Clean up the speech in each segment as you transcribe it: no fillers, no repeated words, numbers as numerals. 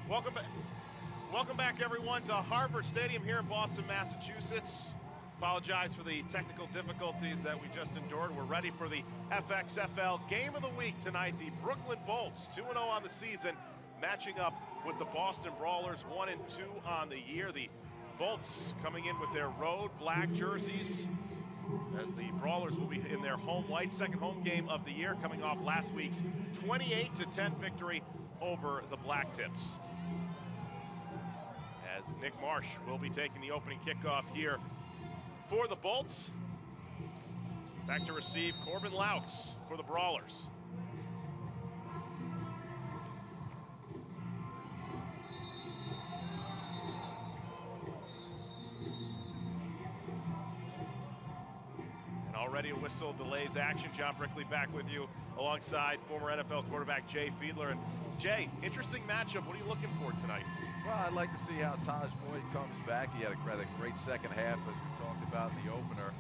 Welcome back, everyone, to Harvard Stadium here in Boston, Massachusetts. Apologize for the technical difficulties that we just endured. We're ready for the FXFL Game of the Week tonight. The Brooklyn Bolts, 2-0 on the season, matching up with the Boston Brawlers, 1-2 on the year. The Bolts coming in with their road black jerseys, as the Brawlers will be in their home white, second home game of the year, coming off last week's 28-10 victory over the Black Tips. As Nick Marsh will be taking the opening kickoff here for the Bolts. Back to receive Corbin Laux for the Brawlers. Already a whistle delays action. John Brickley back with you alongside former NFL quarterback Jay Fiedler. And Jay, interesting matchup. What are you looking for tonight? Well, I'd like to see how Taj Boyd comes back. He had a great second half, as we talked about in the opener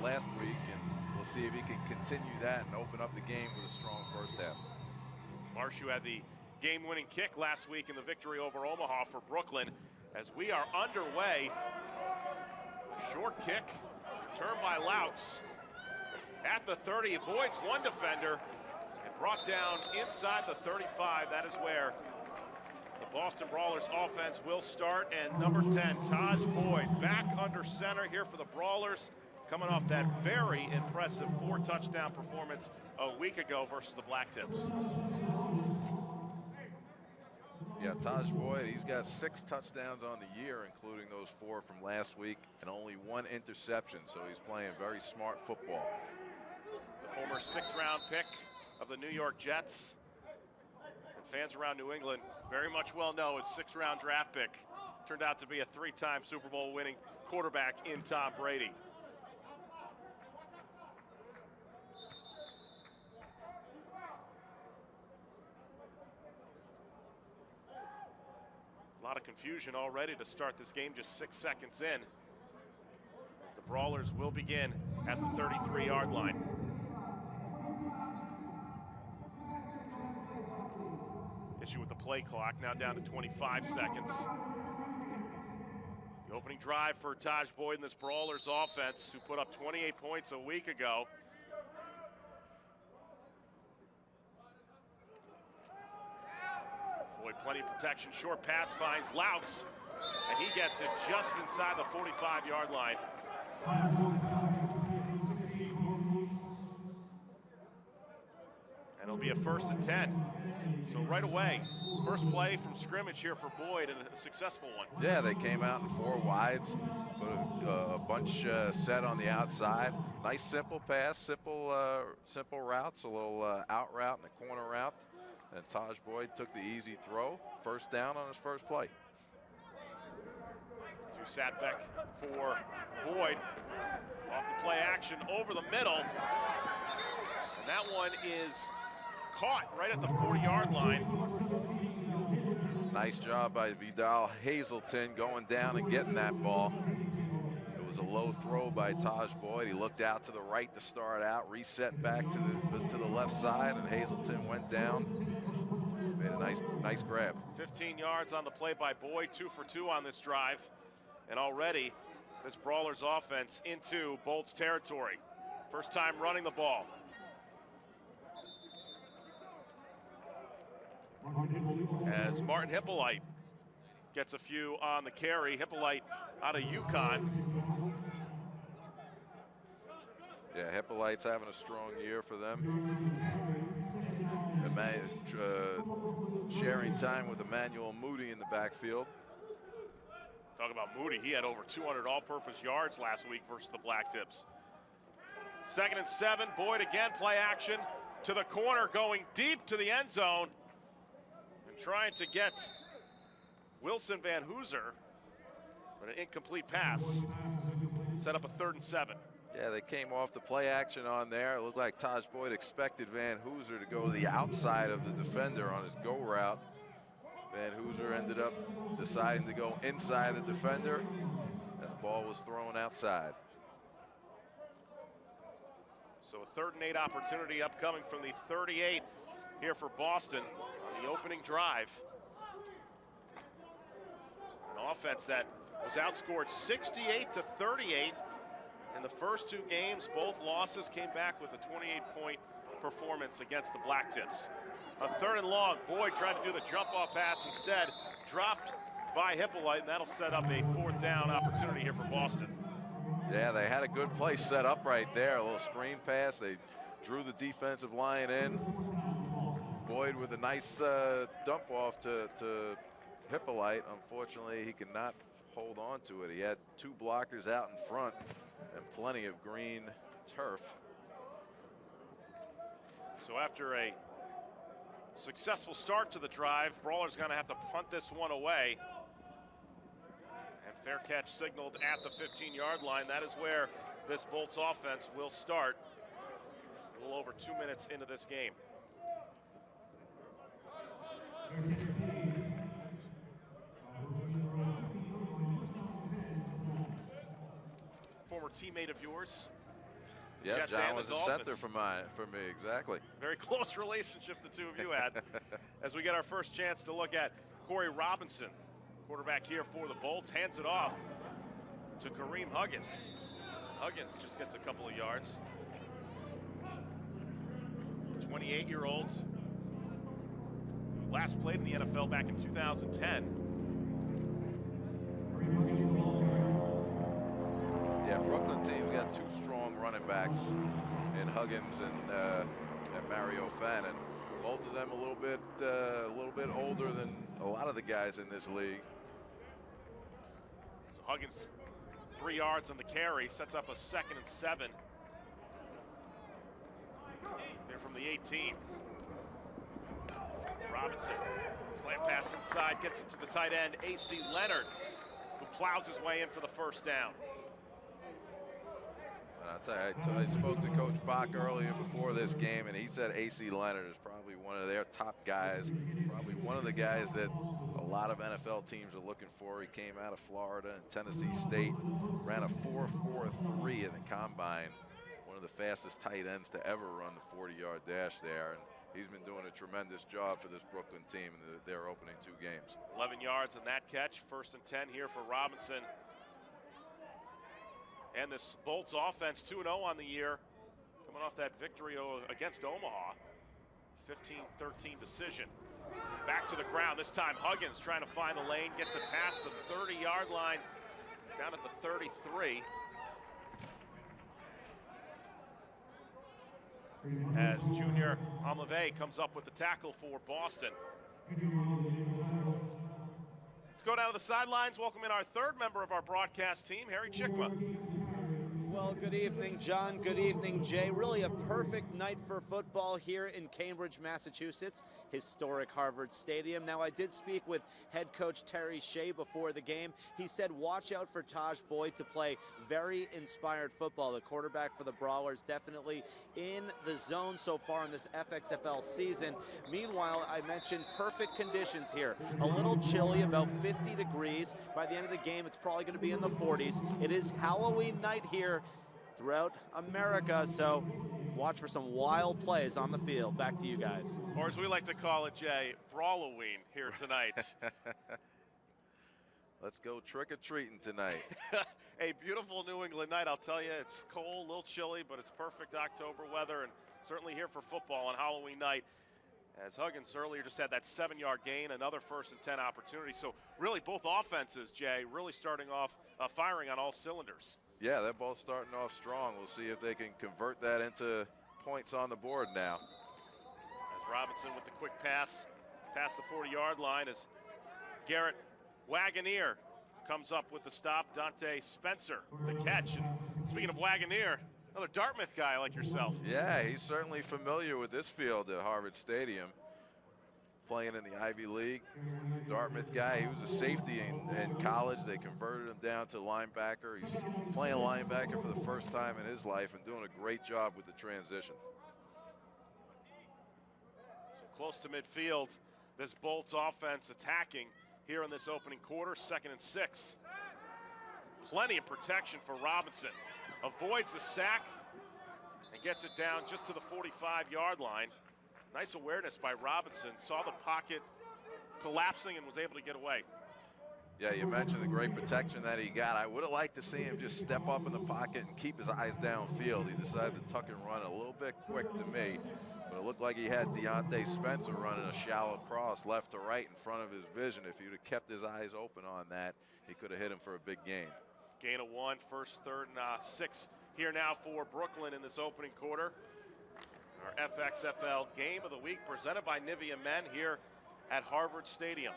last week, and we'll see if he can continue that and open up the game with a strong first half. Marsh, who had the game-winning kick last week in the victory over Omaha for Brooklyn. As we are underway, short kick. Turned by Laux at the 30, avoids one defender and brought down inside the 35. That is where the Boston Brawlers offense will start. And number 10, Taj Boyd, back under center here for the Brawlers, coming off that very impressive 4-touchdown performance a week ago versus the Black Tips. Yeah, Taj Boyd, he's got 6 touchdowns on the year, including those 4 from last week, and only 1 interception, so he's playing very smart football. The former 6th-round pick of the New York Jets. And fans around New England very much well know his 6th-round draft pick turned out to be a 3-time Super Bowl winning quarterback in Tom Brady. A lot of confusion already to start this game, just 6 seconds in, as the Brawlers will begin at the 33-yard line. Issue with the play clock, now down to 25 seconds. The opening drive for Taj Boyd and this Brawlers offense, who put up 28 points a week ago. Boyd, plenty of protection, short pass finds Laux, and he gets it just inside the 45-yard line. And it'll be a 1st and 10. So right away, first play from scrimmage here for Boyd, and a successful one. Yeah, they came out in 4 wides, put a bunch set on the outside. Nice simple pass, simple routes, a little out route and a corner route. And Taj Boyd took the easy throw, first down on his first play. To Satbeck for Boyd. Off the play action over the middle. And that one is caught right at the 40-yard line. Nice job by Vidal Hazelton going down and getting that ball. It was a low throw by Taj Boyd. He looked out to the right to start out, reset back to the left side, and Hazelton went down. Made a nice grab. 15 yards on the play by Boyd, 2 for 2 on this drive. And already this Brawlers offense into Bolts territory. First time running the ball. As Martin Hippolyte gets a few on the carry. Hippolyte out of UConn. Yeah, Hippolyte's having a strong year for them. Sharing time with Emmanuel Moody in the backfield. Talk about Moody. He had over 200 all-purpose yards last week versus the Black Tips. 2nd and 7. Boyd again, play action to the corner, going deep to the end zone and trying to get Wilson Van Hooser, but an incomplete pass. Set up a 3rd and 7. Yeah, they came off the play action on there. It looked like Taj Boyd expected Van Hooser to go to the outside of the defender on his go route. Van Hooser ended up deciding to go inside the defender, and the ball was thrown outside. So a 3rd and 8 opportunity upcoming from the 38 here for Boston on the opening drive. offense that was outscored 68-38 in the first two games. Both losses came back with a 28-point performance against the Black Tips. On 3rd and long, Boyd tried to do the jump-off pass, instead dropped by Hippolyte, and that'll set up a 4th down opportunity here for Boston. Yeah, they had a good play set up right there. A little screen pass. They drew the defensive line in. Boyd with a nice dump off to Hippolyte. Unfortunately, he could not hold on to it. He had 2 blockers out in front and plenty of green turf. So after a successful start to the drive, Brawler's going to have to punt this one away. And fair catch signaled at the 15-yard line. That is where this Bolts offense will start a little over 2 minutes into this game. Former teammate of yours. Yeah, Jets John and was the a center Dolphins. for me, exactly. Very close relationship the two of you had. As we get our first chance to look at Corey Robinson, quarterback here for the Bolts, hands it off to Kareem Huggins. Huggins just gets a couple of yards. 28-year-old. Last played in the NFL back in 2010. Yeah, Brooklyn team's got 2 strong running backs in Huggins and Mario Fannin. Both of them a little bit older than a lot of the guys in this league. So Huggins, 3 yards on the carry, sets up a 2nd and 7. They're from the 18. Robinson, slant pass inside, gets it to the tight end, A.C. Leonard, who plows his way in for the 1st down. And I'll tell you, I spoke to Coach Bach earlier before this game, and he said A.C. Leonard is probably one of their top guys, probably one of the guys that a lot of NFL teams are looking for. He came out of Florida and Tennessee State, ran a 4.43 in the combine, one of the fastest tight ends to ever run the 40-yard dash there. And he's been doing a tremendous job for this Brooklyn team in their opening 2 games. 11 yards on that catch, 1st and 10 here for Robinson. And this Bolts offense 2-0 on the year, coming off that victory against Omaha. 15-13 decision. Back to the ground, this time Huggins trying to find a lane, gets it past the 30-yard line, down at the 33. As Junior Amleve comes up with the tackle for Boston. Let's go down to the sidelines, welcome in our 3rd member of our broadcast team, Harry Chikma. Well, good evening, John. Good evening, Jay. Really a perfect night for football here in Cambridge, Massachusetts, historic Harvard Stadium. Now, I did speak with head coach Terry Shea before the game. He said watch out for Taj Boyd to play very inspired football. The quarterback for the Brawlers definitely in the zone so far in this FXFL season. Meanwhile, I mentioned perfect conditions here. A little chilly, about 50 degrees. By the end of the game, it's probably going to be in the 40s. It is Halloween night here throughout America, so watch for some wild plays on the field. Back to you guys. Or as we like to call it, Jay, Brawloween here tonight. Let's go trick-or-treating tonight. A beautiful New England night, I'll tell you. It's cold, a little chilly, but it's perfect October weather, and certainly here for football on Halloween night. As Huggins earlier just had that 7-yard gain, another 1st and 10 opportunity. So really both offenses, Jay, really starting off firing on all cylinders. Yeah, they're both starting off strong. We'll see if they can convert that into points on the board now. As Robinson with the quick pass past the 40-yard line as Garrett Wagoneer comes up with the stop. Dante Spencer, the catch. And speaking of Wagoneer, another Dartmouth guy like yourself. Yeah, he's certainly familiar with this field at Harvard Stadium, playing in the Ivy League. Dartmouth guy, he was a safety in college. They converted him down to linebacker. He's playing linebacker for the first time in his life and doing a great job with the transition. So close to midfield, this Bolts offense attacking here in this opening quarter, 2nd and 6. Plenty of protection for Robinson. Avoids the sack and gets it down just to the 45-yard line. Nice awareness by Robinson. Saw the pocket collapsing and was able to get away. Yeah, you mentioned the great protection that he got. I would have liked to see him just step up in the pocket and keep his eyes downfield. He decided to tuck and run a little bit quick to me, but it looked like he had Deontay Spencer running a shallow cross left to right in front of his vision. If he would have kept his eyes open on that, he could have hit him for a big gain. Gain of 1, first, third, and 6 here now for Brooklyn in this opening quarter. Our FXFL Game of the Week presented by Nivea Men here at Harvard Stadium.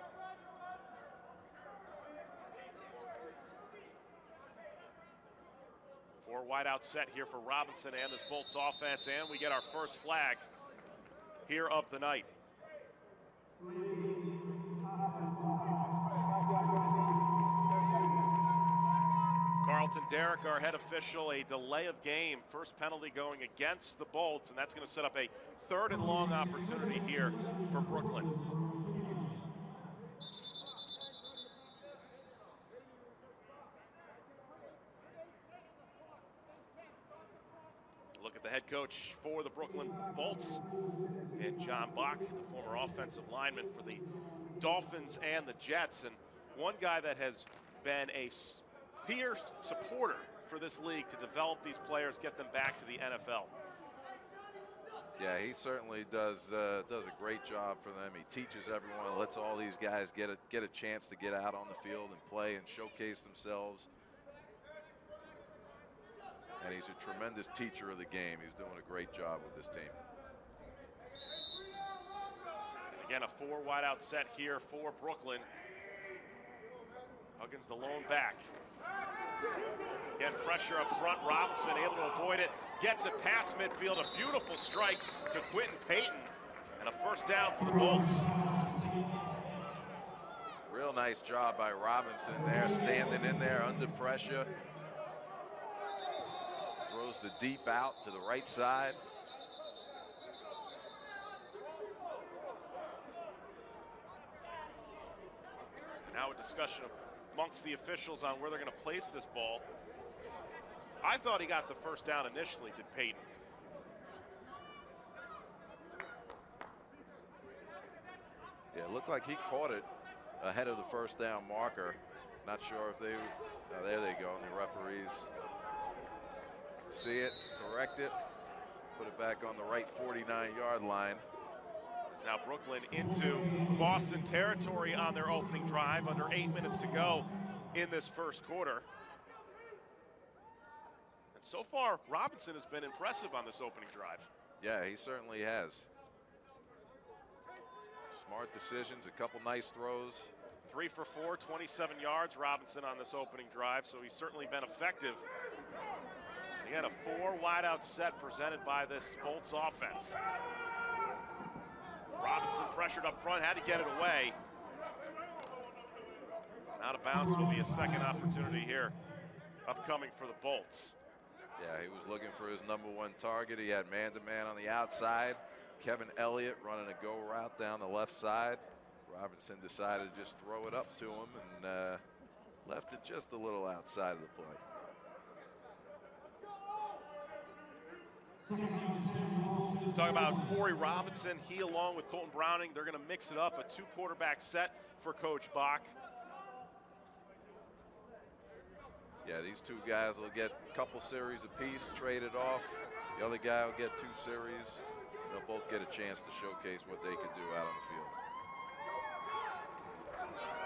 Four wide out set here for Robinson and this Bolts offense, and we get our first flag here of the night. Carlton Derrick, our head official, a delay of game. First penalty going against the Bolts, and that's going to set up a 3rd and long opportunity here for Brooklyn. Look at the head coach for the Brooklyn Bolts, and John Bach, the former offensive lineman for the Dolphins and the Jets, and one guy that has been a clear supporter for this league to develop these players, get them back to the NFL. Yeah, he certainly does a great job for them. He teaches everyone, lets all these guys get a chance to get out on the field and play and showcase themselves. And he's a tremendous teacher of the game. He's doing a great job with this team. And again, a 4 wide out set here for Brooklyn. Huggins the lone back. Again, pressure up front. Robinson able to avoid it. Gets it past midfield. A beautiful strike to Quentin Payton. And a first down for the Bolts. Real nice job by Robinson there, standing in there under pressure. Throws the deep out to the right side. Now a discussion amongst the officials on where they're going to place this ball. I thought he got the first down initially, did Payton. Yeah, it looked like he caught it ahead of the first down marker. Not sure if they, there they go, and the referees see it, correct it, put it back on the right 49-yard line. It's now Brooklyn into Boston territory on their opening drive, under 8 minutes to go in this first quarter. And so far, Robinson has been impressive on this opening drive. Yeah, he certainly has. Smart decisions, a couple nice throws. 3 for 4, 27 yards, Robinson on this opening drive, so he's certainly been effective. Again, a 4 wide out set presented by this Bolts offense. Robinson pressured up front, had to get it away. Out of bounds will be a second opportunity here upcoming for the Bolts. Yeah, he was looking for his #1 target. He had man-to-man on the outside. Kevin Elliott running a go route down the left side. Robinson decided to just throw it up to him and left it just a little outside of the play. Talk about Corey Robinson. He, along with Colton Browning, they're going to mix it up. A 2-quarterback set for Coach Bach. Yeah, these two guys will get a couple series apiece, traded off. The other guy will get 2 series. They'll both get a chance to showcase what they can do out on the field.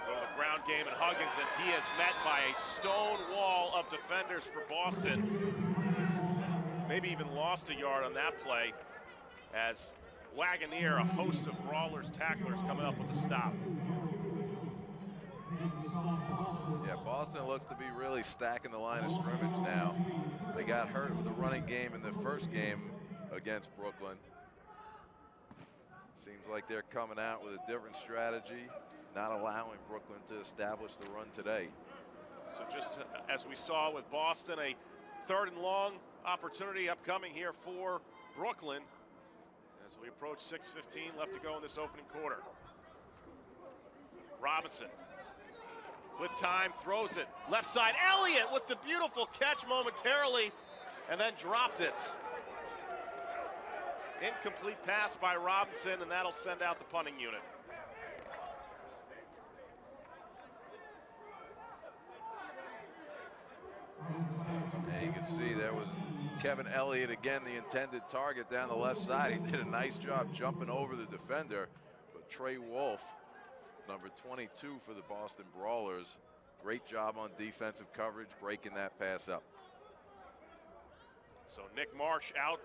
Well, the ground game and Huggins, and he is met by a stone wall of defenders for Boston. Maybe even lost a yard on that play as Wagoneer, a host of brawlers, tacklers coming up with a stop. Yeah, Boston looks to be really stacking the line of scrimmage now. They got hurt with the running game in the first game against Brooklyn. Seems like they're coming out with a different strategy, not allowing Brooklyn to establish the run today. So just as we saw with Boston, a 3rd and long opportunity upcoming here for Brooklyn as we approach 6:15 left to go in this opening quarter. Robinson with time throws it left side. Elliott with the beautiful catch momentarily and then dropped it. Incomplete pass by Robinson, and that'll send out the punting unit. can see there was Kevin Elliott again, the intended target down the left side. He did a nice job jumping over the defender, but Trey Wolf, number 22 for the Boston Brawlers, great job on defensive coverage, breaking that pass up. So Nick Marsh out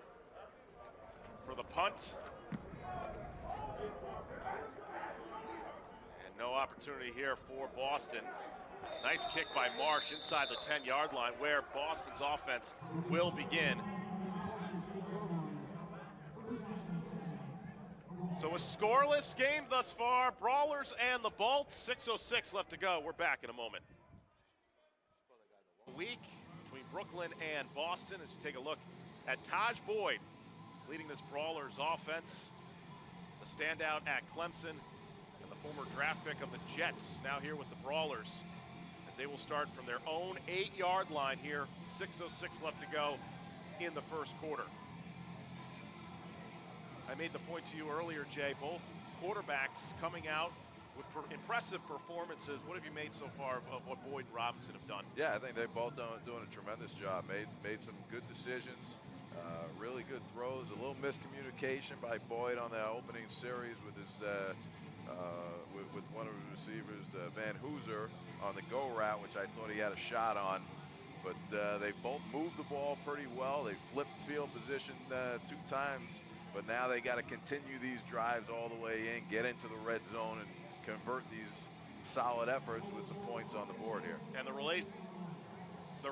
for the punt. And no opportunity here for Boston. Nice kick by Marsh inside the 10-yard line, where Boston's offense will begin. So a scoreless game thus far. Brawlers and the Bolts. 6:06 left to go. We're back in a moment. Week between Brooklyn and Boston as you take a look at Taj Boyd leading this Brawlers offense. The standout at Clemson and the former draft pick of the Jets, now here with the Brawlers, as they will start from their own 8-yard line here. 6:06 left to go in the first quarter. I made the point to you earlier, Jay, both quarterbacks coming out with impressive performances. What have you made so far of what Boyd and Robinson have done? Yeah, I think they're both doing a tremendous job. Made some good decisions, really good throws. A little miscommunication by Boyd on the opening series with his with one of his receivers, Van Hooser, on the go route, which I thought he had a shot on. But they both moved the ball pretty well. They flipped field position 2 times. But now they got to continue these drives all the way in, get into the red zone, and convert these solid efforts with some points on the board here. And the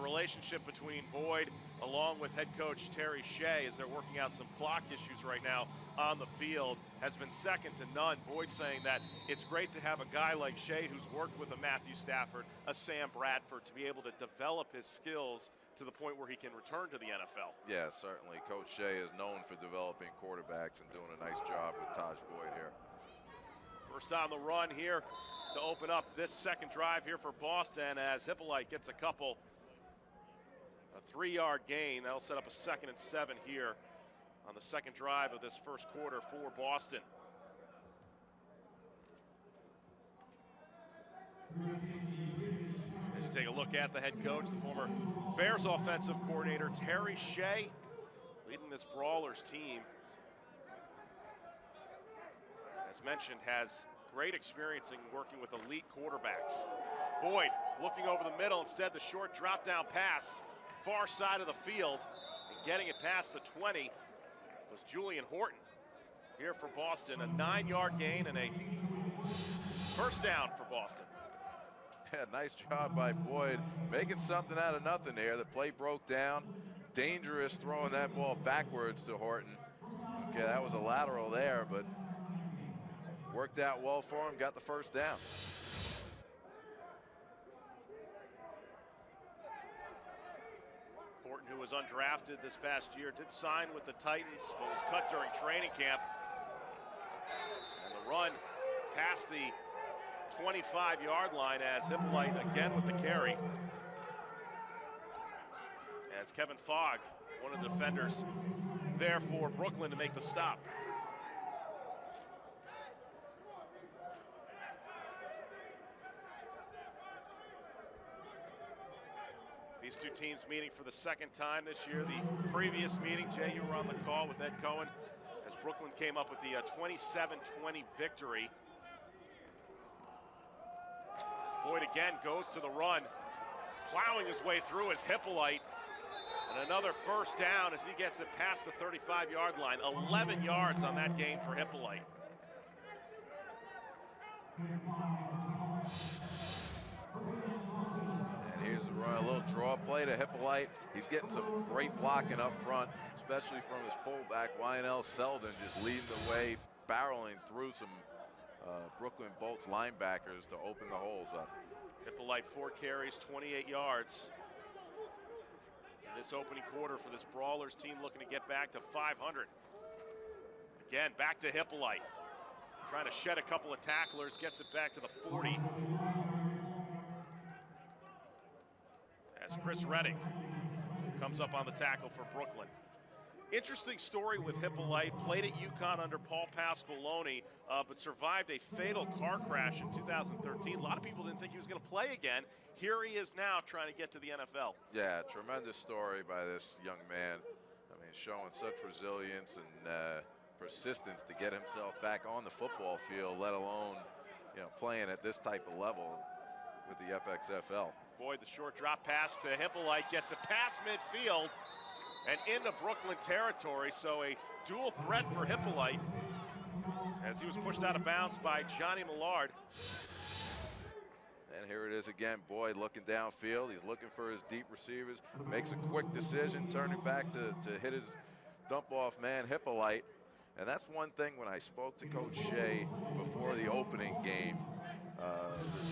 relationship between Boyd along with head coach Terry Shea, as they're working out some clock issues right now on the field, has been second to none. Boyd saying that it's great to have a guy like Shea who's worked with a Matthew Stafford, a Sam Bradford, to be able to develop his skills to the point where he can return to the NFL. Yeah, certainly. Coach Shea is known for developing quarterbacks and doing a nice job with Taj Boyd here. First on the run here to open up this second drive here for Boston, as Hippolyte gets a couple. A 3-yard gain. That'll set up a 2nd and 7 here on the second drive of this first quarter for Boston. As you take a look at the head coach, the former Bears offensive coordinator, Terry Shea, leading this Brawlers team. As mentioned, has great experience in working with elite quarterbacks. Boyd looking over the middle, instead the short drop down pass, far side of the field, and getting it past the 20 was Julian Horton here for Boston. A 9-yard gain and a first down for Boston. Yeah, nice job by Boyd, making something out of nothing here. The play broke down. Dangerous throwing that ball backwards to Horton. Okay, that was a lateral there, but worked out well for him, got the first down. Horton, who was undrafted this past year, did sign with the Titans, but was cut during training camp. And the run past the 25-yard line as Hippolyte again with the carry. As Kevin Fogg, one of the defenders there for Brooklyn, to make the stop. These two teams meeting for the second time this year. The previous meeting, Jay, you were on the call with Ed Cohen, as Brooklyn came up with the 27-20 victory. As Boyd again goes to the run, plowing his way through as Hippolyte. And another first down as he gets it past the 35-yard line. 11 yards on that gain for Hippolyte. And here's the run, a little draw play to Hippolyte. He's getting some great blocking up front, especially from his fullback, Lionel Selden, just leading the way, barreling through some Brooklyn Bolts linebackers to open the holes up. Hippolyte, 4 carries, 28 yards. In this opening quarter for this Brawlers team, looking to get back to 500. Again, back to Hippolyte. Trying to shed a couple of tacklers, gets it back to the 40. As Chris Reddick comes up on the tackle for Brooklyn. Interesting story with Hippolyte. Played at UConn under Paul Pasqualoni, but survived a fatal car crash in 2013. A lot of people didn't think he was going to play again. Here he is now trying to get to the NFL. Yeah, tremendous story by this young man. I mean, showing such resilience and persistence to get himself back on the football field, let alone, playing at this type of level with the FXFL. Boyd, the short drop pass to Hippolyte, gets a pass midfield and into Brooklyn territory, so a dual threat for Hippolyte as he was pushed out of bounds by Johnny Millard. And here it is again, Boyd looking downfield. He's looking for his deep receivers, makes a quick decision, turning back to hit his dump-off man, Hippolyte. And that's one thing when I spoke to Coach Shea before the opening game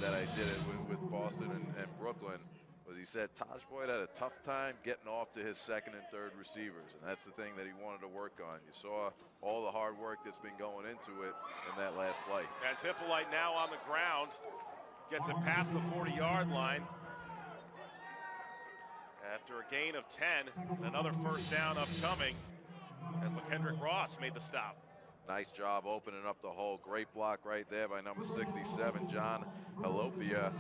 that I did it with Boston and Brooklyn, was he said Taj Boyd had a tough time getting off to his second and third receivers, and that's the thing that he wanted to work on. You saw all the hard work that's been going into it in that last play. As Hippolyte now on the ground, gets it past the 40-yard line. After a gain of 10, another first down upcoming as LaKendrick Ross made the stop. Nice job opening up the hole. Great block right there by number 67, John Halopia,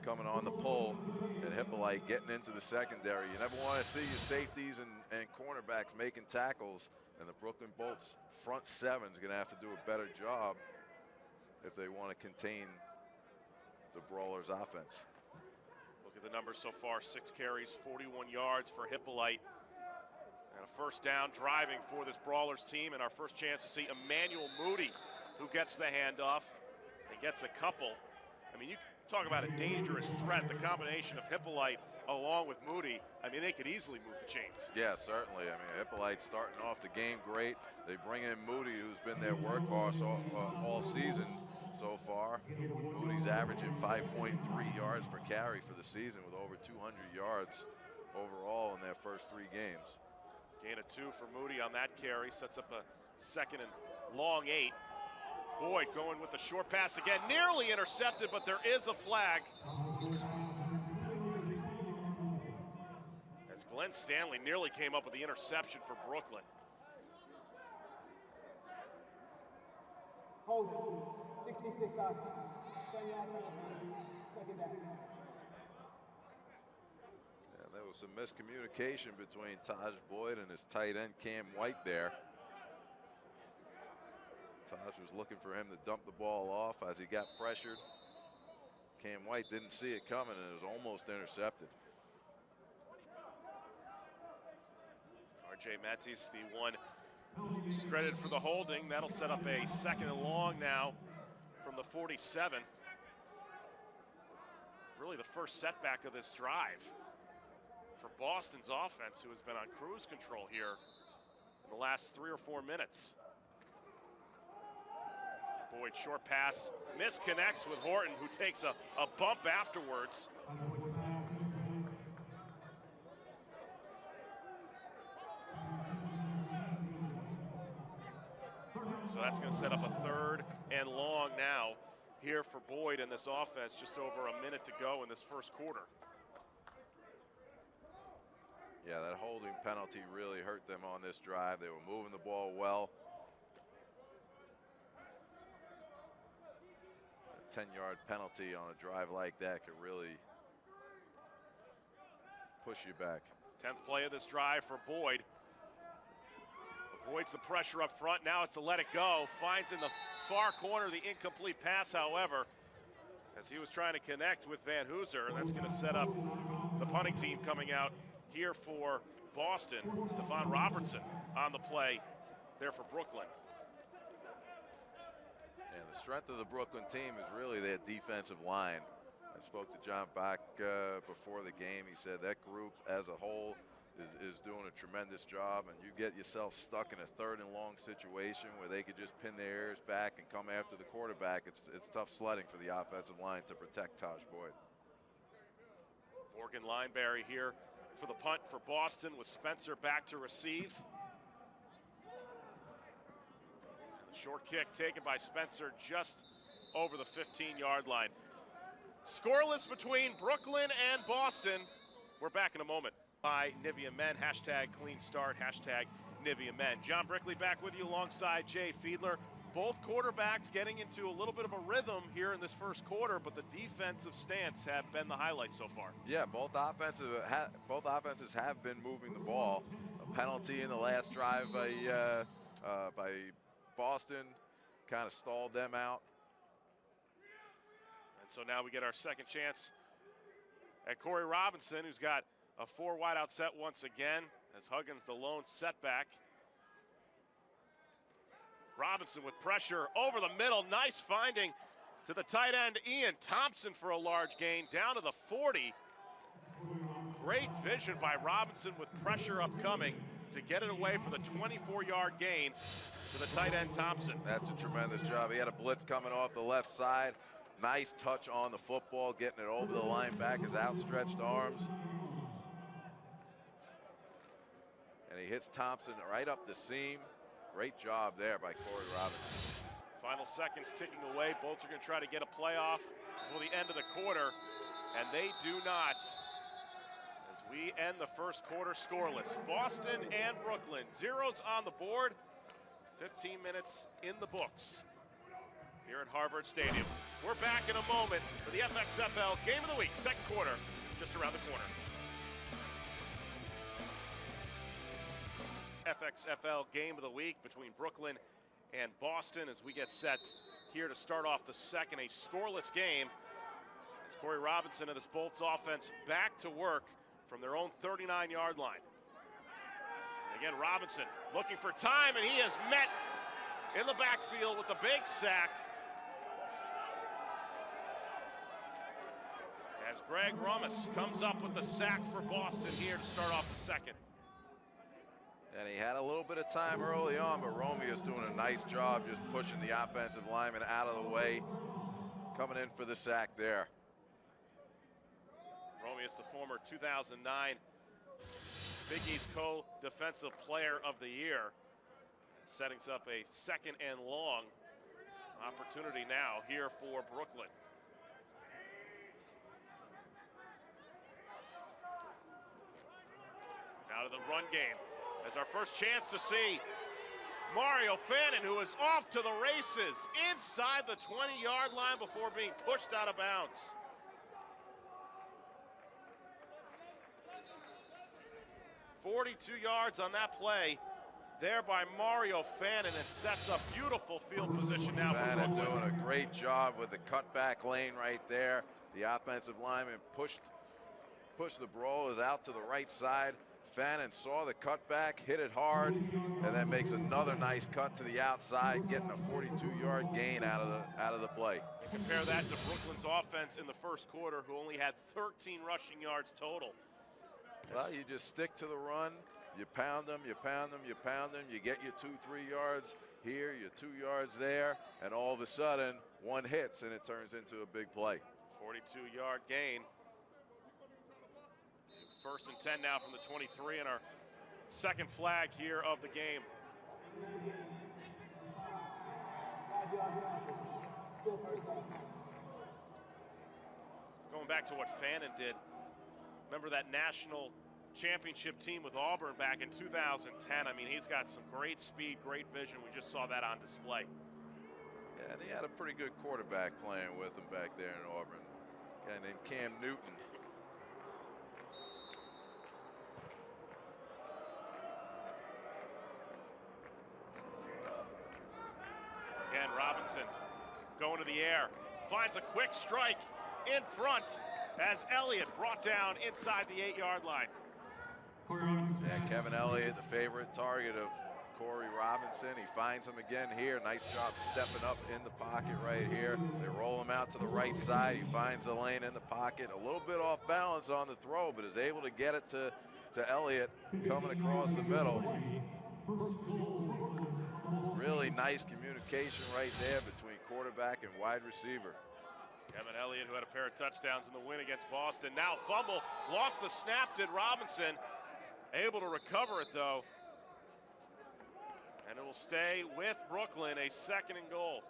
coming on the pull, and Hippolyte getting into the secondary. You never want to see your safeties and cornerbacks making tackles, and the Brooklyn Bolts front seven is going to have to do a better job if they want to contain the Brawlers offense. Look at the numbers so far, 6 carries, 41 yards for Hippolyte. And a first down driving for this Brawlers team, and our first chance to see Emmanuel Moody, who gets the handoff and gets a couple. I mean, you talk about a dangerous threat, the combination of Hippolyte along with Moody. I mean, they could easily move the chains. Yeah, certainly. I mean, Hippolyte starting off the game great. They bring in Moody, who's been their workhorse all season so far. Moody's averaging 5.3 yards per carry for the season, with over 200 yards overall in their first 3 games. Gain of 2 for Moody on that carry, sets up a second and long 8. Boyd going with the short pass again, nearly intercepted, but there is a flag. As Glenn Stanley nearly came up with the interception for Brooklyn. Hold it, 66 offense, 7-yard penalty, second down. There was some miscommunication between Taj Boyd and his tight end Cam White there. Taj was looking for him to dump the ball off as he got pressured. Cam White didn't see it coming, and it was almost intercepted. R.J. Matisse, the one credited for the holding. That'll set up a second and long now from the 47. Really the first setback of this drive for Boston's offense, who has been on cruise control here in the last 3 or 4 minutes. Boyd, short pass, misconnects with Horton, who takes a bump afterwards. So that's going to set up a third and long now here for Boyd in this offense, just over a minute to go in this first quarter. Yeah, that holding penalty really hurt them on this drive. They were moving the ball well. A 10-yard penalty on a drive like that could really push you back. 10th play of this drive for Boyd. Avoids the pressure up front. Now it's to let it go. Finds in the far corner the incomplete pass, however, as he was trying to connect with Van Hooser. That's going to set up the punting team coming out here for Boston. Stephon Robertson on the play there for Brooklyn. And the strength of the Brooklyn team is really their defensive line. I spoke to John Bach before the game. He said that group as a whole is doing a tremendous job, and you get yourself stuck in a third and long situation where they could just pin their ears back and come after the quarterback. It's tough sledding for the offensive line to protect Taj Boyd. Morgan Lineberry here for the punt for Boston, with Spencer back to receive. Short kick taken by Spencer just over the 15-yard line. Scoreless between Brooklyn and Boston. We're back in a moment. By Nivea Men, hashtag clean start, hashtag Nivea Men. John Brickley back with you alongside Jay Fiedler. Both quarterbacks getting into a little bit of a rhythm here in this first quarter, but the defensive stance have been the highlight so far. Yeah, both offenses have been moving the ball. A penalty in the last drive by Boston kind of stalled them out. And so now we get our second chance at Corey Robinson, who's got a 4 wideout set once again, as Huggins the lone setback. Robinson with pressure over the middle. Nice finding to the tight end, Ian Thompson, for a large gain down to the 40. Great vision by Robinson with pressure upcoming to get it away for the 24-yard gain to the tight end, Thompson. That's a tremendous job. He had a blitz coming off the left side. Nice touch on the football, getting it over the linebacker's outstretched arms. And he hits Thompson right up the seam. Great job there by Corey Robinson. Final seconds ticking away. Bolts are going to try to get a playoff before the end of the quarter, and they do not. As we end the first quarter scoreless. Boston and Brooklyn, zeros on the board. 15 minutes in the books here at Harvard Stadium. We're back in a moment for the FXFL Game of the Week, second quarter, just around the corner. FXFL Game of the Week between Brooklyn and Boston as we get set here to start off the second, a scoreless game. As Corey Robinson and this Bolts offense back to work from their own 39-yard line. Again, Robinson looking for time, and he is met in the backfield with a big sack. As Greg Rummus comes up with the sack for Boston here to start off the second. And he had a little bit of time early on, but Romeo's doing a nice job just pushing the offensive lineman out of the way, coming in for the sack there. Romeo's the former 2009 Big East Co-Defensive Player of the Year, setting up a second and long opportunity now here for Brooklyn. Now to the run game. As our first chance to see Mario Fannin, who is off to the races inside the 20-yard line before being pushed out of bounds. "42 yards on that play there by Mario Fannin, and sets up beautiful field position now for Fannin Brooklyn. doing a great job with the cutback lane right there. The offensive lineman pushed the brawlers out to the right side. Fannin saw the cutback, hit it hard, and then makes another nice cut to the outside, getting a 42-yard gain out of the play. And compare that to Brooklyn's offense in the first quarter, who only had 13 rushing yards total. Well, you just stick to the run. You pound them, you pound them, you pound them. You get your 2-3 yards here, your 2 yards there, and all of a sudden, one hits, and it turns into a big play. 42-yard gain. First and 10 now from the 23, and our second flag here of the game. Going back to what Fannin did, remember that national championship team with Auburn back in 2010? I mean, he's got some great speed, great vision. We just saw that on display. Yeah, and he had a pretty good quarterback playing with him back there in Auburn, a guy named Cam Newton. Again, Robinson going to the air, finds a quick strike in front as Elliott brought down inside the 8-yard line. Yeah, Kevin Elliott, the favorite target of Corey Robinson. He finds him again here. Nice job stepping up in the pocket right here. They roll him out to the right side. He finds the lane in the pocket. A little bit off balance on the throw, but is able to get it to Elliott coming across the middle. Really nice communication right there between quarterback and wide receiver. Kevin Elliott, who had a pair of touchdowns in the win against Boston. Now fumble, lost the snap, did Robinson. Able to recover it, though. And it will stay with Brooklyn, a second and goal.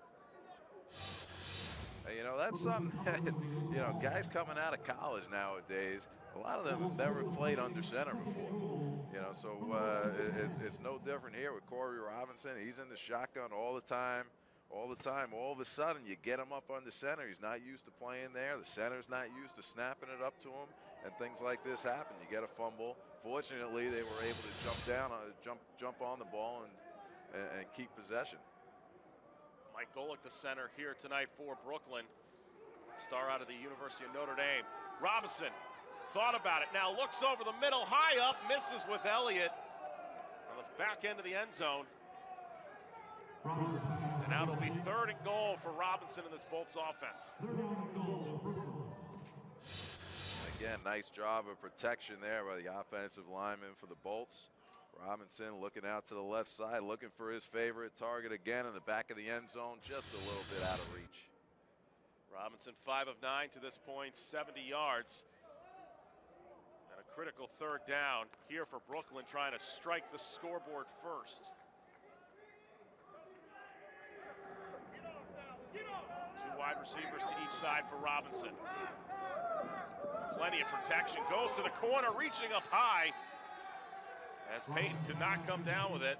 You know, that's something that, you know, guys coming out of college nowadays, a lot of them have never played under center before. You know, so it's no different here with Corey Robinson. He's in the shotgun all the time. All of a sudden, you get him up on the center. He's not used to playing there. The center's not used to snapping it up to him, and things like this happen. You get a fumble. Fortunately, they were able to jump on the ball and keep possession. Mike Golick, the center here tonight for Brooklyn. Star out of the University of Notre Dame. Robinson thought about it. Now looks over the middle, high up, misses with Elliott on the back end of the end zone. And now it'll be 3rd and goal for Robinson in this Bolts offense. Again, nice job of protection there by the offensive lineman for the Bolts. Robinson looking out to the left side, looking for his favorite target again in the back of the end zone, just a little bit out of reach. Robinson 5 of 9 to this point, 70 yards. And a critical 3rd down here for Brooklyn, trying to strike the scoreboard first. Two wide receivers to each side for Robinson. Plenty of protection, goes to the corner, reaching up high, as Payton could not come down with it.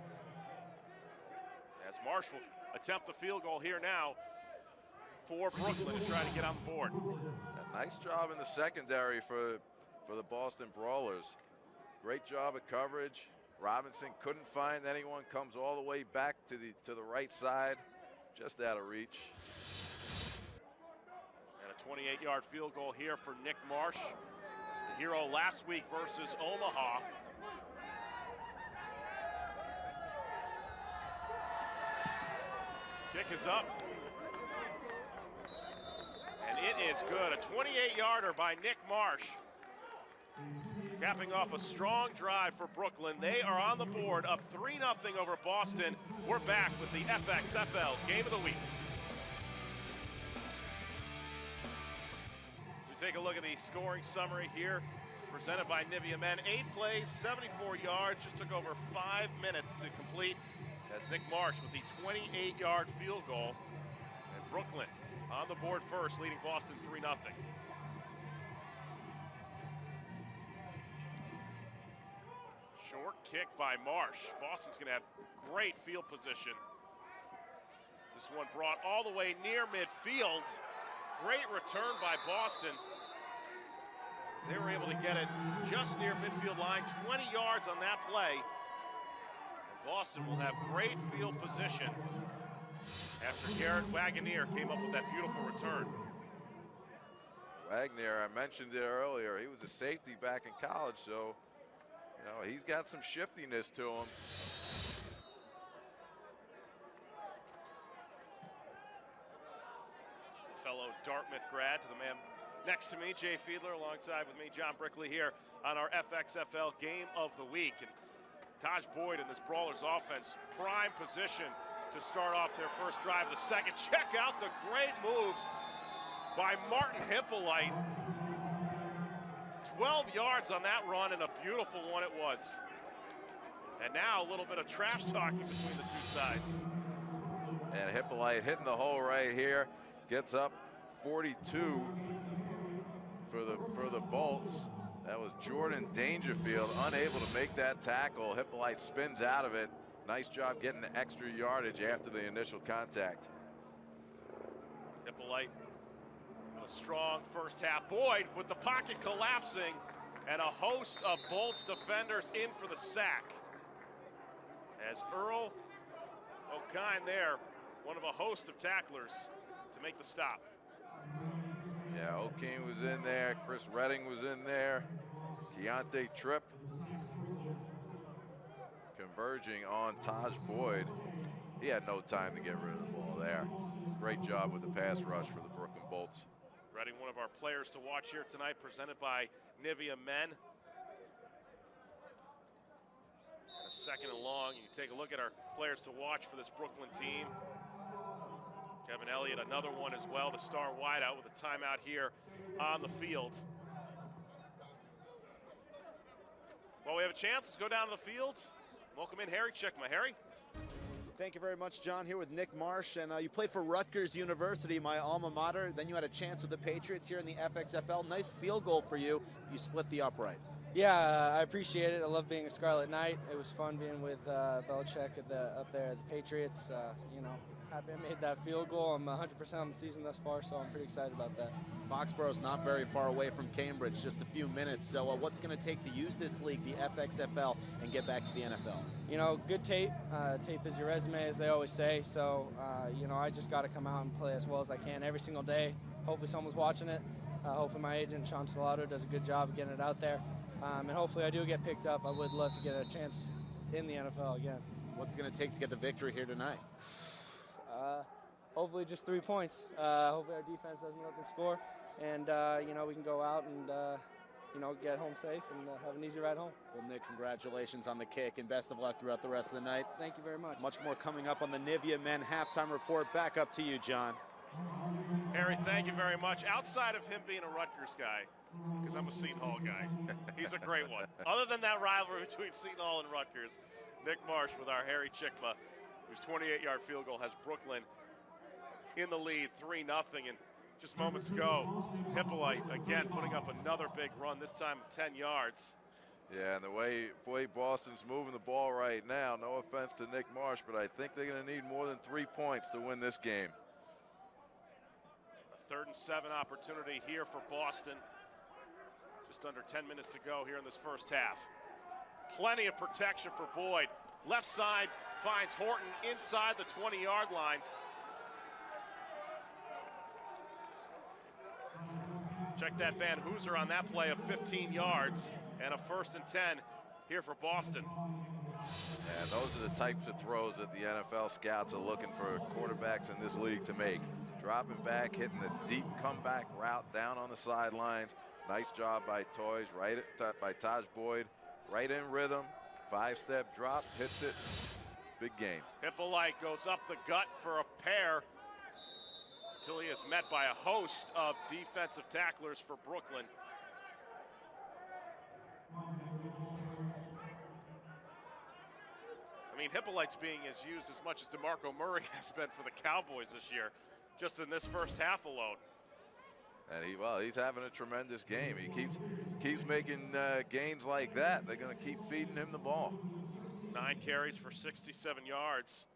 As Marsh will attempt the field goal here now for Brooklyn to try to get on the board. A nice job in the secondary for the Boston Brawlers. Great job of coverage. Robinson couldn't find anyone, comes all the way back to the right side, just out of reach. And a 28-yard field goal here for Nick Marsh, the hero last week versus Omaha. Kick is up. And it is good. A 28-yarder by Nick Marsh. Capping off a strong drive for Brooklyn. They are on the board, up 3-0 over Boston. We're back with the FXFL Game of the Week. So take a look at the scoring summary here, presented by Nivea Men. 8 plays, 74 yards, just took over 5 minutes to complete. That's Nick Marsh with the 28-yard field goal. And Brooklyn on the board first, leading Boston 3-0. Short kick by Marsh. Boston's going to have great field position. This one brought all the way near midfield. Great return by Boston. They were able to get it just near midfield line, 20 yards on that play. Boston will have great field position after Garrett Wagoneer came up with that beautiful return. Wagner, I mentioned it earlier, he was a safety back in college, so you know he's got some shiftiness to him. Fellow Dartmouth grad to the man next to me, Jay Fiedler, alongside with me, John Brickley, here on our FXFL Game of the Week. And Taj Boyd in this Brawlers offense, prime position to start off their first drive of the second. Check out the great moves by Martin Hippolyte. 12 yards on that run, and a beautiful one it was. And now a little bit of trash talking between the two sides. And Hippolyte hitting the hole right here, gets up 42 for the Bolts. That was Jordan Dangerfield, unable to make that tackle. Hippolyte spins out of it. Nice job getting the extra yardage after the initial contact. Hippolyte with a strong first half. Boyd with the pocket collapsing, and a host of Bolts defenders in for the sack. As Earl O'Kine there, one of a host of tacklers to make the stop. Yeah, O'Kane was in there, Chris Redding was in there, Keontae Tripp converging on Taj Boyd. He had no time to get rid of the ball there. Great job with the pass rush for the Brooklyn Bolts. Redding, one of our players to watch here tonight, presented by Nivea Men. And a second and long, you take a look at our players to watch for this Brooklyn team. Kevin Elliott, another one as well, the star wideout with a timeout here on the field. Well, we have a chance. Let's go down to the field. Welcome in Harry Chickma. Harry? Thank you very much, John. Here with Nick Marsh, and you played for Rutgers University, my alma mater. Then you had a chance with the Patriots here in the FXFL. Nice field goal for you. You split the uprights. Yeah, I appreciate it. I love being a Scarlet Knight. It was fun being with Belichick up there at the Patriots. Happy I made that field goal. I'm 100% on the season thus far, so I'm pretty excited about that. Foxborough's not very far away from Cambridge, just a few minutes. So what's going to take to use this league, the FXFL, and get back to the NFL? You know, good tape. Tape is your resume, as they always say. So, I just got to come out and play as well as I can every single day. Hopefully someone's watching it. Hopefully my agent, Sean Stellato, does a good job of getting it out there. And hopefully I do get picked up. I would love to get a chance in the NFL again. What's it going to take to get the victory here tonight? Hopefully just 3 points. Hopefully our defense doesn't let them score. And, we can go out and, get home safe and have an easy ride home. Well, Nick, congratulations on the kick and best of luck throughout the rest of the night. Thank you very much. Much more coming up on the Nivea Men halftime report. Back up to you, John. Harry, thank you very much. Outside of him being a Rutgers guy, because I'm a Seton Hall guy, he's a great one. Other than that rivalry between Seton Hall and Rutgers, Nick Marsh with our Harry Chikma, whose 28-yard field goal has Brooklyn in the lead, 3-0. And just moments ago, Hippolyte again putting up another big run, this time of 10 yards. Yeah, and the way Boston's moving the ball right now, no offense to Nick Marsh, but I think they're going to need more than 3 points to win this game. A 3rd and 7 opportunity here for Boston. Just under 10 minutes to go here in this first half. Plenty of protection for Boyd. Left side finds Horton inside the 20-yard line. Check that Van Hooser on that play of 15 yards and a 1st and 10 here for Boston. And those are the types of throws that the NFL scouts are looking for quarterbacks in this league to make. Dropping back, hitting the deep comeback route down on the sidelines. Nice job by by Taj Boyd. Right in rhythm, 5-step drop, hits it, big gain. Hippolyte goes up the gut for a pair until he is met by a host of defensive tacklers for Brooklyn. I mean, Hippolyte's being used as much as DeMarco Murray has been for the Cowboys this year, just in this first half alone. And he's having a tremendous game. He keeps making gains like that. They're going to keep feeding him the ball. 9 carries for 67 yards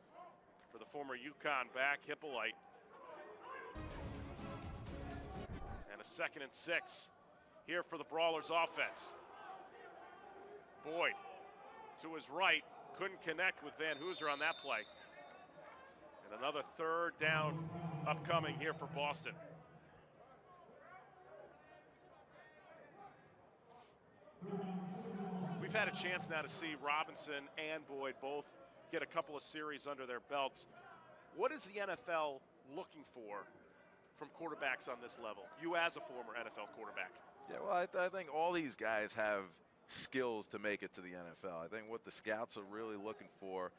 for the former UConn back, Hippolyte. And a 2nd and 6 here for the Brawlers offense. Boyd to his right, couldn't connect with Van Hooser on that play. And another 3rd down upcoming here for Boston. We've had a chance now to see Robinson and Boyd both get a couple of series under their belts. What is the NFL looking for from quarterbacks on this level? You as a former NFL quarterback. Yeah, well, I think all these guys have skills to make it to the NFL. I think what the scouts are really looking for,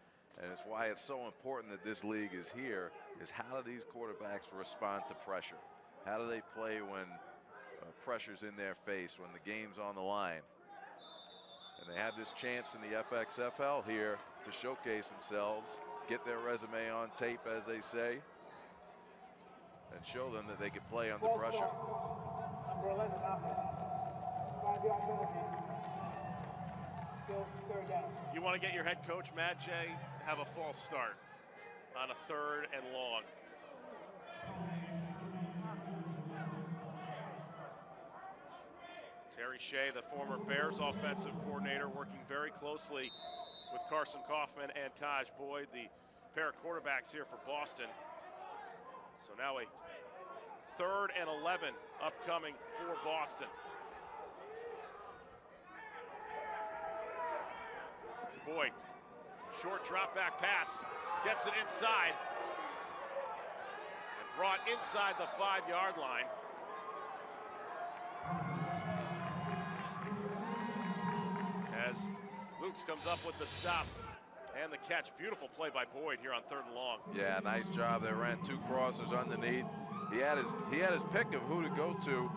and it's why it's so important that this league is here, is how do these quarterbacks respond to pressure? How do they play when pressure's in their face, when the game's on the line? And they have this chance in the FXFL here to showcase themselves, get their resume on tape, as they say, and show them that they can play under pressure. Number 11 offense. 5-yard penalty. Still 3rd down. You want to get your head coach, Matt Jay, have a false start on a 3rd and long. Terry Shea, the former Bears offensive coordinator, working very closely with Carson Kaufman and Taj Boyd, the pair of quarterbacks here for Boston. So now a 3rd and 11 upcoming for Boston. Boyd, short drop back pass, gets it inside and brought inside the 5-yard line. As Lukes comes up with the stop and the catch. Beautiful play by Boyd here on 3rd and long. Yeah, nice job. They ran 2 crosses underneath. He had his pick of who to go to,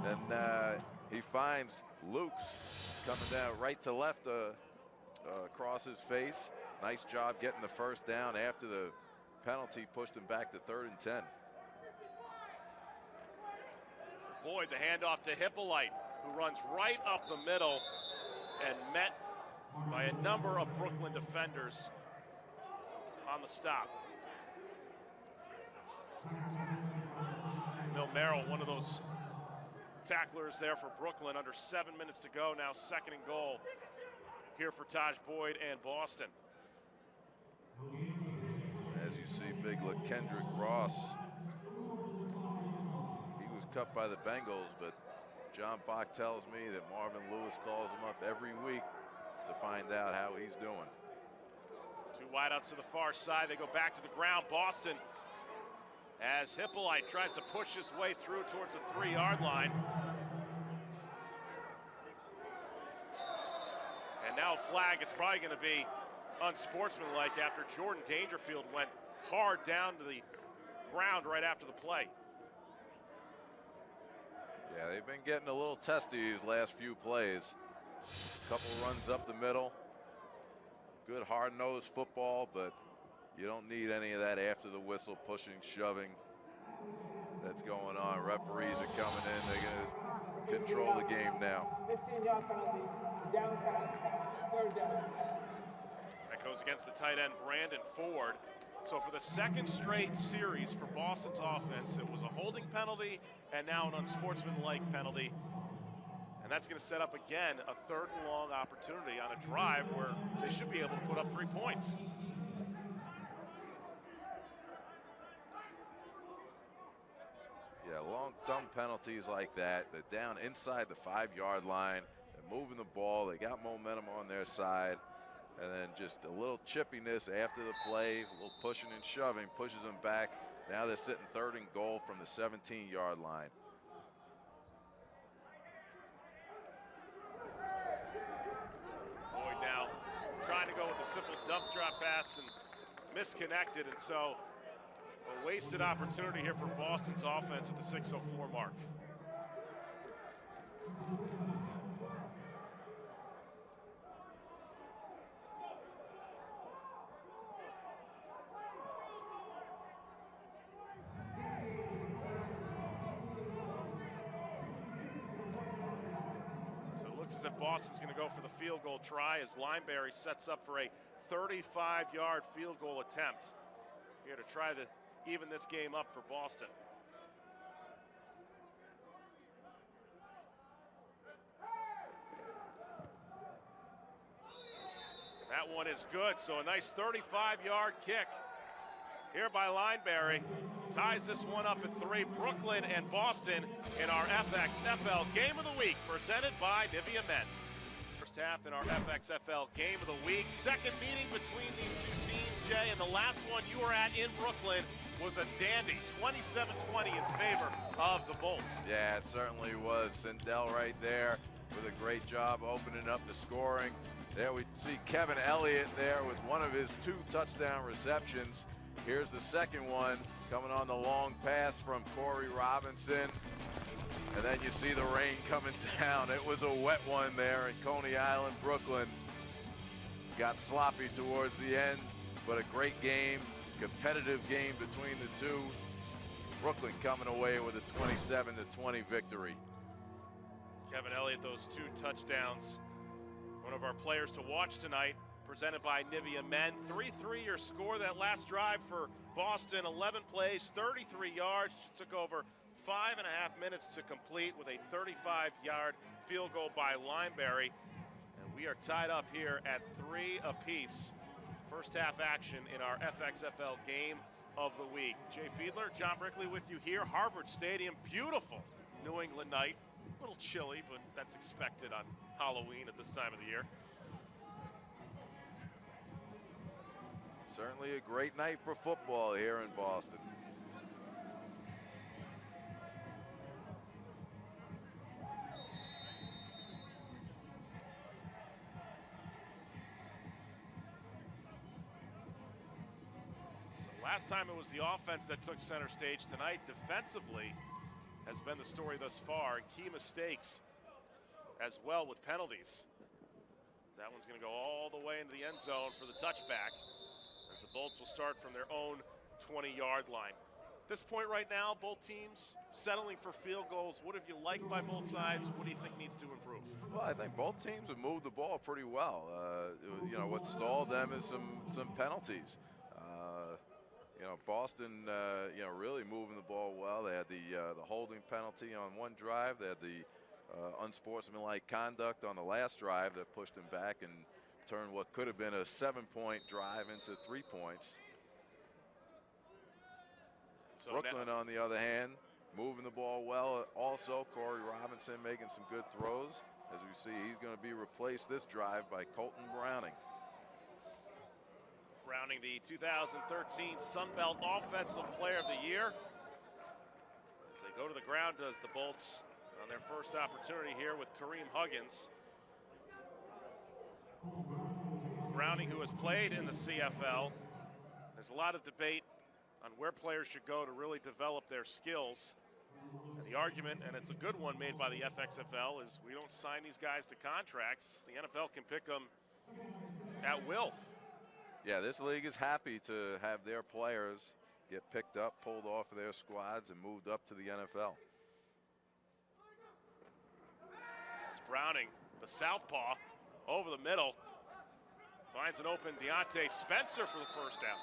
and he finds Lukes coming down right to left across his face. nice job getting the first down after the penalty pushed him back to 3rd and 10. Boyd, the handoff to Hippolyte, who runs right up the middle and met by a number of Brooklyn defenders on the stop. Bill Merrill, one of those tacklers there for Brooklyn, under 7 minutes to go. Now 2nd and goal here for Taj Boyd and Boston. As you see, big Kendrick Ross. He was cut by the Bengals, but John Bach tells me that Marvin Lewis calls him up every week to find out how he's doing. 2 wideouts to the far side. They go back to the ground. Boston, as Hippolyte tries to push his way through towards the 3-yard line. And now flag. It's probably going to be unsportsmanlike after Jordan Dangerfield went hard down to the ground right after the play. Yeah, they've been getting a little testy these last few plays. Couple runs up the middle. Good hard-nosed football, but you don't need any of that after the whistle, pushing, shoving that's going on. Referees are coming in. They're going to control the game now. 15-yard penalty, down pass, 3rd down. That goes against the tight end, Brandon Ford. So for the 2nd straight series for Boston's offense, it was a holding penalty and now an unsportsmanlike penalty. And that's going to set up again a 3rd and long opportunity on a drive where they should be able to put up 3 points. Yeah, long dumb penalties like that. They're down inside the 5-yard line. They're moving the ball. They got momentum on their side. And then just a little chippiness after the play, a little pushing and shoving, pushes them back. Now they're sitting 3rd and goal from the 17-yard line. Boyd now trying to go with a simple dump drop pass and misconnected, and so a wasted opportunity here for Boston's offense at the 6:04 mark. As if Boston's going to go for the field goal try as Lineberry sets up for a 35-yard field goal attempt here to try to even this game up for Boston. That one is good, so a nice 35-yard kick here by Lineberry. Ties this one up at 3. Brooklyn and Boston in our FXFL Game of the Week, presented by Nivea Men. First half in our FXFL Game of the Week. 2nd meeting between these 2 teams, Jay, and the last one you were at in Brooklyn was a dandy, 27-20 in favor of the Bolts. Yeah, it certainly was. Sindel right there with a great job opening up the scoring. There we see Kevin Elliott there with one of his 2 touchdown receptions. Here's the 2nd one coming on the long pass from Corey Robinson. And then you see the rain coming down. It was a wet one there in Coney Island, Brooklyn. Got sloppy towards the end, but a great game, competitive game between the 2. Brooklyn coming away with a 27-20 victory. Kevin Elliott, those 2 touchdowns. One of our players to watch tonight, presented by Nivea Men. 3-3 your score that last drive for Boston. 11 plays, 33 yards. Took over 5.5 minutes to complete with a 35-yard field goal by Lineberry. And we are tied up here at 3 apiece. First half action in our FXFL Game of the Week. Jay Fiedler, John Brickley with you here. Harvard Stadium, beautiful New England night. A little chilly, but that's expected on Halloween at this time of the year. Certainly a great night for football here in Boston. Last time it was the offense that took center stage. Tonight, defensively, has been the story thus far. Key mistakes as well with penalties. That one's going to go all the way into the end zone for the touchback, as the Bolts will start from their own 20-yard line. At this point right now, both teams settling for field goals. What have you liked by both sides? What do you think needs to improve? Well, I think both teams have moved the ball pretty well. You know, what stalled them is some penalties. You know, Boston, you know, really moving the ball well. They had the holding penalty on one drive. They had the unsportsmanlike conduct on the last drive that pushed them back and turned what could have been a 7-point drive into 3 points. So Brooklyn, on the other hand, moving the ball well. Also, Corey Robinson making some good throws. As we see, he's going to be replaced this drive by Colton Browning. Browning, the 2013 Sun Belt Offensive Player of the Year. As they go to the ground, does the Bolts on their first opportunity here with Kareem Huggins. Browning, who has played in the CFL. There's a lot of debate on where players should go to really develop their skills. And the argument, and it's a good one made by the FXFL, is we don't sign these guys to contracts. The NFL can pick them at will. Yeah, this league is happy to have their players get picked up, pulled off of their squads, and moved up to the NFL. It's Browning, the southpaw, over the middle. Finds an open Deontay Spencer for the first down.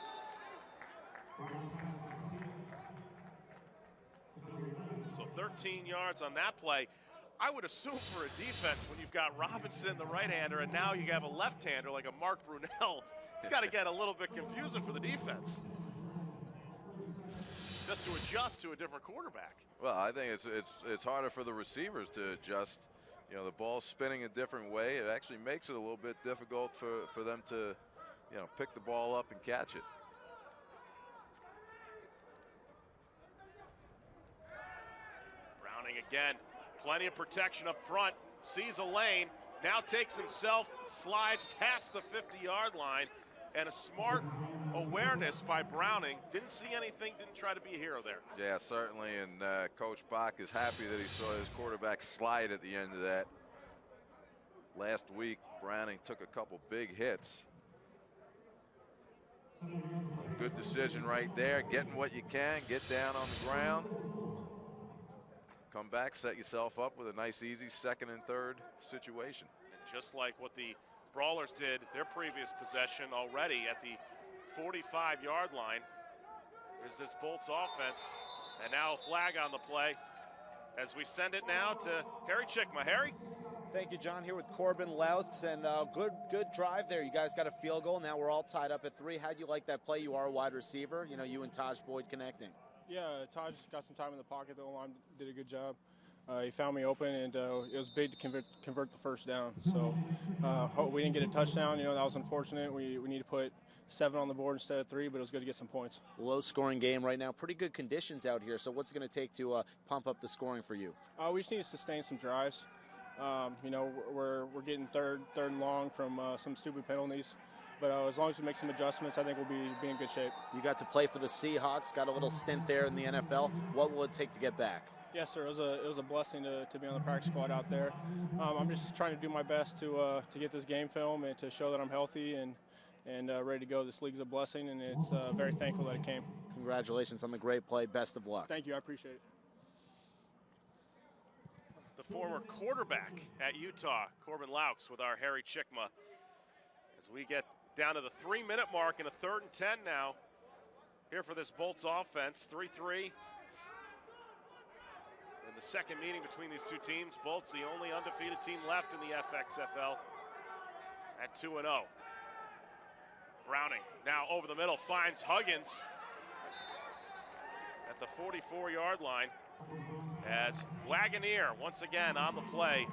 So 13 yards on that play. I would assume for a defense, when you've got Robinson, the right-hander, and now you have a left-hander like a Mark Brunell, it's got to get a little bit confusing for the defense, just to adjust to a different quarterback. Well, I think it's harder for the receivers to adjust. You know, the ball's spinning a different way. It actually makes it a little bit difficult for them to, you know, pick the ball up and catch it. Browning again, plenty of protection up front, sees a lane, now takes himself, slides past the 50-yard line, and a smart awareness by Browning. Didn't see anything, didn't try to be a hero there. Yeah, certainly, and Coach Bach is happy that he saw his quarterback slide at the end of that. Last week, Browning took a couple big hits. Good decision right there, getting what you can, get down on the ground. Come back, set yourself up with a nice, easy second and third situation. And just like what the Brawlers did their previous possession already at the 45-yard line, there's this Bolts offense, and now a flag on the play as we send it now to Harry Chickma. Harry? Thank you, John. Here with Corbin Louts, and good drive there. You guys got a field goal. Now we're all tied up at 3. How'd you like that play? You are a wide receiver. You know, you and Taj Boyd connecting. Yeah, Taj got some time in the pocket. The O-line did a good job. He found me open, and it was big to convert the first down. So we didn't get a touchdown. You know, that was unfortunate. We need to put 7 on the board instead of 3, but it was good to get some points. Low-scoring game right now. Pretty good conditions out here. So what's it going to take to pump up the scoring for you? We just need to sustain some drives. You know, we're getting third and long from some stupid penalties. But as long as we make some adjustments, I think we'll be in good shape. You got to play for the Seahawks, got a little stint there in the NFL. What will it take to get back? Yes, sir. It was a blessing to be on the practice squad out there. I'm just trying to do my best to get this game film and to show that I'm healthy and ready to go. This league's a blessing, and it's very thankful that it came. Congratulations on the great play. Best of luck. Thank you. I appreciate it. The former quarterback at Utah, Corbin Louts, with our Harry Chickma, as we get down to the 3-minute mark in a 3rd and 10 now here for this Bolts offense. 3-3 in the second meeting between these two teams. Bolts, the only undefeated team left in the FXFL at 2-0. Browning now over the middle, finds Huggins at the 44-yard line as Wagoneer once again on the play.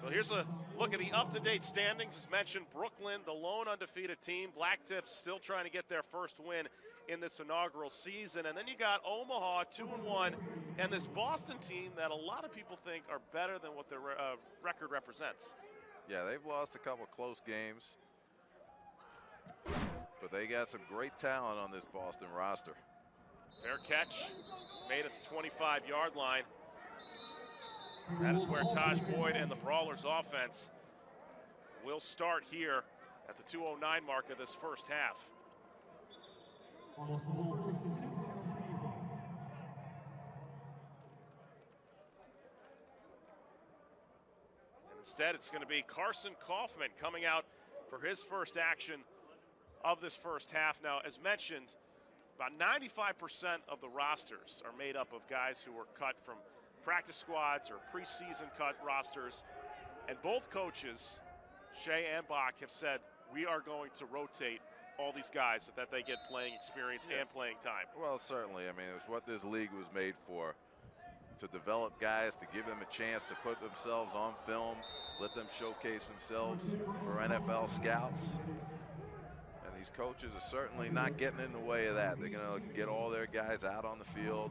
So here's a look at the up-to-date standings. As mentioned, Brooklyn, the lone undefeated team. Black Tips still trying to get their first win in this inaugural season. And then you got Omaha, 2-1, and this Boston team that a lot of people think are better than what their record represents. Yeah, they've lost a couple close games, but they got some great talent on this Boston roster. Fair catch, made at the 25-yard line. That is where Taj Boyd and the Brawlers offense will start here at the 2:09 mark of this first half. And instead, it's going to be Carson Kaufman coming out for his first action of this first half. Now, as mentioned, about 95% of the rosters are made up of guys who were cut from practice squads or preseason cut rosters. And both coaches, Shea and Bach, have said, we are going to rotate all these guys so that they get playing experience and playing time. Well, certainly. I mean, it's what this league was made for, to develop guys, to give them a chance to put themselves on film, let them showcase themselves for NFL scouts. And these coaches are certainly not getting in the way of that. They're going to get all their guys out on the field.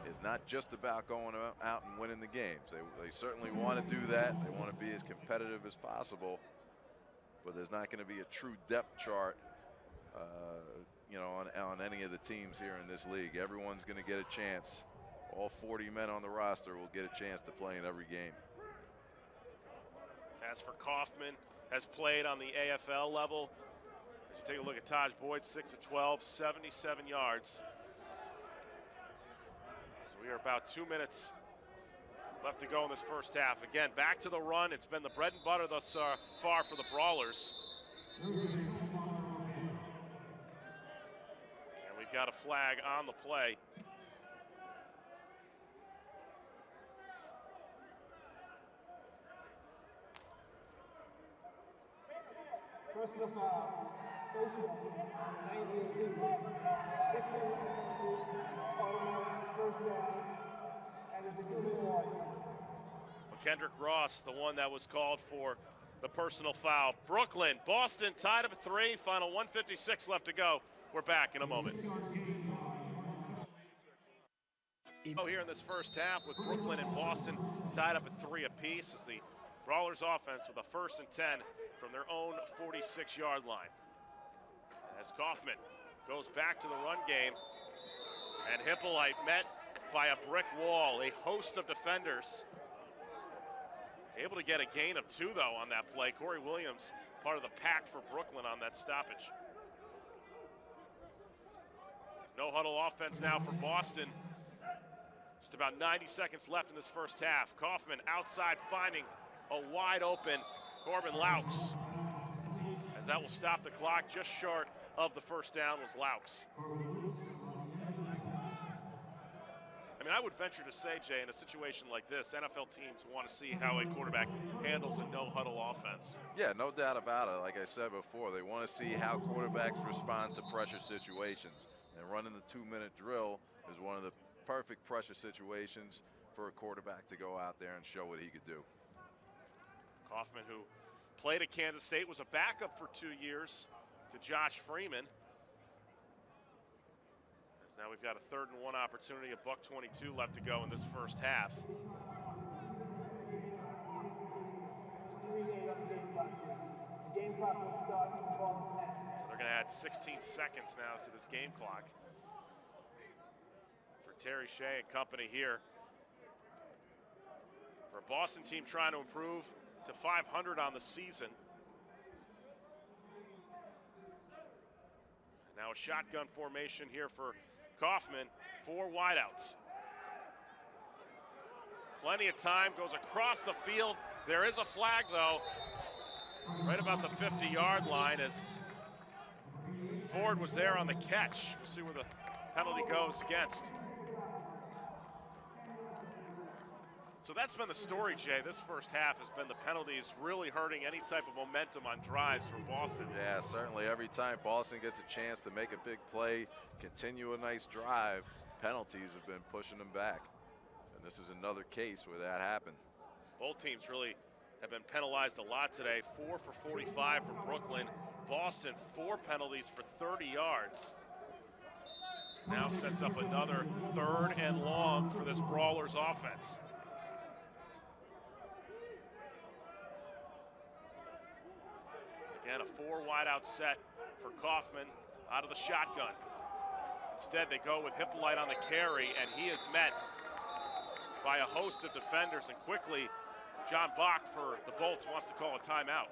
It's not just about going out and winning the games. They certainly want to do that. They want to be as competitive as possible. But there's not going to be a true depth chart, you know, on any of the teams here in this league. Everyone's going to get a chance. All 40 men on the roster will get a chance to play in every game. As for Kaufman, has played on the AFL level. As you take a look at Taj Boyd, 6 of 12, 77 yards. So we are about 2 minutes left to go in this first half. Again, back to the run. It's been the bread and butter thus far for the Brawlers. And we've got a flag on the play. Personal foul, face down on the 98 defense. 15-yard penalty, automatic first down, and it's the 2-minute warning. Kendrick Ross, the one that was called for the personal foul. Brooklyn, Boston tied up at 3, final 1:56 left to go. We're back in a moment. Here in this first half with Brooklyn and Boston tied up at 3 apiece as the Brawlers offense with a 1st and 10 from their own 46-yard line. As Kaufman goes back to the run game, and Hippolyte met by a brick wall, a host of defenders. Able to get a gain of 2, though, on that play. Corey Williams, part of the pack for Brooklyn on that stoppage. No huddle offense now for Boston. Just about 90 seconds left in this first half. Kaufman outside finding a wide open Corbin Laux. As that will stop the clock, just short of the first down was Laux. I mean, I would venture to say, Jay, in a situation like this, NFL teams want to see how a quarterback handles a no-huddle offense. Yeah, no doubt about it. Like I said before, they want to see how quarterbacks respond to pressure situations. And running the 2-minute drill is one of the perfect pressure situations for a quarterback to go out there and show what he could do. Kaufman, who played at Kansas State, was a backup for 2 years to Josh Freeman. As now we've got a 3rd and 1 opportunity, $1:22 left to go in this first half. 3-8 on the game clock, please. The game clock will start when the ball is snapped. So they're going to add 16 seconds now to this game clock for Terry Shea and company here. For a Boston team trying to improve to 500 on the season. Now a shotgun formation here for Kaufman, 4 wideouts. Plenty of time, goes across the field. There is a flag, though, right about the 50-yard line as Ford was there on the catch. We'll see where the penalty goes against. So that's been the story, Jay. This first half has been the penalties really hurting any type of momentum on drives from Boston. Yeah, certainly every time Boston gets a chance to make a big play, continue a nice drive, penalties have been pushing them back. And this is another case where that happened. Both teams really have been penalized a lot today. 4 for 45 for Brooklyn. Boston, 4 penalties for 30 yards. Now sets up another 3rd and long for this Brawlers offense. Again, a 4 wideout set for Kaufman out of the shotgun. Instead, they go with Hippolyte on the carry, and he is met by a host of defenders, and quickly John Bach for the Bolts wants to call a timeout.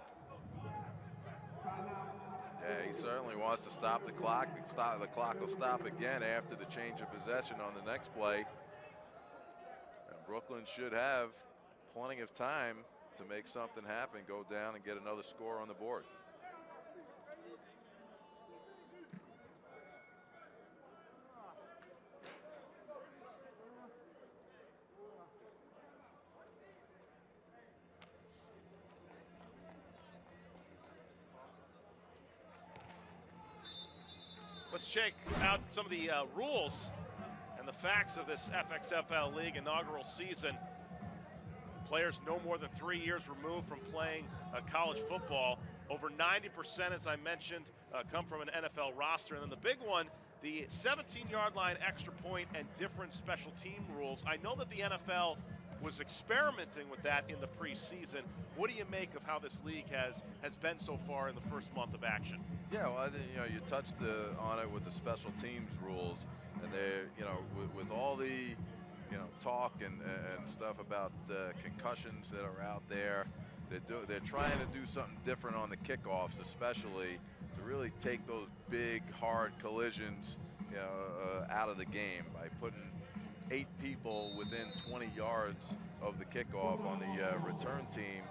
Yeah, he certainly wants to stop the clock. The clock will stop again after the change of possession on the next play. And Brooklyn should have plenty of time to make something happen, go down and get another score on the board. Let's check out some of the rules and the facts of this FXFL League inaugural season. Players no more than 3 years removed from playing college football. Over 90%, as I mentioned, come from an NFL roster. And then the big one, the 17-yard line extra point and different special team rules. I know that the NFL was experimenting with that in the preseason. What do you make of how this league has been so far in the first month of action? Yeah, well, you touched on it with the special teams rules, and they, with all the, talk and stuff about concussions that are out there, they're trying to do something different on the kickoffs, especially to really take those big, hard collisions, out of the game by putting 8 people within 20 yards of the kickoff on the return team.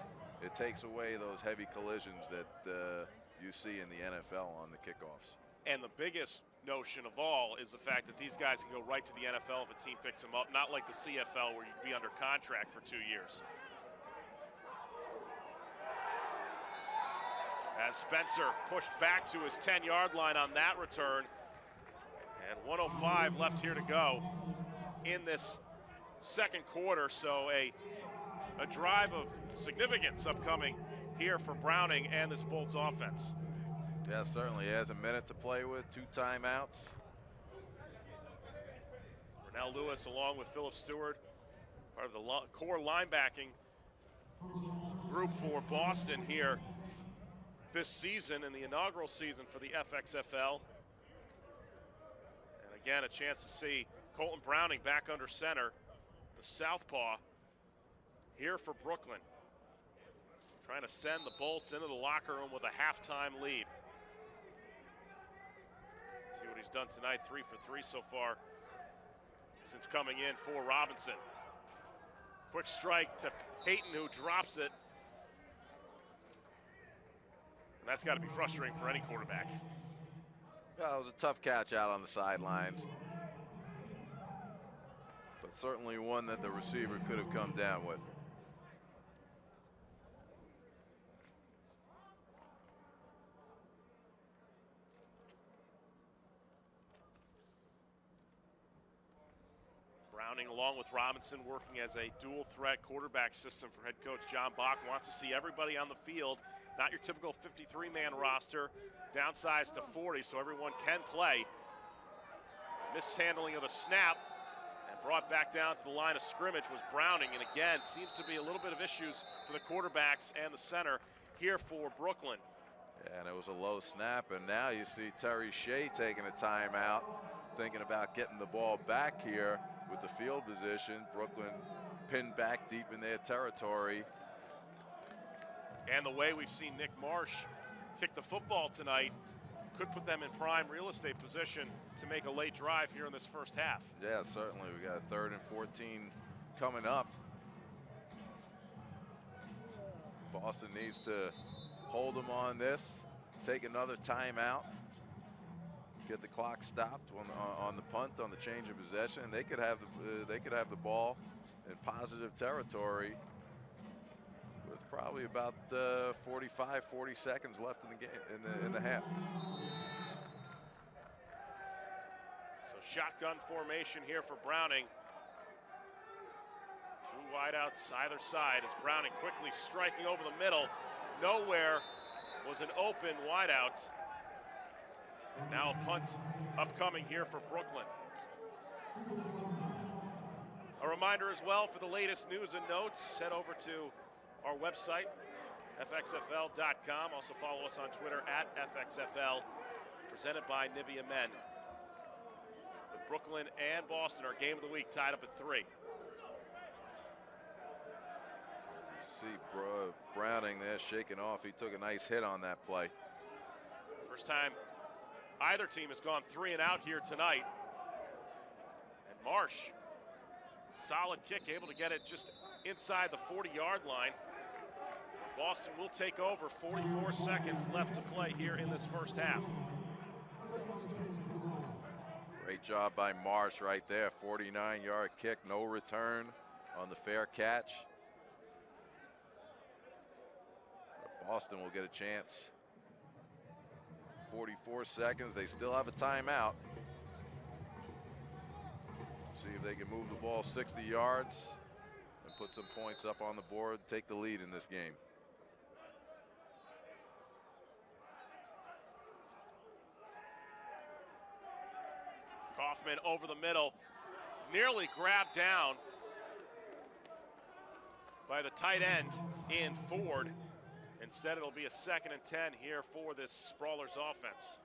It takes away those heavy collisions that you see in the NFL on the kickoffs. And the biggest notion of all is the fact that these guys can go right to the NFL if a team picks them up, not like the CFL where you'd be under contract for 2 years. As Spencer pushed back to his 10-yard line on that return, and 1:05 left here to go in this second quarter, so a drive of significance upcoming here for Browning and this Bolts offense. Yeah, certainly. He has a minute to play with, 2 timeouts. Rennell Lewis along with Philip Stewart, part of the core linebacking group for Boston here this season in the inaugural season for the FXFL. And again, a chance to see Colton Browning back under center, the southpaw here for Brooklyn. Trying to send the Bolts into the locker room with a halftime lead. See what he's done tonight, 3 for 3 so far since coming in for Robinson. Quick strike to Payton, who drops it. And that's got to be frustrating for any quarterback. Yeah, it was a tough catch out on the sidelines, but certainly one that the receiver could have come down with. Browning, along with Robinson, working as a dual threat quarterback system for head coach John Bach. Wants to see everybody on the field, not your typical 53-man roster, downsized to 40 so everyone can play. Mishandling of a snap and brought back down to the line of scrimmage was Browning, and again, seems to be a little bit of issues for the quarterbacks and the center here for Brooklyn. Yeah, and it was a low snap, and now you see Terry Shea taking a timeout, thinking about getting the ball back here with the field position. Brooklyn pinned back deep in their territory. And the way we've seen Nick Marsh kick the football tonight could put them in prime real estate position to make a late drive here in this first half. Yeah, certainly. We got a 3rd and 14 coming up. Boston needs to hold them on this, take another timeout, get the clock stopped on the punt, on the change of possession. They could have the ball in positive territory with probably about 45, 40 seconds left in the game, in the half. So shotgun formation here for Browning. 2 wideouts either side as Browning quickly striking over the middle. Nowhere was an open wideout. Now a punt upcoming here for Brooklyn. A reminder as well, for the latest news and notes, head over to our website, FXFL.com. Also follow us on Twitter at FXFL, presented by Nivea Men. With Brooklyn and Boston, our game of the week tied up at 3. see Browning there shaking off. He took a nice hit on that play. First time either team has gone 3 and out here tonight. And Marsh, solid kick, able to get it just inside the 40-yard line. Boston will take over. 44 seconds left to play here in this first half. Great job by Marsh right there. 49-yard kick, no return on the fair catch. Boston will get a chance. 44 seconds. They still have a timeout. See if they can move the ball 60 yards and put some points up on the board, take the lead in this game. Kaufman over the middle, nearly grabbed down by the tight end in Ford. Instead, it'll be a 2nd and 10 here for this Sprawlers offense.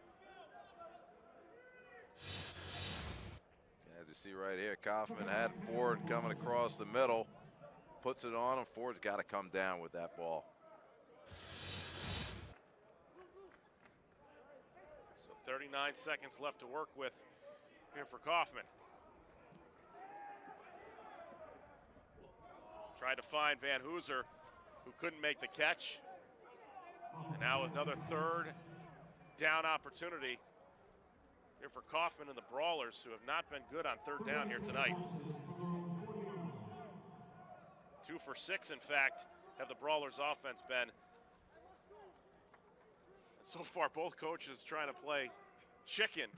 As you see right here, Kaufman had Ford coming across the middle, puts it on him. Ford's got to come down with that ball. So 39 seconds left to work with here for Kaufman. Tried to find Van Hooser, who couldn't make the catch. And now another 3rd down opportunity here for Kaufman and the Brawlers, who have not been good on 3rd down here tonight. 2 for 6, in fact, have the Brawlers offense been. So far, both coaches trying to play chicken,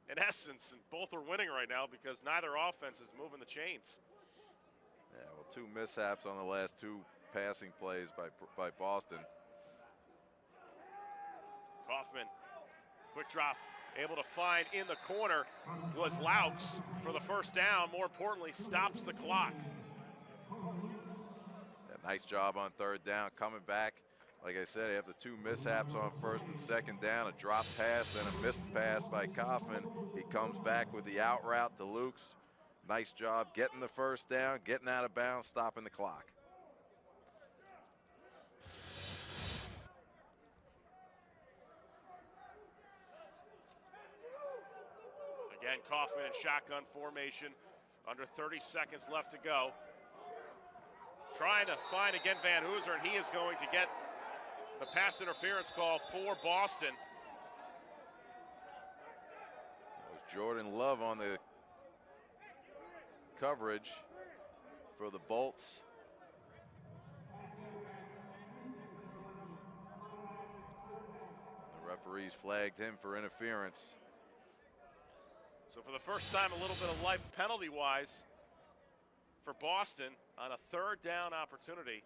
in essence, and both are winning right now because neither offense is moving the chains. Yeah, well, 2 mishaps on the last 2 passing plays by Boston. Kaufman, quick drop, able to find in the corner was Laux for the first down. More importantly, stops the clock. Yeah, nice job on 3rd down, coming back. Like I said, they have the 2 mishaps on 1st and 2nd down, a drop pass, then a missed pass by Kaufman. He comes back with the out route to Lukes. Nice job getting the 1st down, getting out of bounds, stopping the clock. Again, Kaufman in shotgun formation. Under 30 seconds left to go. Trying to find again Van Hooser, and he is going to get the pass interference call for Boston. It was Jordan Love on the coverage for the Bolts. The referees flagged him for interference. So for the first time, a little bit of life penalty-wise for Boston on a 3rd down opportunity.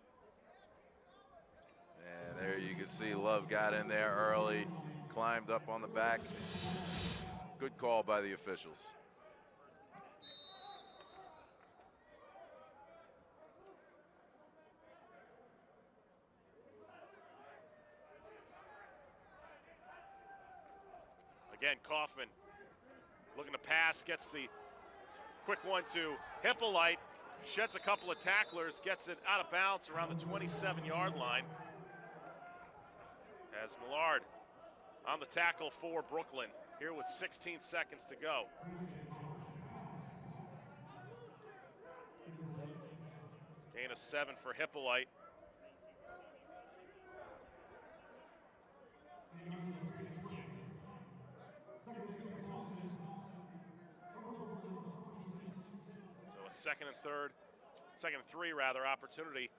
And there you can see Love got in there early, climbed up on the back. Good call by the officials. Again, Kaufman looking to pass, gets the quick one to Hippolyte, sheds a couple of tacklers, gets it out of bounds around the 27-yard line. As Millard on the tackle for Brooklyn, here with 16 seconds to go. Gain of 7 for Hippolyte. So a 2nd and 3 rather, opportunity.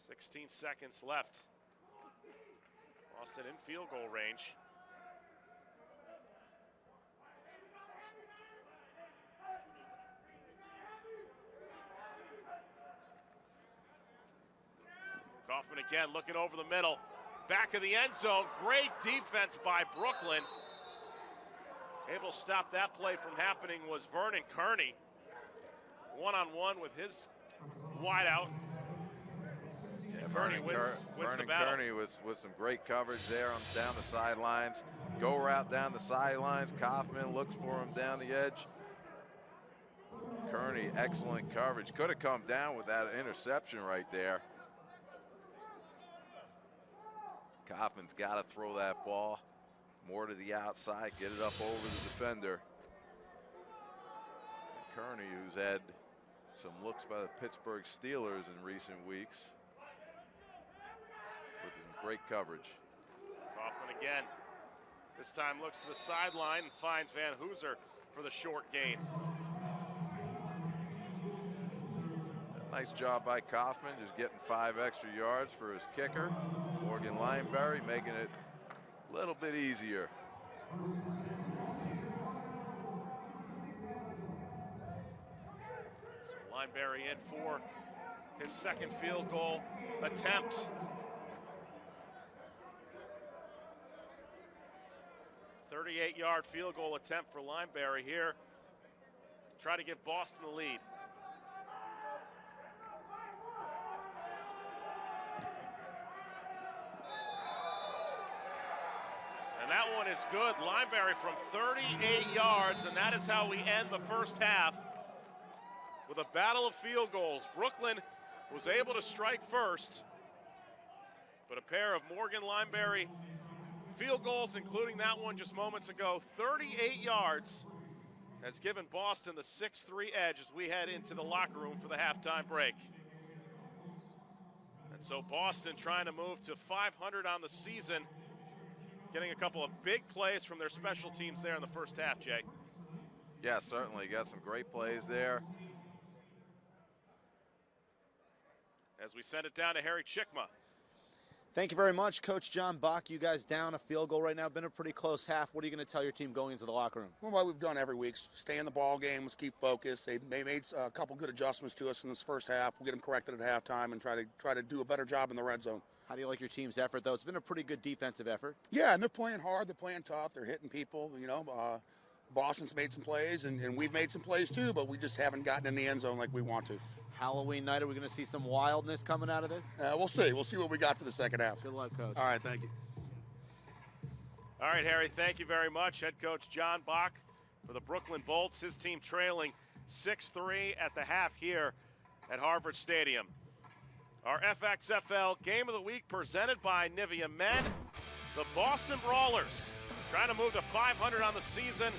16 seconds left. Boston in field goal range. Kaufman again looking over the middle. Back of the end zone. Great defense by Brooklyn. Able to stop that play from happening was Vernon Kearney. One-on-one with his wideout. Yeah, Kearney wins the battle. Kearney with some great coverage there down the sidelines. Go route down the sidelines. Kaufman looks for him down the edge. Kearney, excellent coverage. Could have come down with that interception right there. Kaufman's got to throw that ball more to the outside, get it up over the defender. Kearney, who's had some looks by the Pittsburgh Steelers in recent weeks, with some great coverage. Kaufman again. This time looks to the sideline and finds Van Hooser for the short gain. Nice job by Kaufman, just getting 5 extra yards for his kicker. Morgan Lineberry making it a little bit easier. So Lineberry in for his second field goal attempt. 38-yard field goal attempt for Lineberry here. Try to give Boston the lead. And that one is good. Lineberry from 38 yards, and that is how we end the first half with a battle of field goals. Brooklyn was able to strike first, but a pair of Morgan Lineberry field goals, including that one just moments ago, 38 yards, has given Boston the 6-3 edge as we head into the locker room for the halftime break. And so Boston trying to move to 500 on the season, getting a couple of big plays from their special teams there in the first half, Jay. Yeah, certainly. Got some great plays there. As we send it down to Harry Chickma. Thank you very much, Coach John Bach. You guys down a field goal right now. Been a pretty close half. What are you going to tell your team going into the locker room? Well, what we've done every week, stay in the ball game, let's keep focused. They made a couple good adjustments to us in this first half. We'll get them corrected at halftime and try to do a better job in the red zone. How do you like your team's effort, though? It's been a pretty good defensive effort. Yeah, and they're playing hard. They're playing tough. They're hitting people. You know, Boston's made some plays, and we've made some plays too, but we just haven't gotten in the end zone like we want to. Halloween night, are we going to see some wildness coming out of this? We'll see. We'll see what we got for the second half. Good luck, Coach. All right, thank you. All right, Harry, thank you very much. Head coach John Bach for the Brooklyn Bolts. His team trailing 6-3 at the half here at Harvard Stadium. Our FXFL Game of the Week presented by Nivea Men. The Boston Brawlers trying to move to 500 on the season.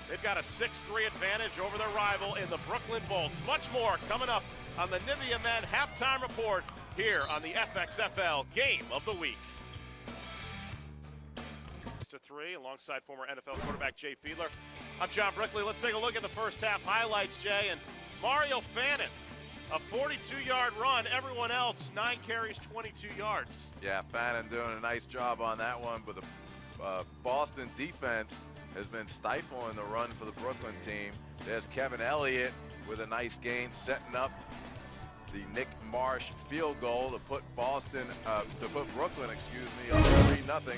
They've got a 6-3 advantage over their rival in the Brooklyn Bolts. Much more coming up on the Nivea Men halftime report here on the FXFL Game of the Week. 6-3 alongside former NFL quarterback Jay Fiedler. I'm John Brickley. Let's take a look at the first half highlights, Jay. And Mario Fannin, a 42-yard run. Everyone else, 9 carries, 22 yards. Yeah, Fannin doing a nice job on that one, but the Boston defense has been stifling the run for the Brooklyn team. There's Kevin Elliott with a nice gain, setting up the Nick Marsh field goal to put Brooklyn, up 3-0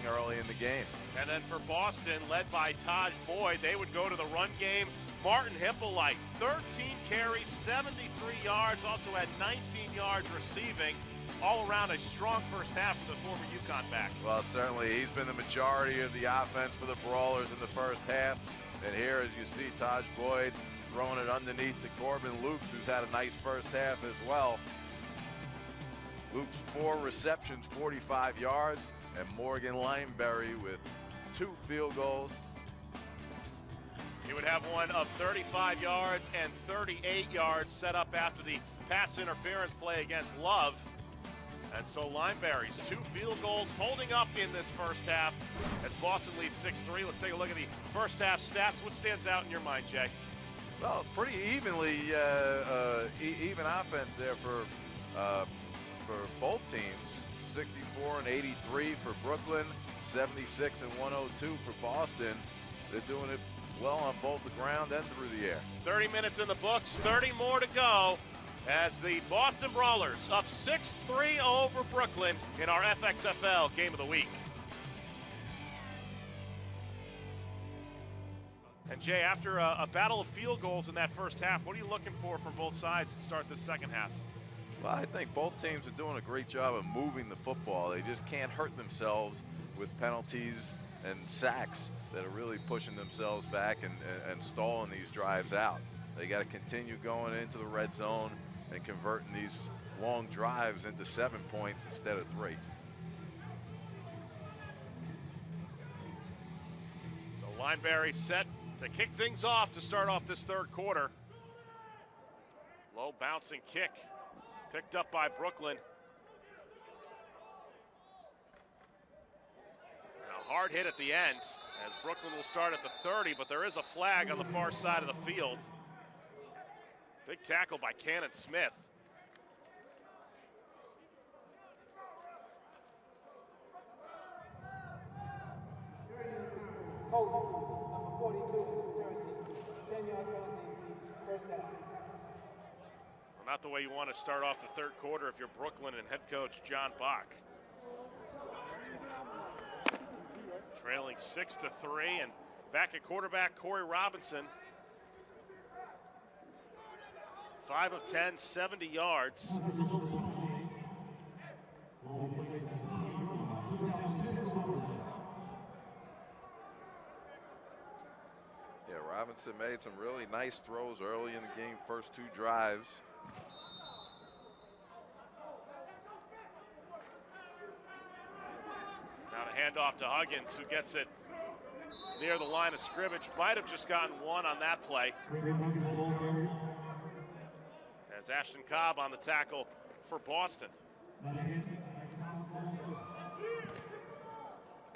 early in the game. And then for Boston, led by Taj Boyd, they would go to the run game. Martin Hippolyte, 13 carries, 73 yards, also had 19 yards receiving. All around a strong first half for the former UConn back. Well, certainly he's been the majority of the offense for the Brawlers in the first half. And here, as you see, Taj Boyd throwing it underneath to Corbin Lukes, who's had a nice first half as well. Lukes 4 receptions, 45 yards, and Morgan Lineberry with 2 field goals. He would have one of 35 yards and 38 yards set up after the pass interference play against Love. And so Lineberry's 2 field goals holding up in this first half as Boston leads 6-3. Let's take a look at the first half stats. What stands out in your mind, Jay? Well, pretty evenly, even offense there for both teams. 64 and 83 for Brooklyn, 76 and 102 for Boston. They're doing it well on both the ground and through the air. 30 minutes in the books, 30 more to go as the Boston Brawlers up 6-3 over Brooklyn in our FXFL Game of the Week. And Jay, after a battle of field goals in that first half, what are you looking for from both sides to start this second half? Well, I think both teams are doing a great job of moving the football. They just can't hurt themselves with penalties and sacks that are really pushing themselves back and stalling these drives out. They got to continue going into the red zone and converting these long drives into 7 points instead of 3. Lineberry set to kick things off to start off this third quarter. Low bouncing kick picked up by Brooklyn. And a hard hit at the end as Brooklyn will start at the 30, but there is a flag on the far side of the field. Big tackle by Cannon Smith. Holding, number 42 in the return team. 10-yard penalty, first down. Well, not the way you want to start off the third quarter if you're Brooklyn and head coach John Bach. Trailing 6-3, and back at quarterback Corey Robinson. 5 of 10, 70 yards. Yeah, Robinson made some really nice throws early in the game, first 2 drives. Now to hand off to Huggins, who gets it near the line of scrimmage. Might have just gotten 1 on that play. As Ashton Cobb on the tackle for Boston.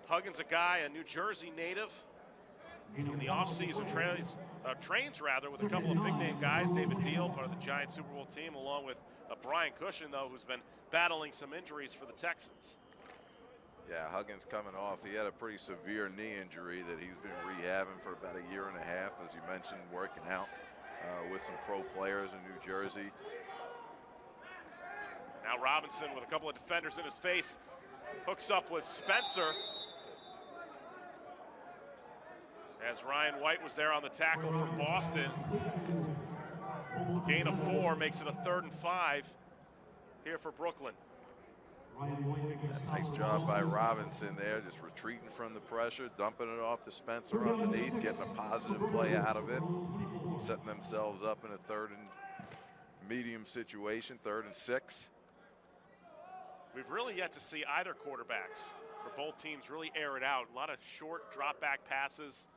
Huggins, a guy, a New Jersey native. In the offseason, trains with a couple of big-name guys. David Deal, part of the Giants Super Bowl team, along with Brian Cushion, though, who's been battling some injuries for the Texans. Yeah, Huggins coming off. He had a pretty severe knee injury that he's been rehabbing for about 1.5 years, as you mentioned, working out with some pro players in New Jersey. Now Robinson with a couple of defenders in his face, hooks up with Spencer. As Ryan White was there on the tackle for Boston. Gain of 4 makes it a 3rd and 5 here for Brooklyn. Nice job by Robinson there, just retreating from the pressure, dumping it off to Spencer underneath, getting a positive play out of it, setting themselves up in a 3rd and medium situation, 3rd and 6. We've really yet to see either quarterbacks for both teams really air it out. A lot of short drop back passes,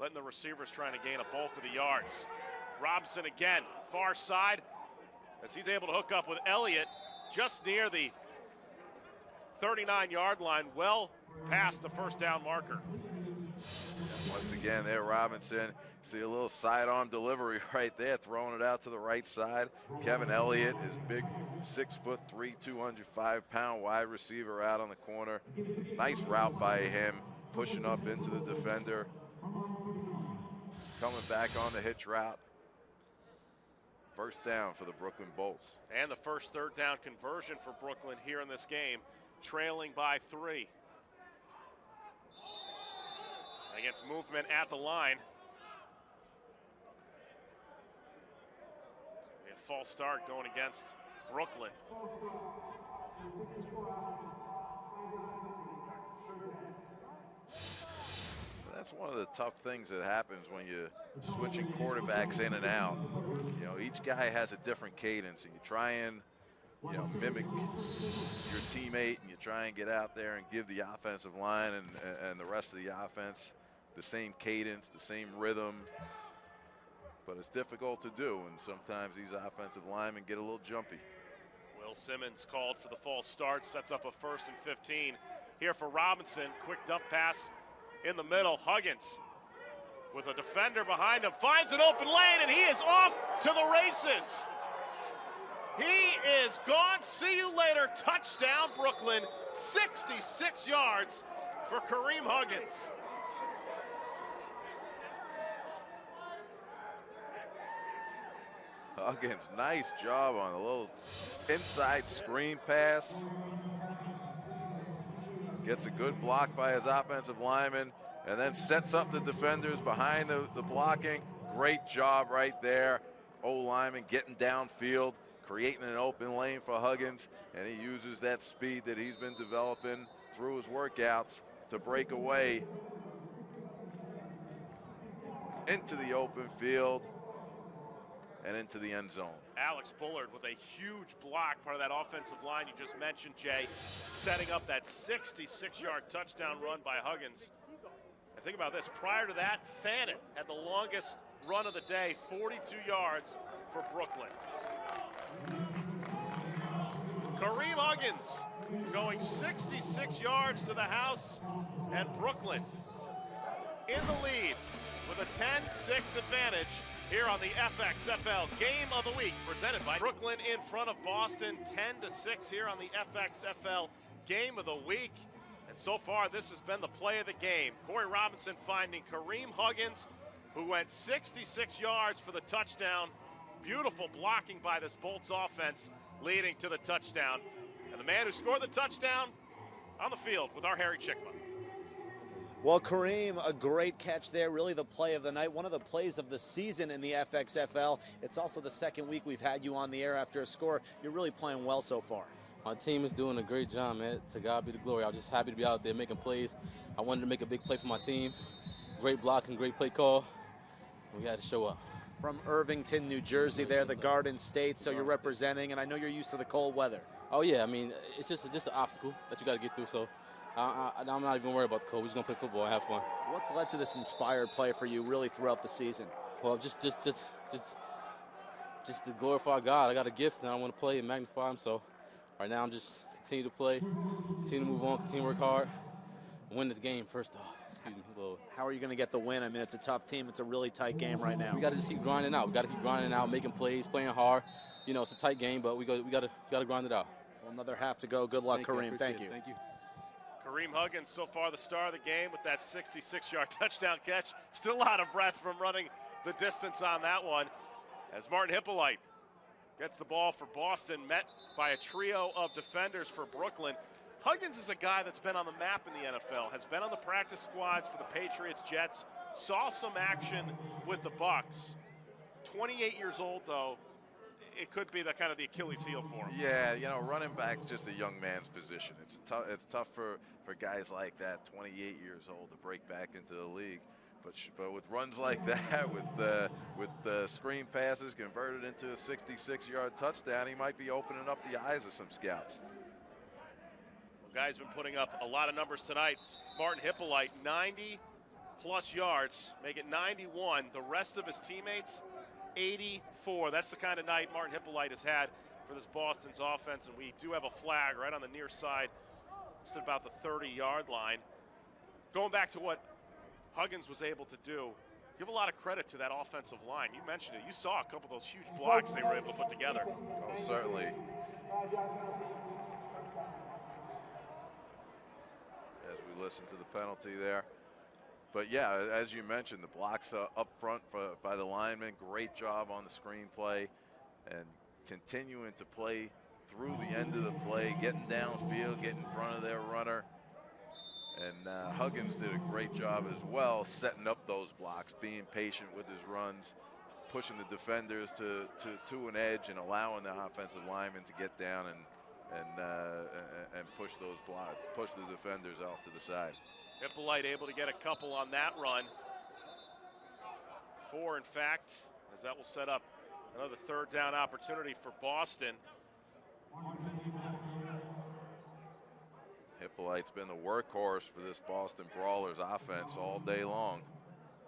letting the receivers trying to gain a bulk of the yards. Robinson again, far side, as he's able to hook up with Elliott just near the 39-yard line, well past the first down marker. Once again there, Robinson, see a little sidearm delivery right there, throwing it out to the right side. Kevin Elliott is big, 6'3", 205-pound wide receiver out on the corner. Nice route by him, pushing up into the defender. Coming back on the hitch route. First down for the Brooklyn Bolts. And the first 3rd down conversion for Brooklyn here in this game, trailing by 3. Against movement at the line. A false start going against Brooklyn. That's one of the tough things that happens when you're switching quarterbacks in and out. You know, each guy has a different cadence, and you try and, you know, mimic your teammate, and you try and get out there and give the offensive line and the rest of the offense the same cadence, the same rhythm. But it's difficult to do, and sometimes these offensive linemen get a little jumpy. Will Simmons called for the false start, sets up a 1st and 15 here for Robinson. Quick dump pass in the middle. Huggins with a defender behind him, finds an open lane, and he is off to the races. He is gone. See you later. Touchdown, Brooklyn. 66 yards for Kareem Huggins. Huggins, nice job on a little inside screen pass. Gets a good block by his offensive lineman, and then sets up the defenders behind the blocking. Great job right there. O-lineman getting downfield, creating an open lane for Huggins, and he uses that speed that he's been developing through his workouts to break away into the open field and into the end zone. Alex Bullard with a huge block, part of that offensive line you just mentioned, Jay, setting up that 66-yard touchdown run by Huggins. And think about this, prior to that, Fannin had the longest run of the day, 42 yards for Brooklyn. Kareem Huggins going 66 yards to the house, and Brooklyn in the lead with a 10-6 advantage here on the FXFL Game of the Week, presented by Brooklyn in front of Boston, 10-6 here on the FXFL Game of the Week. And so far, this has been the play of the game. Corey Robinson finding Kareem Huggins, who went 66 yards for the touchdown. Beautiful blocking by this Bolts offense, leading to the touchdown. And the man who scored the touchdown on the field with our Harry Chickma. Well, Kareem, a great catch there, really the play of the night, one of the plays of the season in the FXFL. It's also the second week we've had you on the air after a score. You're really playing well so far. My team is doing a great job, man. To God be the glory. I was just happy to be out there making plays. I wanted to make a big play for my team. Great blocking, great play call. We had to show up. From Irvington, New Jersey there, the Garden State, so you're representing, and I know you're used to the cold weather. Oh, yeah. I mean, it's just an obstacle that you got to get through, so I'm not even worried about the cold. We're just going to play football and have fun. What's led to this inspired play for you really throughout the season? Well, just to glorify God. I got a gift, and I want to play and magnify Him, so right now I'm just continue to play, continue to move on, continue to work hard, and win this game first off. Excuse me, Lord. How are you going to get the win? I mean, it's a tough team. It's a really tight game right now. We got to just keep grinding out. We got to keep grinding out, making plays, playing hard. You know, it's a tight game, but we got to grind it out. Well, another half to go. Good luck, Kareem. Thank you. Thank you. Kareem Huggins, so far the star of the game with that 66-yard touchdown catch. Still out of breath from running the distance on that one. As Martin Hippolyte gets the ball for Boston, met by a trio of defenders for Brooklyn. Huggins is a guy that's been on the map in the NFL, has been on the practice squads for the Patriots, Jets, saw some action with the Bucks. 28 years old, though. It could be the kind of the Achilles heel for him. Yeah, you know, running back's just a young man's position. It's tough for guys like that, 28 years old, to break back into the league. But with runs like that, with the screen passes converted into a 66-yard touchdown, he might be opening up the eyes of some scouts. Well, guy's been putting up a lot of numbers tonight. Martin Hippolyte, 90-plus yards, make it 91. The rest of his teammates, 84. That's the kind of night Martin Hippolyte has had for this Boston's offense, and we do have a flag right on the near side, just at about the 30-yard line. Going back to what Huggins was able to do, give a lot of credit to that offensive line. You mentioned it. You saw a couple of those huge blocks they were able to put together. Oh, certainly. As we listen to the penalty there. But, yeah, as you mentioned, the blocks up front by the linemen, great job on the screenplay, and continuing to play through the end of the play, getting downfield, getting in front of their runner. And Huggins did a great job as well, setting up those blocks, being patient with his runs, pushing the defenders to an edge, and allowing the offensive linemen to get down and push the defenders off to the side. Hippolyte able to get a couple on that run. 4, in fact, as that will set up another third down opportunity for Boston. Hippolyte's been the workhorse for this Boston Brawlers offense all day long.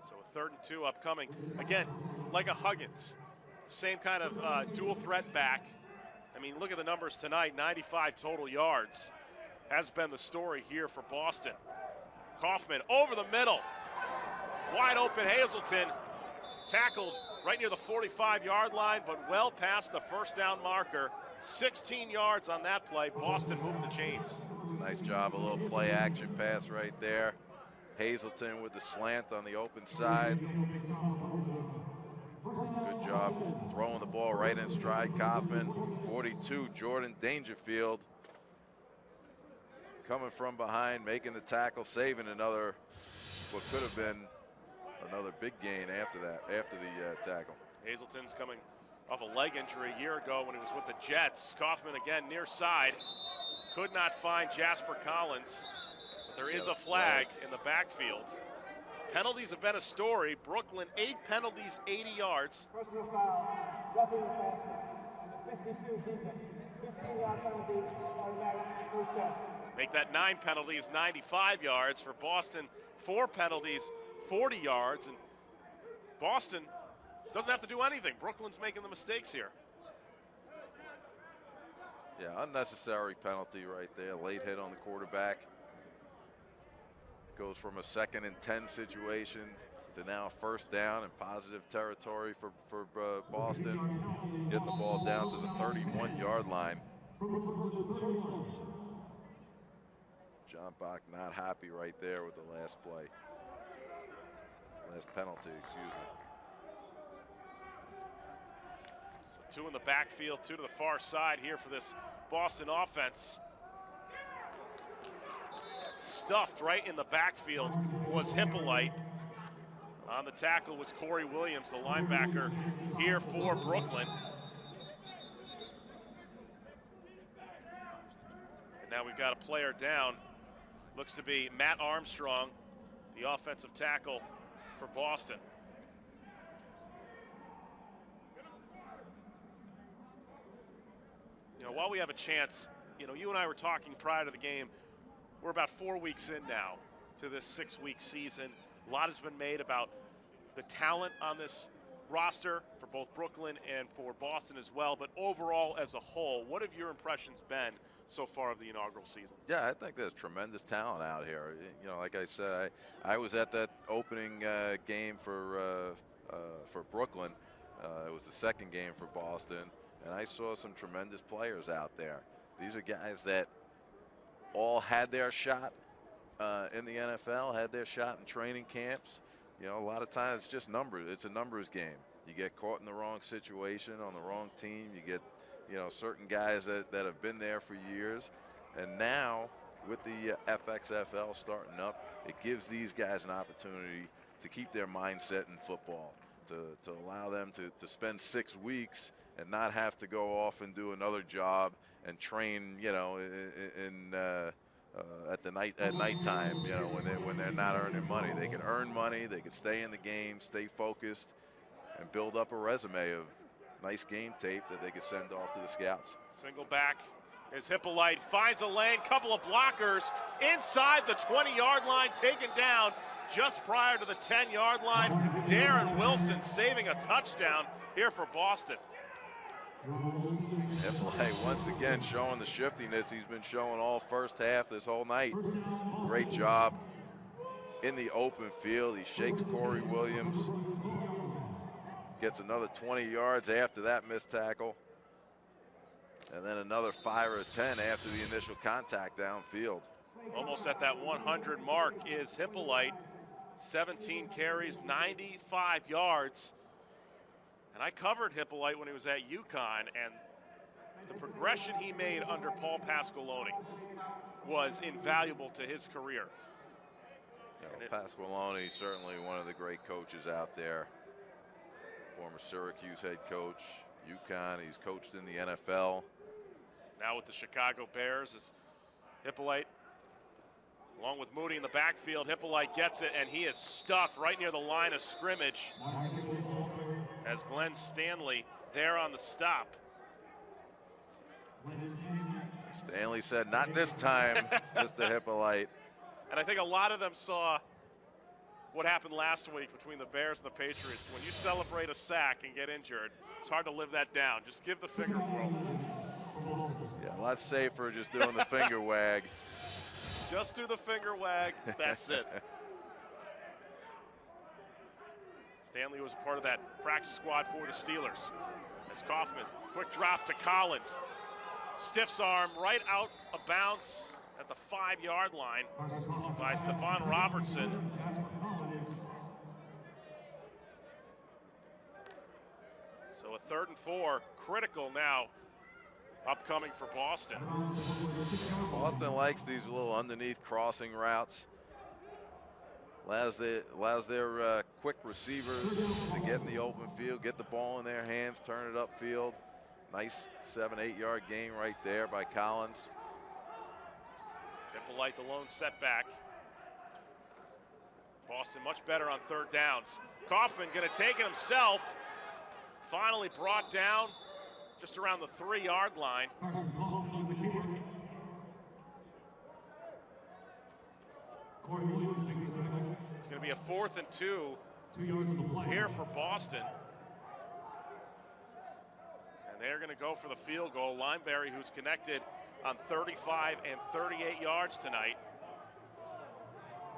So a 3rd and 2 upcoming. Again, like a Huggins, same kind of dual threat back. I mean, look at the numbers tonight, 95 total yards has been the story here for Boston. Kaufman over the middle. Wide open Hazelton, tackled right near the 45-yard line, but well past the first down marker. 16 yards on that play. Boston moving the chains. Nice job, a little play action pass right there. Hazelton with the slant on the open side. Good job throwing the ball right in stride. Kaufman, 42, Jordan Dangerfield coming from behind, making the tackle, saving another, what could have been another big gain after the tackle. Hazelton's coming off a leg injury a year ago when he was with the Jets. Kaufman again near side. Could not find Jasper Collins, but there is a flag in the backfield. Penalties have been a story. Brooklyn, 8 penalties, 80 yards. Personal foul, roughing the passer, and the 52 defense. 15-yard penalty, automatic first down. Make that 9 penalties, 95 yards for Boston. 4 penalties, 40 yards, and Boston doesn't have to do anything. Brooklyn's making the mistakes here. Yeah, unnecessary penalty right there. Late hit on the quarterback. Goes from a 2nd and 10 situation to now a 1st down in positive territory for Boston. Getting the ball down to the 31-yard line. John Bach not happy right there with the last play. Last penalty, excuse me. So 2 in the backfield, 2 to the far side here for this Boston offense. Stuffed right in the backfield was Hippolyte. On the tackle was Corey Williams, the linebacker here for Brooklyn. And now we've got a player down. Looks to be Matt Armstrong, the offensive tackle for Boston. You know, while we have a chance, you know, you and I were talking prior to the game. We're about 4 weeks in now to this 6-week season. A lot has been made about the talent on this roster for both Brooklyn and for Boston as well. But overall, as a whole, what have your impressions been so far of the inaugural season? Yeah, I think there's tremendous talent out here. You know, like I said, I was at that opening game for Brooklyn. It was the 2nd game for Boston, and I saw some tremendous players out there. These are guys that all had their shot in the NFL, had their shot in training camps. You know, a lot of times it's just numbers. It's a numbers game. You get caught in the wrong situation on the wrong team. You get, you know, certain guys that have been there for years. And now with the FXFL starting up, it gives these guys an opportunity to keep their mindset in football, to allow them to spend 6 weeks and not have to go off and do another job and train, you know, at nighttime, you know, when they're not earning money. They can earn money, they can stay in the game, stay focused, and build up a resume of nice game tape that they can send off to the scouts. Single back as Hippolyte finds a lane, couple of blockers inside the 20-yard line, taken down just prior to the 10-yard line. Darren Wilson saving a touchdown here for Boston. Hippolyte once again showing the shiftiness he's been showing all first half this whole night. Great job in the open field. He shakes Corey Williams. Gets another 20 yards after that missed tackle. And then another 5 or 10 after the initial contact downfield. Almost at that 100 mark is Hippolyte. 17 carries, 95 yards. And I covered Hippolyte when he was at UConn, and the progression he made under Paul Pasqualoni was invaluable to his career. You know, Pasqualoni, certainly one of the great coaches out there. Former Syracuse head coach, UConn, he's coached in the NFL. Now with the Chicago Bears is Hippolyte, along with Moody in the backfield. Hippolyte gets it, and he is stuffed right near the line of scrimmage as Glenn Stanley there on the stop. Stanley said, "Not this time, Mr. Hippolyte." And I think a lot of them saw what happened last week between the Bears and the Patriots. When you celebrate a sack and get injured, it's hard to live that down. Just give the finger twirl. Yeah, a lot safer just doing the finger wag. Just do the finger wag. That's it. Stanley was a part of that practice squad for the Steelers. As Kaufman, quick drop to Collins. Stiffs arm right out of bounds at the 5-yard line by Stephon Robertson. So a 3rd and 4, critical now, upcoming for Boston. Boston likes these little underneath crossing routes. Allows their quick receivers to get in the open field, get the ball in their hands, turn it upfield. Nice 7-8 yard gain right there by Collins. Hippolyte the lone setback. Boston much better on 3rd downs. Kaufman going to take it himself. Finally brought down just around the 3-yard line. a 4th and 2 here for Boston. And they're going to go for the field goal. Lineberry, who's connected on 35 and 38 yards tonight,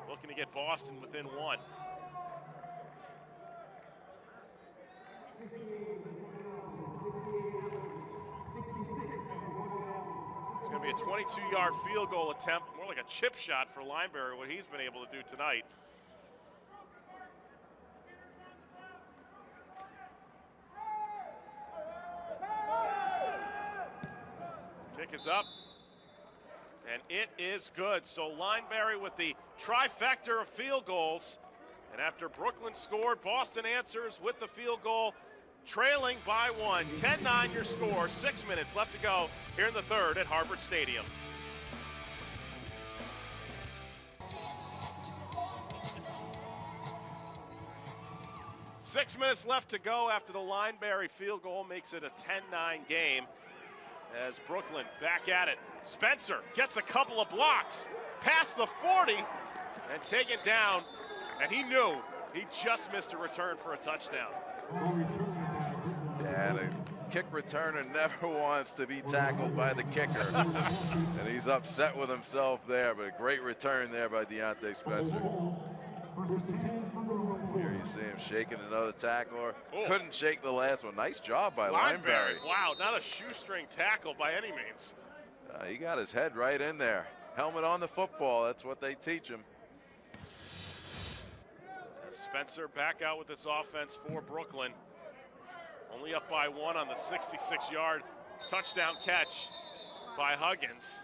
looking to get Boston within 1. It's going to be a 22-yard field goal attempt, more like a chip shot for Lineberry, what he's been able to do tonight. Kick is up, and it is good. So Lineberry with the trifecta of field goals. And after Brooklyn scored, Boston answers with the field goal, trailing by 1. 10-9 your score, 6 minutes left to go here in the third at Harvard Stadium. Six minutes left to go after the Lineberry field goal makes it a 10-9 game. As Brooklyn back at it. Spencer gets a couple of blocks past the 40 and taken down. And he knew he just missed a return for a touchdown. Yeah, the kick returner never wants to be tackled by the kicker. And he's upset with himself there, but a great return there by Deontay Spencer. Here you see him shaking another tackler. Oh. Couldn't shake the last one. Nice job by Lineberry. Wow, not a shoestring tackle by any means. He got his head right in there. Helmet on the football, that's what they teach him. Spencer back out with this offense for Brooklyn. Only up by 1 on the 66-yard touchdown catch by Huggins.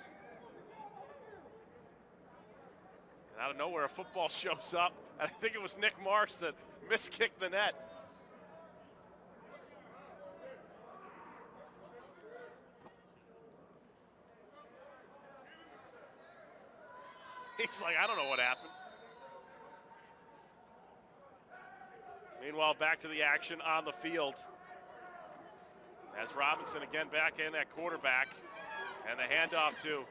And out of nowhere, a football shows up. And I think it was Nick Marsh that miskicked the net. He's like, I don't know what happened. Meanwhile, back to the action on the field. As Robinson again back in at quarterback. And the handoff to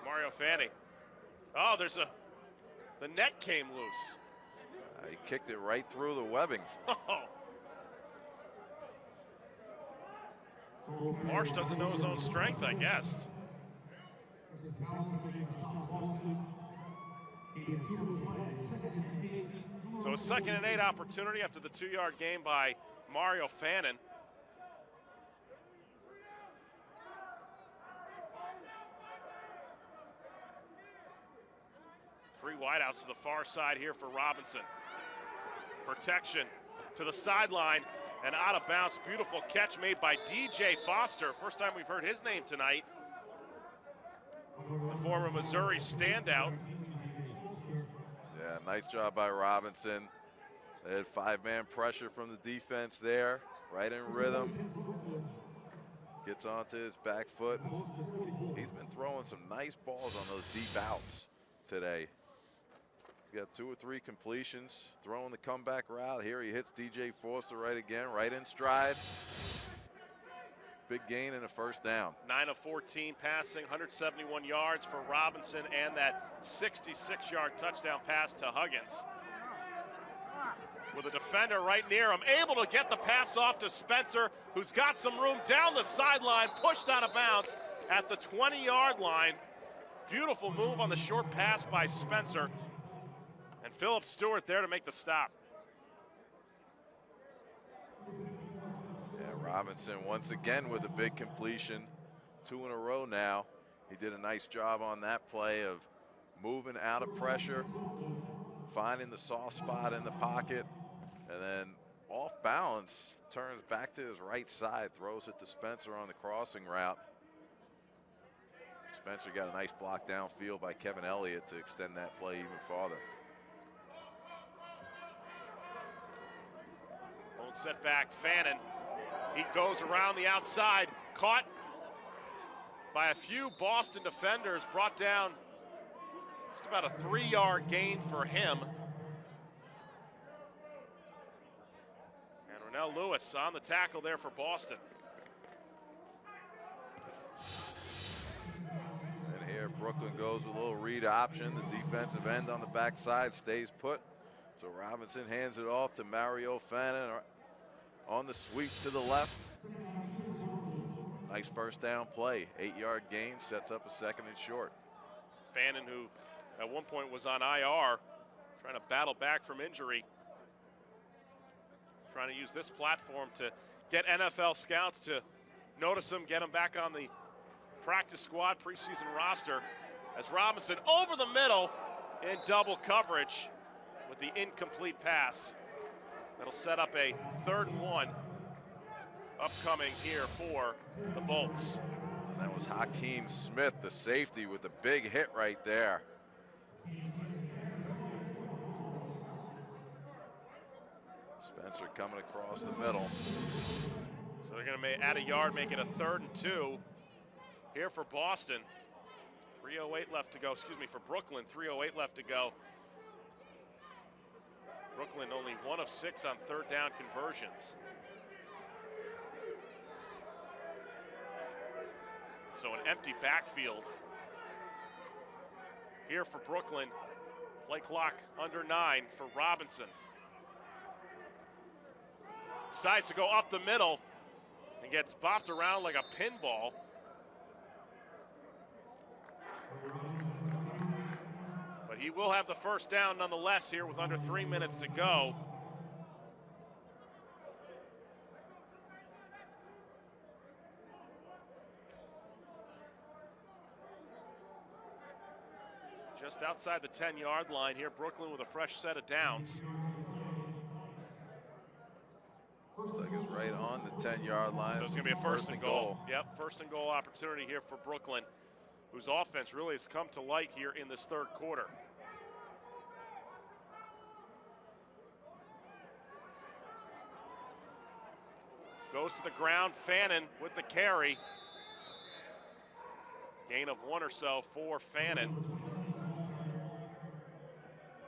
Mario Fanning. Oh, the net came loose. He kicked it right through the webbing. Marsh doesn't know his own strength, I guess. So a 2nd and 8 opportunity after the 2-yard gain by Mario Fannin. Three wideouts to the far side here for Robinson. Protection to the sideline and out of bounds. Beautiful catch made by DJ Foster. First time we've heard his name tonight. The former Missouri standout. Yeah, nice job by Robinson. They had 5-man pressure from the defense there, right in rhythm. Gets onto his back foot. He's been throwing some nice balls on those deep outs today. He's got 2 or 3 completions, throwing the comeback route. Here he hits DJ Foster right again, right in stride. Big gain and a first down. 9 of 14 passing, 171 yards for Robinson, and that 66-yard touchdown pass to Huggins. With a defender right near him, able to get the pass off to Spencer, who's got some room down the sideline, pushed out of bounds at the 20-yard line. Beautiful move on the short pass by Spencer. And Philip Stewart there to make the stop. Robinson once again with a big completion, 2 in a row now. He did a nice job on that play of moving out of pressure, finding the soft spot in the pocket, and then off balance, turns back to his right side, throws it to Spencer on the crossing route. Spencer got a nice block downfield by Kevin Elliott to extend that play even farther. Won't set back Fannin. He goes around the outside, caught by a few Boston defenders, brought down just about a 3-yard gain for him. And Ronell Lewis on the tackle there for Boston. And here Brooklyn goes with a little read option. The defensive end on the backside stays put. So Robinson hands it off to Mario Fannin on the sweep to the left. Nice first down play. 8-yard gain, sets up a 2nd and short. Fannin, who at one point was on IR, trying to battle back from injury. Trying to use this platform to get NFL scouts to notice him, get him back on the practice squad preseason roster. As Robinson over the middle in double coverage with the incomplete pass. That'll set up a 3rd and 1 upcoming here for the Bolts. That was Hakeem Smith, the safety, with the big hit right there. Spencer coming across the middle. So they're going to add a yard, make it a 3rd and 2 here for Boston. 3:08 left to go, for Brooklyn, 3:08 left to go. Brooklyn only 1 of 6 on 3rd down conversions. So an empty backfield here for Brooklyn. Play clock under 9 for Robinson. Decides to go up the middle and gets bopped around like a pinball. But he will have the first down nonetheless here with under 3 minutes to go. Just outside the 10-yard line here, Brooklyn with a fresh set of downs. Looks like it's right on the 10-yard line. So it's going to be a first and goal. Yep, first and goal opportunity here for Brooklyn, whose offense really has come to light here in this 3rd quarter. Goes to the ground, Fannin with the carry. Gain of 1 or so for Fannin.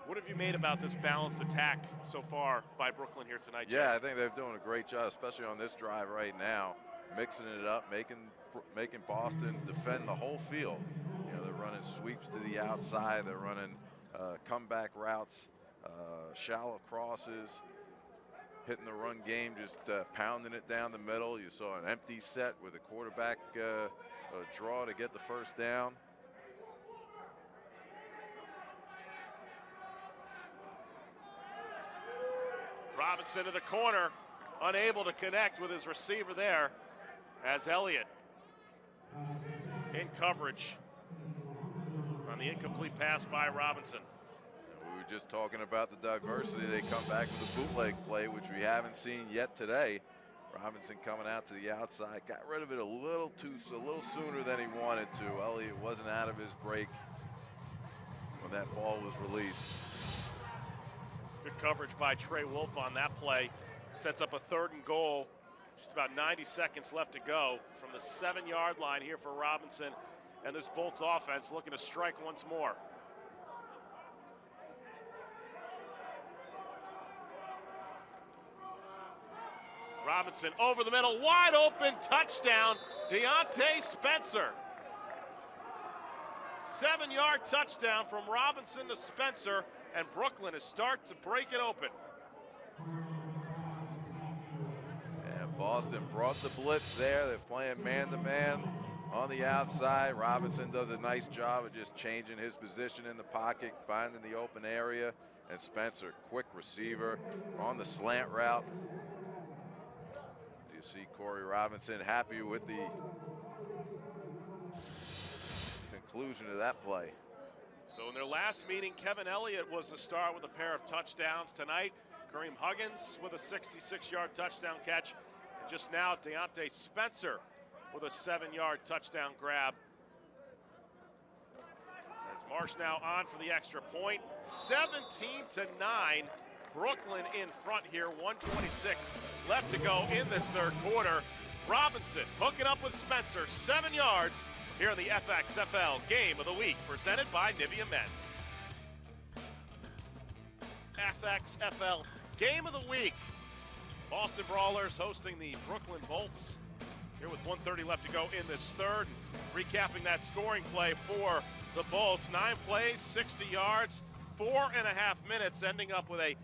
What have you made about this balanced attack so far by Brooklyn here tonight, Jay? Yeah, I think they're doing a great job, especially on this drive right now, mixing it up, making Boston defend the whole field. You know, they're running sweeps to the outside, they're running comeback routes, shallow crosses, hitting the run game, just pounding it down the middle. You saw an empty set with a quarterback draw to get the first down. Robinson to the corner, unable to connect with his receiver there as Elliott in coverage on the incomplete pass by Robinson. We were just talking about the diversity. They come back with a bootleg play, which we haven't seen yet today. Robinson coming out to the outside, got rid of it a little sooner than he wanted to. Elliott wasn't out of his break when that ball was released. Good coverage by Trey Wolf on that play. Sets up a 3rd and goal. Just about 90 seconds left to go from the 7-yard line here for Robinson. And this Bolts offense looking to strike once more. Robinson over the middle, wide open, touchdown, Deontay Spencer. 7-yard touchdown from Robinson to Spencer, and Brooklyn is starting to break it open. And Boston brought the blitz there. They're playing man-to-man on the outside. Robinson does a nice job of just changing his position in the pocket, finding the open area. And Spencer, quick receiver on the slant route. You see Corey Robinson happy with the conclusion of that play. So in their last meeting, Kevin Elliott was the star with a pair of touchdowns. Tonight, Kareem Huggins with a 66-yard touchdown catch. And just now, Deontay Spencer with a 7-yard touchdown grab. As Marsh now on for the extra point. 17-9. Brooklyn in front here, 1:26 left to go in this 3rd quarter. Robinson hooking up with Spencer, 7 yards here in the FXFL Game of the Week, presented by Nivea Men. FXFL Game of the Week. Boston Brawlers hosting the Brooklyn Bolts here with 1:30 left to go in this 3rd. Recapping that scoring play for the Bolts. 9 plays, 60 yards, 4.5 minutes, ending up with a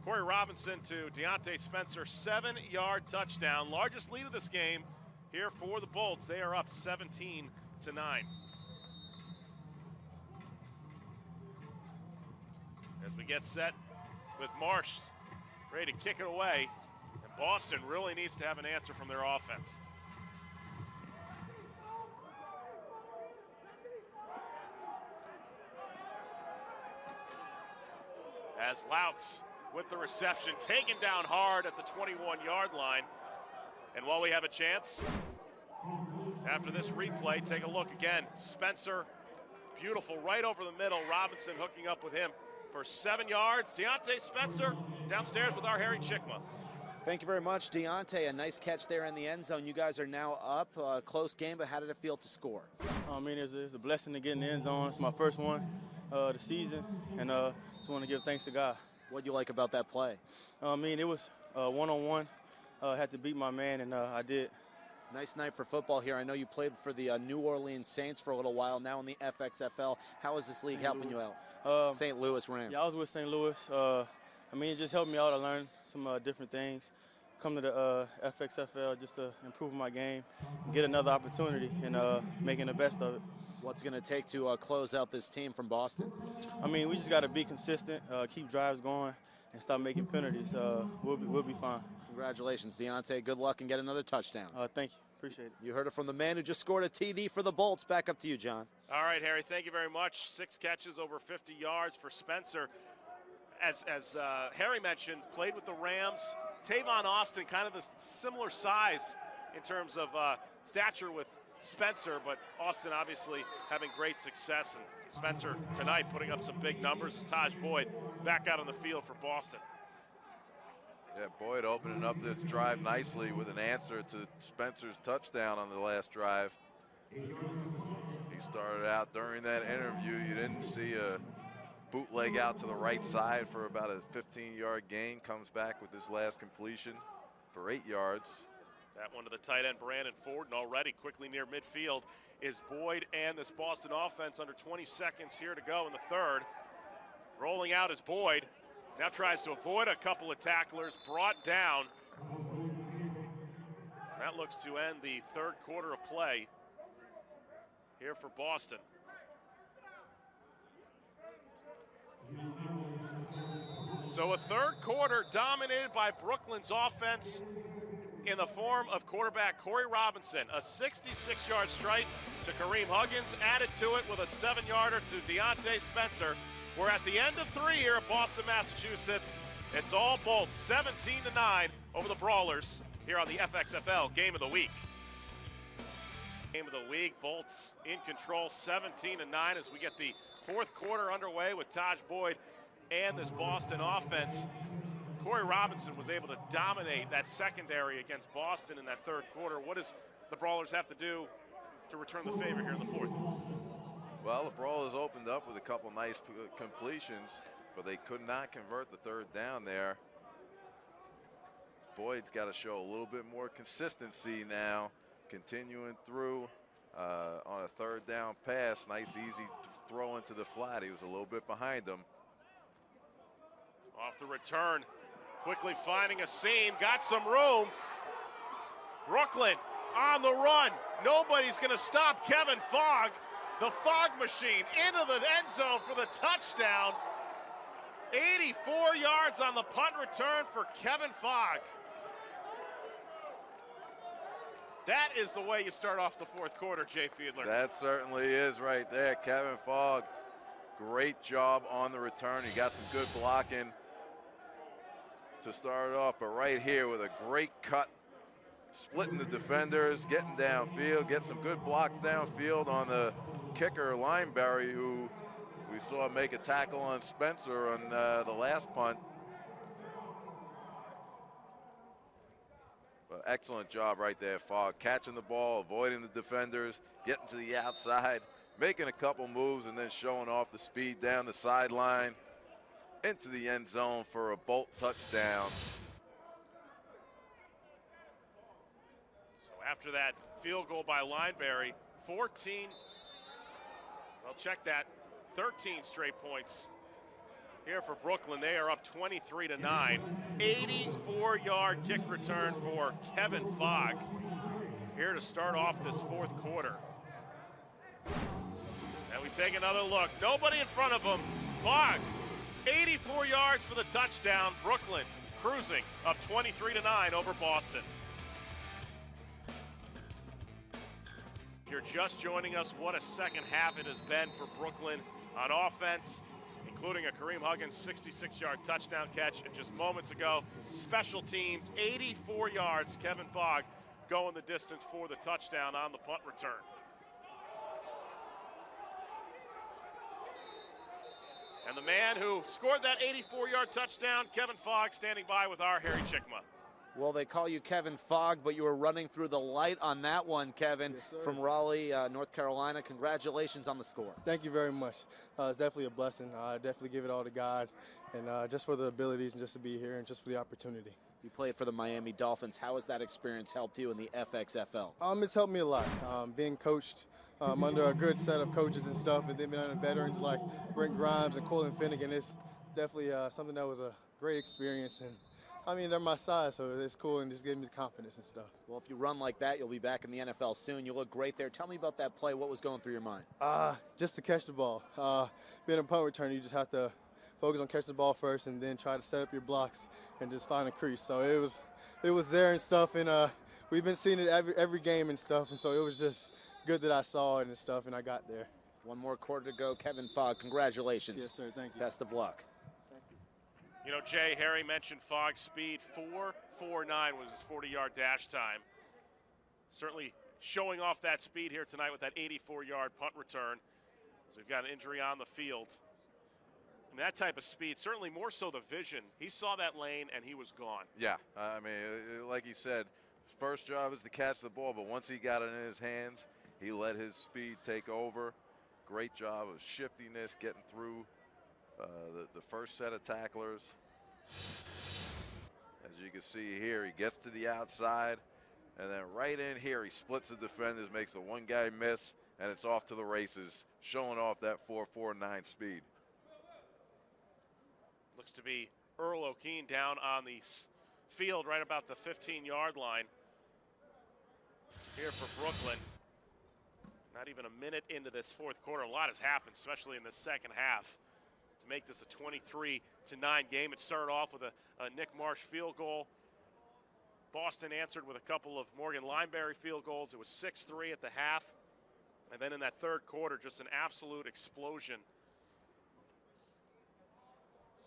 Corey Robinson to Deontay Spencer 7-yard touchdown. Largest lead of this game here for the Bolts. They are up 17-9. As we get set with Marsh ready to kick it away. And Boston really needs to have an answer from their offense. As Louts with the reception, taken down hard at the 21-yard line. And while we have a chance, after this replay, take a look again. Spencer, beautiful, right over the middle. Robinson hooking up with him for 7 yards. Deontay Spencer downstairs with our Harry Chickma. Thank you very much, Deontay. A nice catch there in the end zone. You guys are now up. Close game, but how did it feel to score? I mean, it's a blessing to get in the end zone. It's my first one the season, and just want to give thanks to God. What do you like about that play? I mean, it was one-on-one. Had to beat my man, and I did. Nice night for football here. I know you played for the New Orleans Saints for a little while, now in the FXFL. How is this league helping you out? St. Louis Rams. Yeah, I was with St. Louis. I mean, it just helped me out. I learned some different things. Come to the FXFL just to improve my game, get another opportunity, and making the best of it. What's going to take to close out this team from Boston? I mean, we just got to be consistent, keep drives going, and stop making penalties. We'll be fine. Congratulations, Deontay. Good luck and get another touchdown. Thank you. Appreciate it. You heard it from the man who just scored a TD for the Bolts. Back up to you, John. All right, Harry, thank you very much. 6 catches, over 50 yards for Spencer. As Harry mentioned, played with the Rams. Tavon Austin, kind of a similar size in terms of stature with Spencer, but Austin obviously having great success. And Spencer tonight putting up some big numbers as Taj Boyd back out on the field for Boston. Yeah, Boyd opening up this drive nicely with an answer to Spencer's touchdown on the last drive. He started out during that interview. You didn't see a bootleg out to the right side for about a 15-yard gain. Comes back with his last completion for 8 yards. That one to the tight end, Brandon Ford, and already quickly near midfield is Boyd and this Boston offense. Under 20 seconds here to go in the third. Rolling out is Boyd. Now tries to avoid a couple of tacklers, brought down. That looks to end the third quarter of play here for Boston. So a third quarter dominated by Brooklyn's offense in the form of quarterback Corey Robinson. A 66-yard strike to Kareem Huggins, added to it with a 7-yarder to Deontay Spencer. We're at the end of 3 here at Boston, Massachusetts. It's all Bolts, 17-9 over the Brawlers here on the FXFL Game of the Week. Game of the Week, Bolts in control, 17-9 as we get the fourth quarter underway with Taj Boyd and this Boston offense. Corey Robinson was able to dominate that secondary against Boston in that third quarter. What does the Brawlers have to do to return the favor here in the fourth? Well, the Brawlers opened up with a couple nice completions, but they could not convert the third down there. Boyd's got to show a little bit more consistency now, continuing through on a third down pass. Nice, easy throw into the flat. He was a little bit behind him. Off the return, quickly finding a seam, got some room. Brooklyn on the run. Nobody's going to stop Kevin Fogg. The Fog machine into the end zone for the touchdown. 84 yards on the punt return for Kevin Fogg. That is the way you start off the fourth quarter, Jay Fiedler. That certainly is right there. Kevin Fogg, great job on the return. He got some good blocking to start it off, but right here with a great cut, splitting the defenders, getting downfield, get some good blocks downfield on the kicker, Lineberry, who we saw make a tackle on Spencer on the last punt. But excellent job right there, Fogg, catching the ball, avoiding the defenders, getting to the outside, making a couple moves, and then showing off the speed down the sideline into the end zone for a Bolt touchdown. So after that field goal by Lineberry, Well, check that. 13 straight points here for Brooklyn. They are up 23-9. 84-yard kick return for Kevin Fogg here to start off this fourth quarter. And we take another look. Nobody in front of him. Fogg, 84 yards for the touchdown. Brooklyn cruising up 23-9 over Boston. If you're just joining us, what a second half it has been for Brooklyn on offense, including a Kareem Huggins 66-yard touchdown catch. And just moments ago, special teams, 84 yards. Kevin Fogg going the distance for the touchdown on the punt return. And the man who scored that 84-yard touchdown, Kevin Fogg, standing by with our Harry Chickma. Well, they call you Kevin Fogg, but you were running through the light on that one, Kevin, from Raleigh, North Carolina. Congratulations on the score. Thank you very much. It's definitely a blessing. I definitely give it all to God, and just for the abilities and just to be here and just for the opportunity. You played for the Miami Dolphins. How has that experience helped you in the FXFL? It's helped me a lot. Being coached under a good set of coaches and stuff, and then being under veterans like Brent Grimes and Colin Finnegan, it's definitely something that was a great experience. And I mean, they're my size, so it's cool and just gave me confidence and stuff. Well, if you run like that, you'll be back in the NFL soon. You look great there. Tell me about that play. What was going through your mind? Just to catch the ball. Being a punt returner, you just have to focus on catching the ball first and then try to set up your blocks and just find a crease. So it was there and stuff, and we've been seeing it every game and stuff, and so it was just good that I saw it and stuff, and I got there. One more quarter to go. Kevin Fogg, congratulations. Yes, sir. Thank you. Best of luck. You know, Jay, Harry mentioned Fogg's speed. 4.49 was his 40-yard dash time. Certainly showing off that speed here tonight with that 84-yard punt return. So we've got an injury on the field. And that type of speed, certainly more so the vision. He saw that lane and he was gone. Yeah, I mean, like he said, first job is to catch the ball, but once he got it in his hands, he let his speed take over. Great job of shiftiness, getting through the first set of tacklers. As you can see here, he gets to the outside, and then right in here, he splits the defenders, makes the one guy miss, and it's off to the races, showing off that 4.49 speed. Looks to be Earl O'Keen down on the field right about the 15-yard line here for Brooklyn. Not even a minute into this fourth quarter. A lot has happened, especially in the second half, to make this a 23-9 game. It started off with a Nick Marsh field goal. Boston answered with a couple of Morgan Lineberry field goals. It was 6-3 at the half. And then in that third quarter, just an absolute explosion.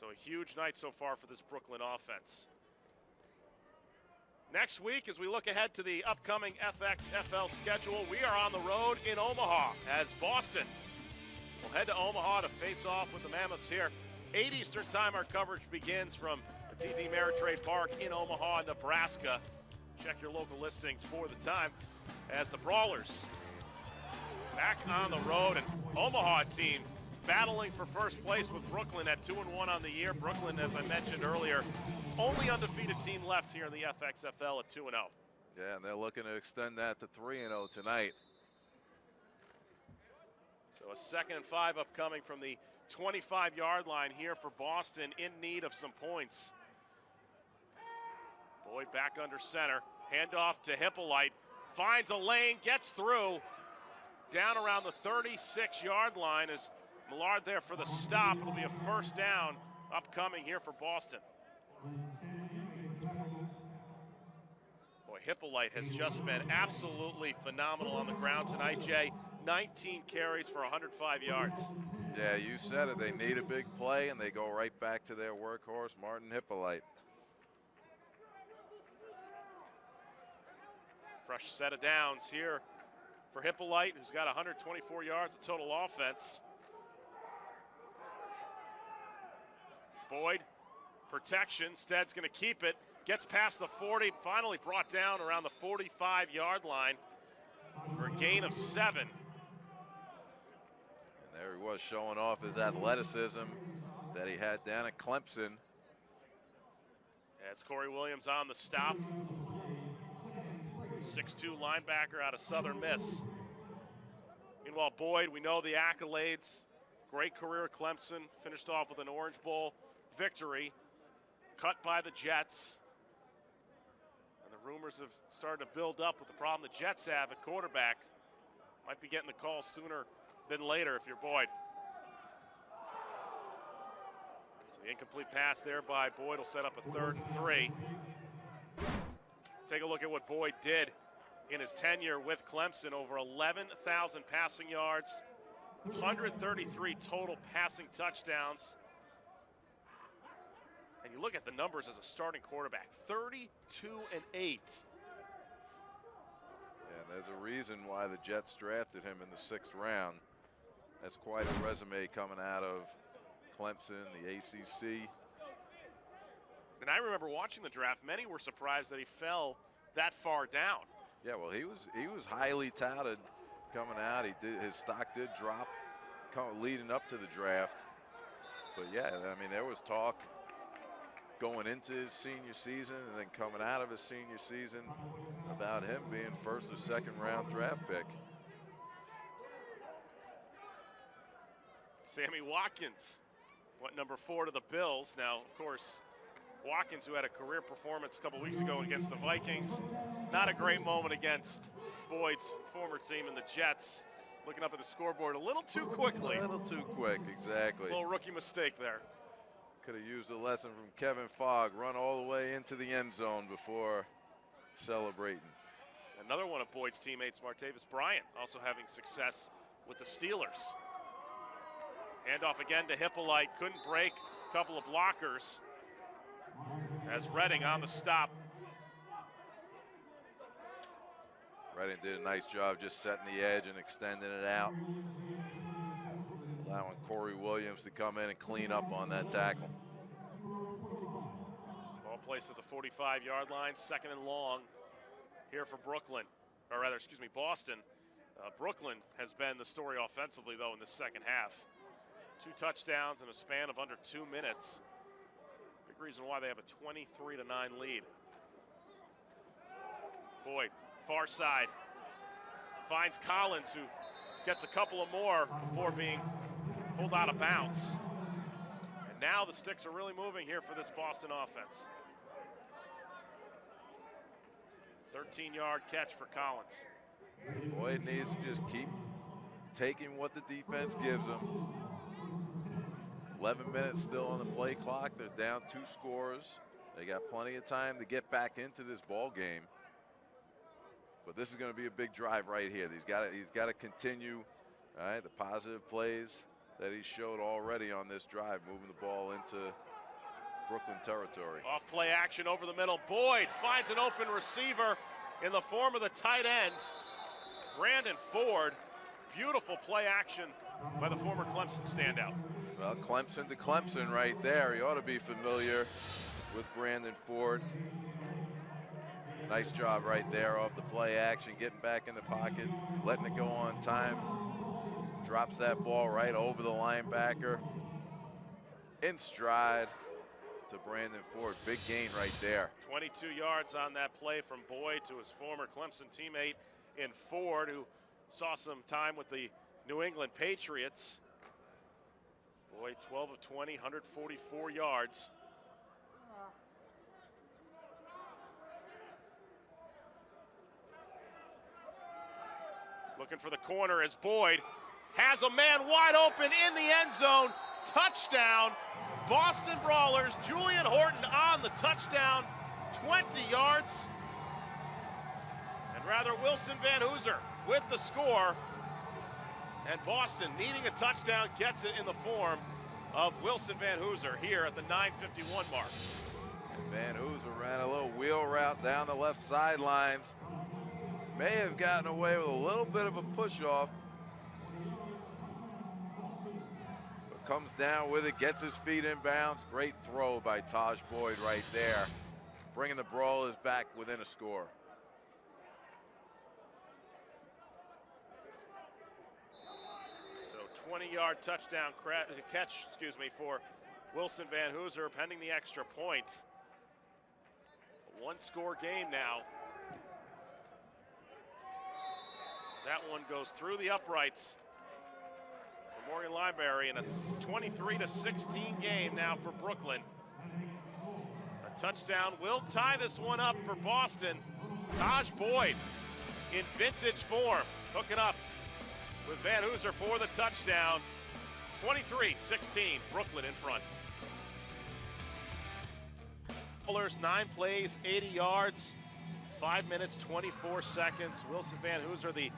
So a huge night so far for this Brooklyn offense. Next week, as we look ahead to the upcoming FXFL schedule, we are on the road in Omaha as Boston will head to Omaha to face off with the Mammoths here. 8 Eastern time, our coverage begins from the TD Ameritrade Park in Omaha, Nebraska. Check your local listings for the time as the Brawlers back on the road, and Omaha team battling for first place with Brooklyn at 2-1 on the year. Brooklyn, as I mentioned earlier, only undefeated team left here in the FXFL at 2-0. Yeah, and they're looking to extend that to 3-0 tonight. So a 2nd and 5 upcoming from the 25-yard line here for Boston, in need of some points. Boyd back under center. Handoff to Hippolyte. Finds a lane, gets through. Down around the 36-yard line is Millard there for the stop. It'll be a first down upcoming here for Boston. Boy, Hippolyte has just been absolutely phenomenal on the ground tonight, Jay. 19 carries for 105 yards. Yeah, you said it. They need a big play, and they go right back to their workhorse, Martin Hippolyte. Fresh set of downs here for Hippolyte, who's got 124 yards of total offense. Boyd, protection. Stead's going to keep it. Gets past the 40, finally brought down around the 45-yard line for a gain of 7. And there he was, showing off his athleticism that he had down at Clemson. As Corey Williams on the stop. 6'2" linebacker out of Southern Miss. Meanwhile, Boyd, we know the accolades. Great career at Clemson. Finished off with an Orange Bowl victory. Cut by the Jets. And the rumors have started to build up with the problem the Jets have at quarterback. Might be getting the call sooner than later if you're Boyd. So the incomplete pass there by Boyd will set up a 3rd and 3. Take a look at what Boyd did in his tenure with Clemson. Over 11,000 passing yards, 133 total passing touchdowns. And you look at the numbers as a starting quarterback, 32-8. And there's a reason why the Jets drafted him in the 6th round. That's quite a resume coming out of Clemson, the ACC. And I remember watching the draft, many were surprised that he fell that far down. Yeah, well, he was highly touted coming out. His stock did drop leading up to the draft. But yeah, I mean, there was talk going into his senior season and then coming out of his senior season about him being 1st or 2nd round draft pick. Sammy Watkins, number 4 to the Bills. Now, of course, Watkins, who had a career performance a couple weeks ago against the Vikings. Not a great moment against Boyd's former team in the Jets. Looking up at the scoreboard a little too quickly. A little too quick, exactly. A little rookie mistake there. Could have used a lesson from Kevin Fogg, run all the way into the end zone before celebrating. Another one of Boyd's teammates, Martavis Bryant, also having success with the Steelers. Handoff again to Hippolyte, couldn't break, a couple of blockers. As Redding on the stop. Redding did a nice job just setting the edge and extending it out. Allowing Corey Williams to come in and clean up on that tackle. Ball placed at the 45-yard line, 2nd and long here for Brooklyn. Or rather, excuse me, Boston. Brooklyn has been the story offensively, though, in the 2nd half. 2 touchdowns in a span of under 2 minutes. Reason why they have a 23-9 lead. Boyd, far side, finds Collins, who gets a couple of more before being pulled out of bounds. And now the sticks are really moving here for this Boston offense. 13-yard catch for Collins. Boyd needs to just keep taking what the defense gives him. 11 minutes still on the play clock. They're down 2 scores. They got plenty of time to get back into this ball game. But this is going to be a big drive right here. He's got to continue, all right, the positive plays that he showed already on this drive, moving the ball into Brooklyn territory. Off play action over the middle. Boyd finds an open receiver in the form of the tight end, Brandon Ford. Beautiful play action by the former Clemson standout. Well, Clemson to Clemson right there. He ought to be familiar with Brandon Ford. Nice job right there off the play action, getting back in the pocket, letting it go on time. Drops that ball right over the linebacker. In stride to Brandon Ford. Big gain right there. 22 yards on that play from Boyd to his former Clemson teammate in Ford, who saw some time with the New England Patriots. Boyd, 12 of 20, 144 yards. Looking for the corner as Boyd has a man wide open in the end zone. Touchdown, Boston Brawlers. Julian Horton on the touchdown, 20 yards. And rather, Wilson Van Hooser with the score. And Boston, needing a touchdown, gets it in the form of Wilson Van Hooser here at the 9:51 mark. Van Hooser ran a little wheel route down the left sidelines. May have gotten away with a little bit of a push-off. But comes down with it, gets his feet in bounds. Great throw by Taj Boyd right there, bringing the Brawlers back within a score. So 20-yard touchdown catch, for Wilson Van Hooser, pending the extra point. A one-score game now. That one goes through the uprights for Morgan Library in a 23-16 game now for Brooklyn. A touchdown will tie this one up for Boston. Taj Boyd in vintage form, hooking up with Van Hooser for the touchdown. 23-16, Brooklyn in front. 9 plays, 80 yards, 5 minutes, 24 seconds. Wilson Van Hooser, the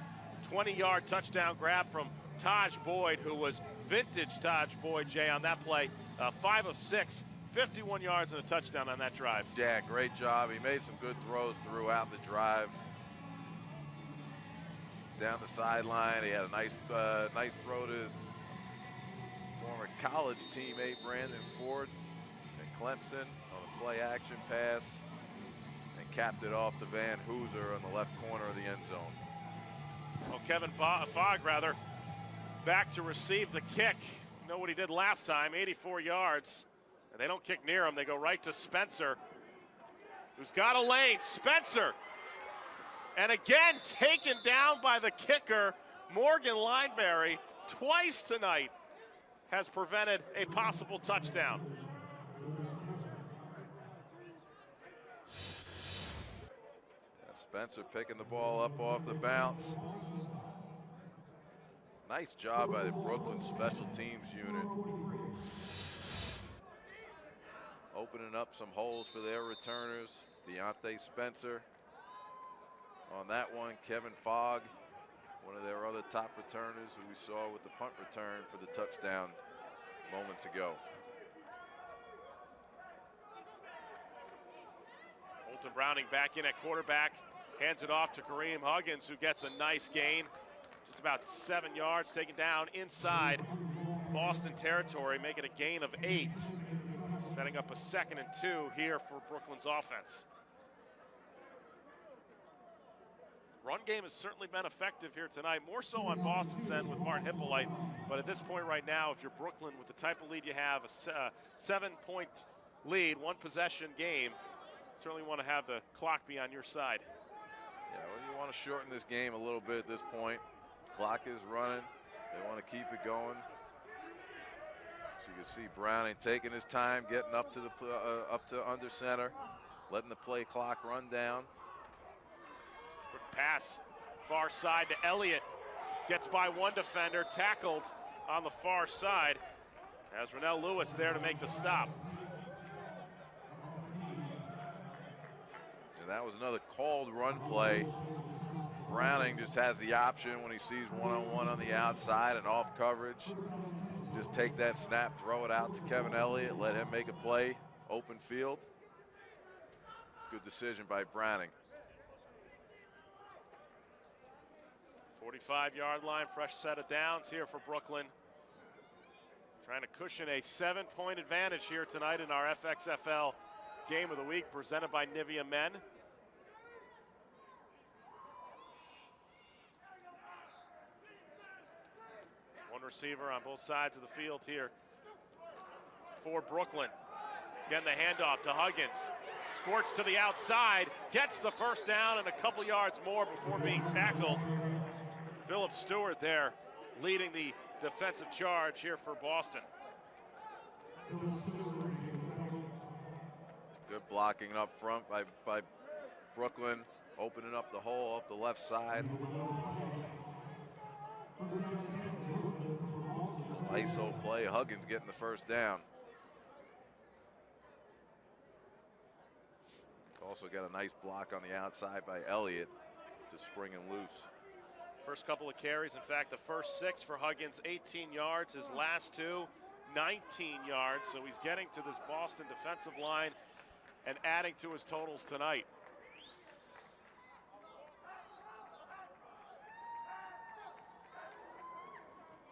20-yard touchdown grab from Taj Boyd, who was vintage Taj Boyd, Jay, on that play. 5 of 6, 51 yards and a touchdown on that drive. Yeah, great job. He made some good throws throughout the drive. Down the sideline, he had a nice throw to his former college teammate Brandon Ford at Clemson on a play-action pass, and capped it off to Van Hooser on the left corner of the end zone. Well, Kevin Fogg, back to receive the kick. You know what he did last time, 84 yards. And they don't kick near him. They go right to Spencer, who's got a lane. Spencer, and again taken down by the kicker, Morgan Lineberry, twice tonight, has prevented a possible touchdown. Spencer picking the ball up off the bounce. Nice job by the Brooklyn special teams unit, opening up some holes for their returners. Deontay Spencer on that one. Kevin Fogg, one of their other top returners, who we saw with the punt return for the touchdown moments ago. Colton Browning back in at quarterback, hands it off to Kareem Huggins, who gets a nice gain, just about 7 yards, taken down inside Boston territory, making a gain of 8, setting up a 2nd and 2 here for Brooklyn's offense. Run game has certainly been effective here tonight, more so on Boston's end with Martin Hippolyte. But at this point right now, if you're Brooklyn with the type of lead you have, a 7-point lead, 1 possession game, certainly want to have the clock be on your side. Yeah, well, you want to shorten this game a little bit at this point. Clock is running. They want to keep it going. So you can see Browning taking his time, getting up to under center, letting the play clock run down. Quick pass, far side to Elliott. Gets by one defender, tackled on the far side. As Rennell Lewis there to make the stop. And that was another called run play. Browning just has the option when he sees one-on-one on the outside and off coverage. Just take that snap, throw it out to Kevin Elliott, let him make a play, open field. Good decision by Browning. 45-yard line, fresh set of downs here for Brooklyn. Trying to cushion a 7-point advantage here tonight in our FXFL Game of the Week presented by Nivea Men. One receiver on both sides of the field here for Brooklyn. Again, the handoff to Huggins. Squirts to the outside, gets the first down and a couple yards more before being tackled. Philip Stewart there leading the defensive charge here for Boston. Good blocking up front by Brooklyn, opening up the hole off the left side. ISO play, Huggins getting the first down. Also got a nice block on the outside by Elliott to spring him loose. First couple of carries, in fact, the first 6 for Huggins, 18 yards. His last 2, 19 yards. So he's getting to this Boston defensive line and adding to his totals tonight.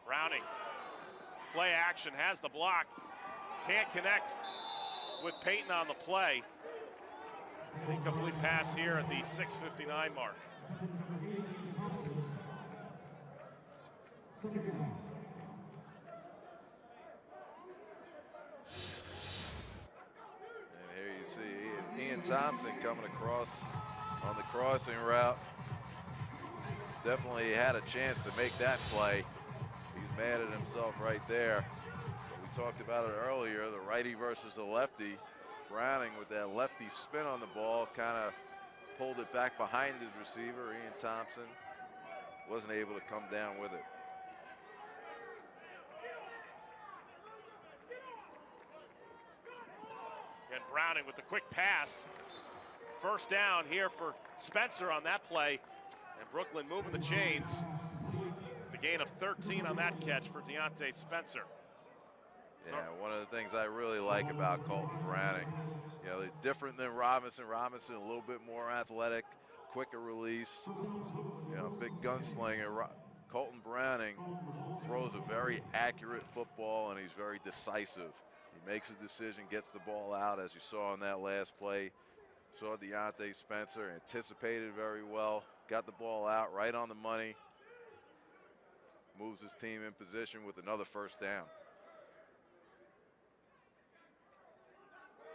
Browning, play action, has the block. Can't connect with Payton on the play. Incomplete pass here at the 6:59 mark. And here you see Ian Thompson coming across on the crossing route. definitely had a chance to make that play. He's mad at himself right there. We talked about it earlier, the righty versus the lefty. Browning with that lefty spin on the ball kind of pulled it back behind his receiver, Ian Thompson. Wasn't able to come down with it. And Browning with the quick pass. First down here for Spencer on that play. And Brooklyn moving the chains. The gain of 13 on that catch for Deontay Spencer. Yeah, one of the things I really like about Colton Browning, you know, different than Robinson. Robinson a little bit more athletic, quicker release, you know, big gunslinger. Colton Browning throws a very accurate football, and he's very decisive. He makes a decision, gets the ball out, as you saw in that last play. Saw Deontay Spencer, anticipated very well, got the ball out right on the money, moves his team in position with another first down.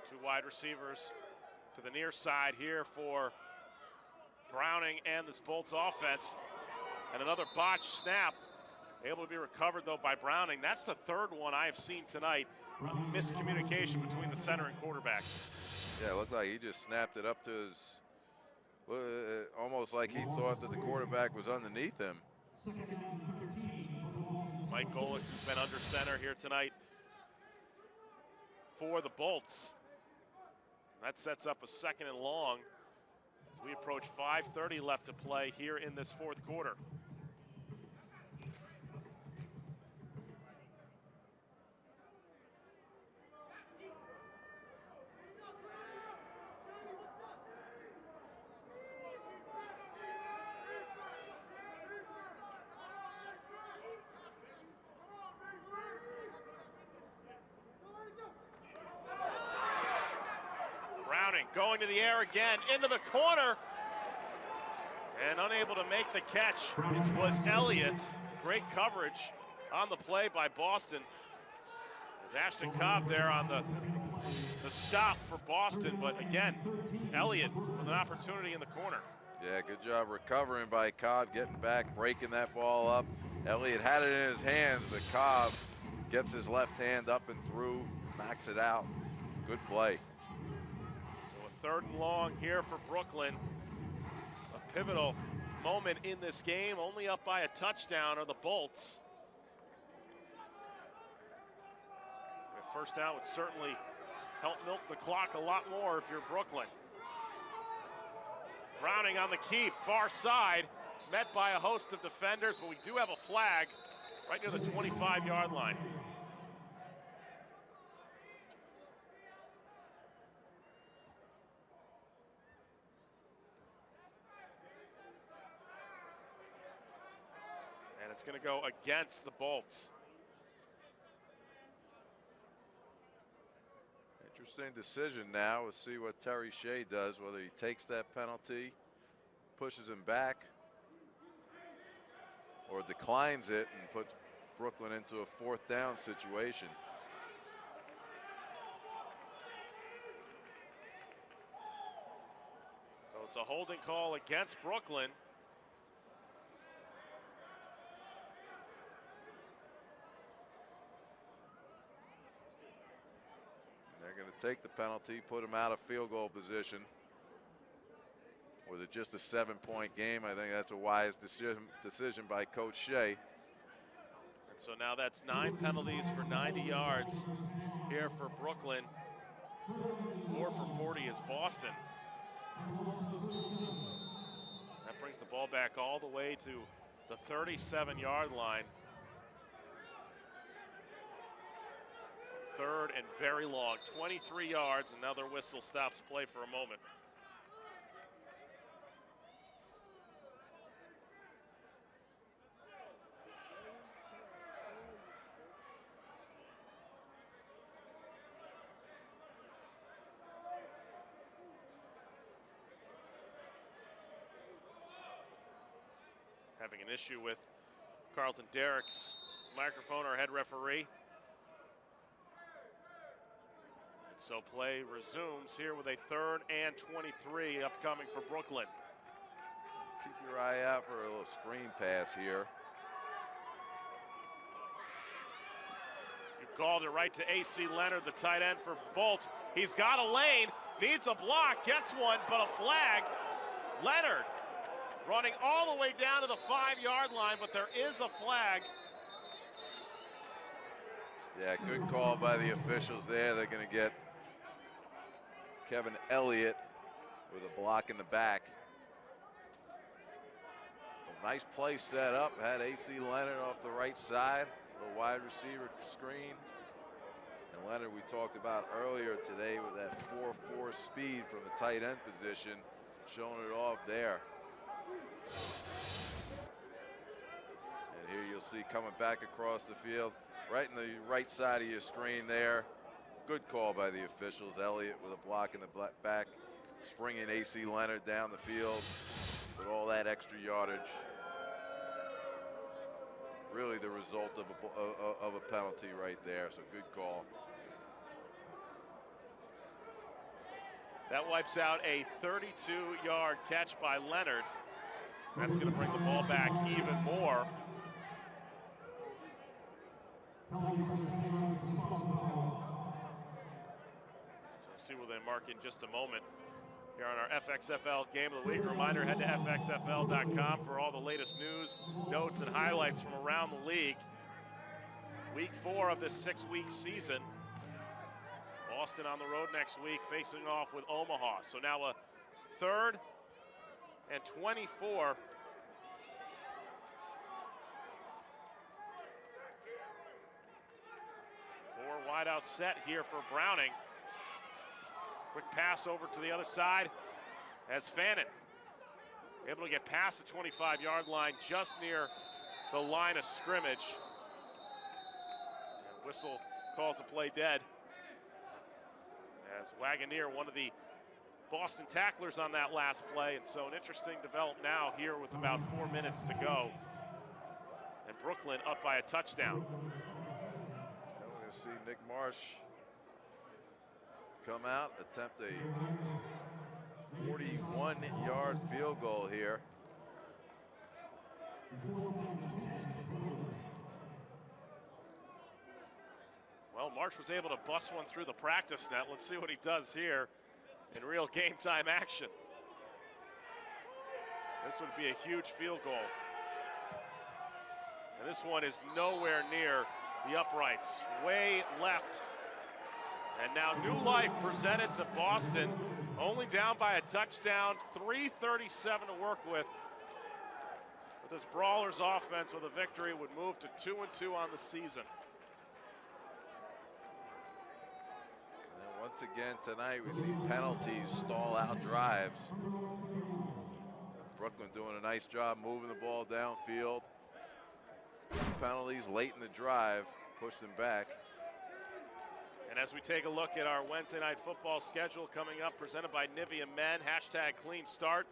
Two wide receivers to the near side here for Browning and this Bolts offense. And another botched snap, able to be recovered though by Browning. That's the third one I have seen tonight. Miscommunication between the center and quarterback. Yeah, it looked like he just snapped it up to his, almost like he thought that the quarterback was underneath him. Mike Golick has been under center here tonight for the Bolts. That sets up a 2nd and long as we approach 5:30 left to play here in this fourth quarter. Going to the air again, into the corner, and unable to make the catch. It was Elliott. Great coverage on the play by Boston. There's Ashton Cobb there on the stop for Boston, but again, Elliott with an opportunity in the corner. Yeah, good job recovering by Cobb, getting back, breaking that ball up. Elliott had it in his hands, but Cobb gets his left hand up and through, knocks it out. Good play. 3rd and long here for Brooklyn. A pivotal moment in this game, only up by a touchdown are the Bolts. A first down would certainly help milk the clock a lot more if you're Brooklyn. Browning on the keep, far side, met by a host of defenders, but we do have a flag right near the 25-yard line. It's going to go against the Bolts. Interesting decision now. We'll see what Terry Shea does, whether he takes that penalty, pushes him back, or declines it and puts Brooklyn into a 4th down situation. So it's a holding call against Brooklyn. They're going to take the penalty, put him out of field goal position. With it just a 7-point game, I think that's a wise decision by Coach Shea. And so now that's 9 penalties for 90 yards here for Brooklyn. 4 for 40 is Boston. That brings the ball back all the way to the 37-yard line. 3rd and very long, 23 yards, and now their whistle stops play for a moment. Having an issue with Carlton Derrick's microphone, our head referee. So play resumes here with a 3rd and 23 upcoming for Brooklyn. Keep your eye out for a little screen pass here. You called it right to A.C. Leonard, the tight end for Bolts. He's got a lane, needs a block, gets one, but a flag. Leonard running all the way down to the 5-yard line, but there is a flag. Yeah, good call by the officials there. They're going to get Kevin Elliott with a block in the back. A nice play set up. Had A.C. Leonard off the right side. The wide receiver screen. And Leonard, we talked about earlier today with that 4.4 speed from the tight end position, showing it off there. And here you'll see coming back across the field, right in the right side of your screen there. Good call by the officials. Elliott with a block in the back, springing A.C. Leonard down the field with all that extra yardage. Really the result of a penalty right there, so good call. That wipes out a 32-yard catch by Leonard. That's going to bring the ball back even more. So see what they mark in just a moment. Here on our FXFL Game of the Week. Reminder, head to FXFL.com for all the latest news, notes, and highlights from around the league. Week 4 of this 6-week season. Boston on the road next week, facing off with Omaha. So now a 3rd and 24. Four wide out set here for Browning. Quick pass over to the other side as Fannin able to get past the 25-yard line just near the line of scrimmage. And whistle calls the play dead. As Wagoneer, one of the Boston tacklers on that last play, and so an interesting development now here with about 4 minutes to go. And Brooklyn up by a touchdown. Now we're going to see Nick Marsh come out, attempt a 41-yard field goal here. Well, Marsh was able to bust one through the practice net. Let's see what he does here in real game time action. This would be a huge field goal. And this one is nowhere near the uprights, way left. And now new life presented to Boston, only down by a touchdown, 3:37 to work with. But this Brawlers offense with a victory would move to 2-2 on the season. And then once again tonight we see penalties stall out drives. Brooklyn doing a nice job moving the ball downfield. Penalties late in the drive pushed them back. And as we take a look at our Wednesday night football schedule coming up, presented by Nivea Men, #clean start.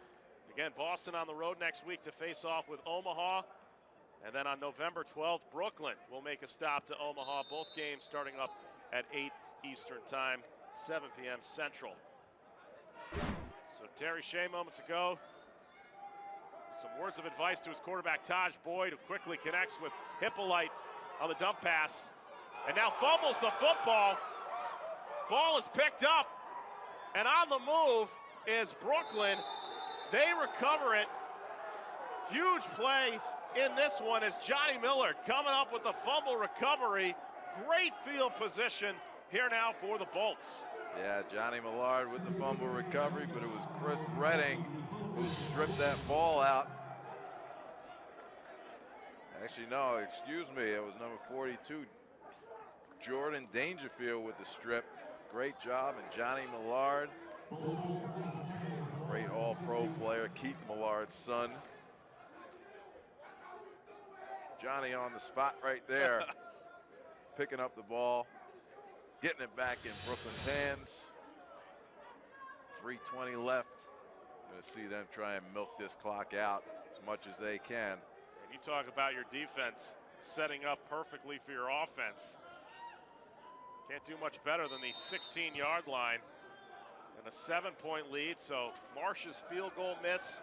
Again, Boston on the road next week to face off with Omaha. And then on November 12th, Brooklyn will make a stop to Omaha. Both games starting up at 8 Eastern time, 7 p.m. Central. So Terry Shea moments ago, some words of advice to his quarterback, Taj Boyd, who quickly connects with Hippolyte on the dump pass. And now fumbles the football. Ball is picked up. And on the move is Brooklyn. They recover it. Huge play in this one is Johnny Millard coming up with the fumble recovery. Great field position here now for the Bolts. Yeah, Johnny Millard with the fumble recovery, but it was Chris Redding who stripped that ball out. Actually, no, excuse me, it was number 42, Jordan Dangerfield with the strip. Great job, and Johnny Millard, great all-pro player, Keith Millard's son. Johnny on the spot right there, picking up the ball, getting it back in Brooklyn's hands. 3:20 left. Going to see them try and milk this clock out as much as they can. And you talk about your defense setting up perfectly for your offense. Can't do much better than the 16-yard line and a 7-point lead. So Marsh's field goal miss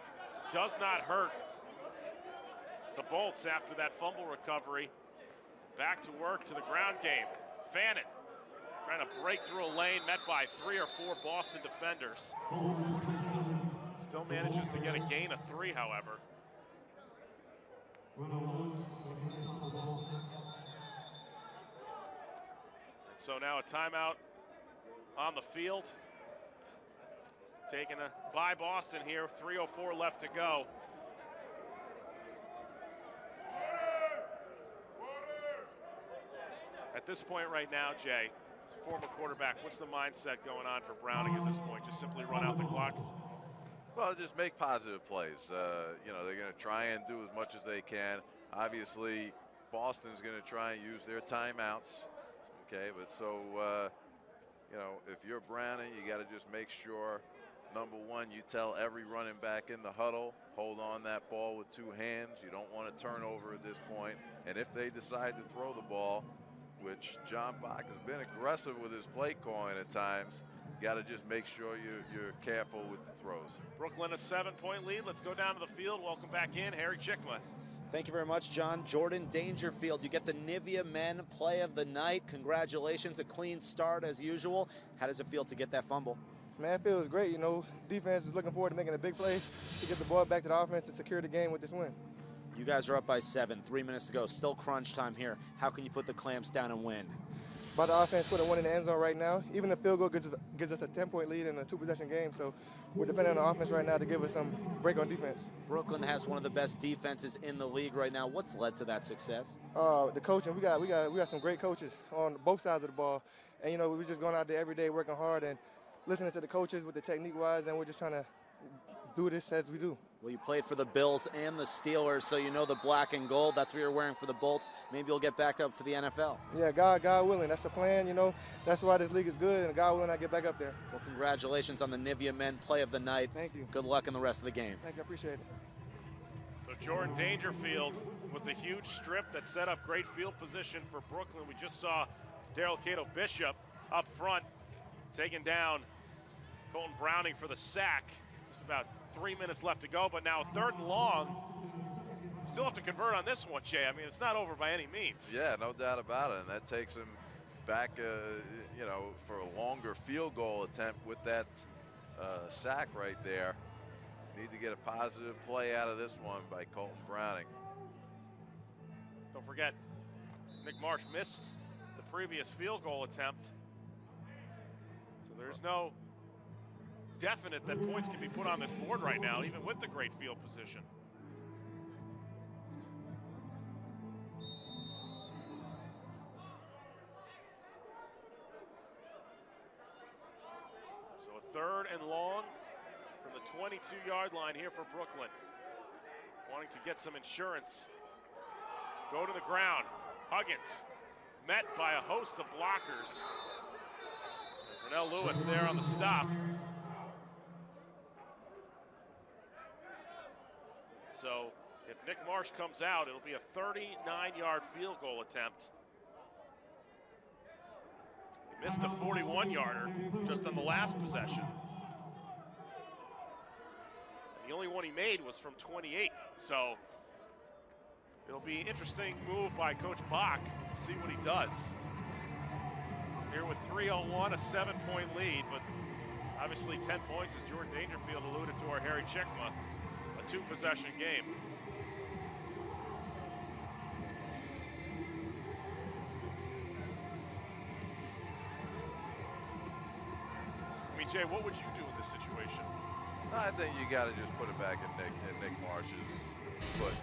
does not hurt the Bolts after that fumble recovery. Back to work to the ground game. Fannin trying to break through a lane, met by 3 or 4 Boston defenders. Still manages to get a gain of 3, however. And so now a timeout on the field. Taken by Boston here, 3:04 left to go. At this point right now, Jay, as a former quarterback, what's the mindset going on for Browning at this point? Just simply run out the clock? Well, just make positive plays. You know, they're going to try and do as much as they can. Obviously, Boston's going to try and use their timeouts. Okay, but so, you know, if you're Browning, you got to just make sure, number one, you tell every running back in the huddle, hold on that ball with 2 hands. You don't want to turn over at this point. And if they decide to throw the ball, which John Bach has been aggressive with his play calling at times, you got to just make sure you're careful with the throws. Brooklyn a 7-point lead. Let's go down to the field. Welcome back in, Harry Chickma. Thank you very much, John. Jordan Dangerfield, you get the Nivea Men Play of the Night. Congratulations, a clean start as usual. How does it feel to get that fumble? Man, it feels great. You know, defense is looking forward to making a big play to get the ball back to the offense and secure the game with this win. You guys are up by 7, 3 minutes to go. Still crunch time here. How can you put the clamps down and win? But the offense put a 1 in the end zone right now. Even the field goal gives us a 10-point lead in a 2-possession game. So we're depending on the offense right now to give us some break on defense. Brooklyn has one of the best defenses in the league right now. What's led to that success? The coaching. We got some great coaches on both sides of the ball. And, you know, we're just going out there every day working hard and listening to the coaches with the technique-wise, and we're just trying to do this as we do. Well, you played for the Bills and the Steelers, so you know the black and gold. That's what you're wearing for the Bolts. Maybe you'll get back up to the NFL. Yeah, God willing. That's the plan, you know. That's why this league is good, and God willing, I get back up there. Well, congratulations on the Nivea Men Play of the Night. Thank you. Good luck in the rest of the game. Thank you. I appreciate it. So Jordan Dangerfield with the huge strip that set up great field position for Brooklyn. We just saw Daryl Cato Bishop up front taking down Colton Browning for the sack. Just about 3 minutes left to go, but now 3rd and long. Still have to convert on this one, Jay. I mean, it's not over by any means. Yeah, no doubt about it. And that takes him back, you know, for a longer field goal attempt with that sack right there. Need to get a positive play out of this one by Colton Browning. Don't forget, Nick Marsh missed the previous field goal attempt. So there's no definite that points can be put on this board right now, even with the great field position. So a 3rd and long from the 22-yard line here for Brooklyn. Wanting to get some insurance. Go to the ground. Huggins met by a host of blockers. There's Rennell Lewis there on the stop. So if Nick Marsh comes out, it'll be a 39-yard field goal attempt. He missed a 41-yarder just on the last possession. And the only one he made was from 28. So it'll be an interesting move by Coach Bach to see what he does. Here with 3:01, a 7-point lead, but obviously 10 points, as Jordan Dangerfield alluded to, our Harry Chickma. 2-possession game. I mean, Jay, what would you do in this situation? I think you got to just put it back in Nick Marsh's foot.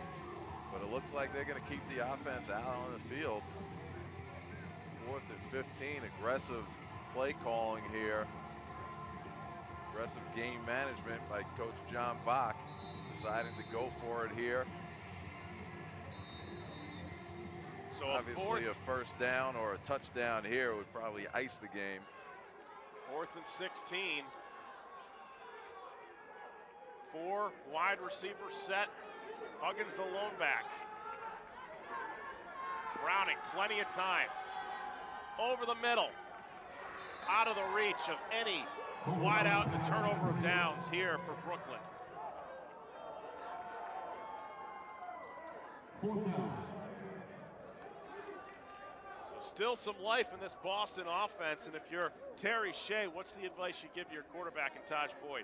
But it looks like they're going to keep the offense out on the field. 4th and 15, aggressive play calling here. Aggressive game management by Coach John Bach. Deciding to go for it here. So obviously a 1st down or a touchdown here would probably ice the game. 4th and 16. 4 wide receivers set. Huggins the lone back. Browning, plenty of time. Over the middle. Out of the reach of any wide out and a turnover of downs here for Brooklyn. So still some life in this Boston offense, and if you're Terry Shea, what's the advice you give to your quarterback in Taj Boyd?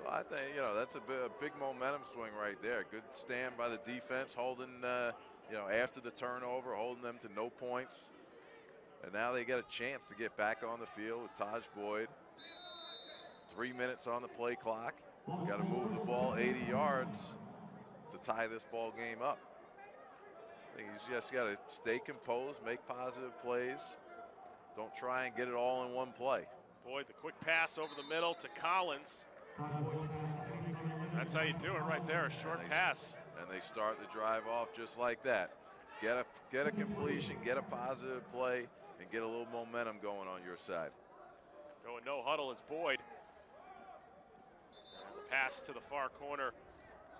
Well, I think, that's a big momentum swing right there. Good stand by the defense, holding, after the turnover, holding them to no points. And now they get a chance to get back on the field with Taj Boyd. 3 minutes on the play clock. Got to move the ball 80 yards to tie this ball game up. I think he's just got to stay composed, make positive plays. Don't try and get it all in one play. Boyd, the quick pass over the middle to Collins. That's how you do it right there, a short pass. And they start the drive off just like that. Get a completion, get a positive play, and get a little momentum going on your side. Going no huddle is Boyd. And the pass to the far corner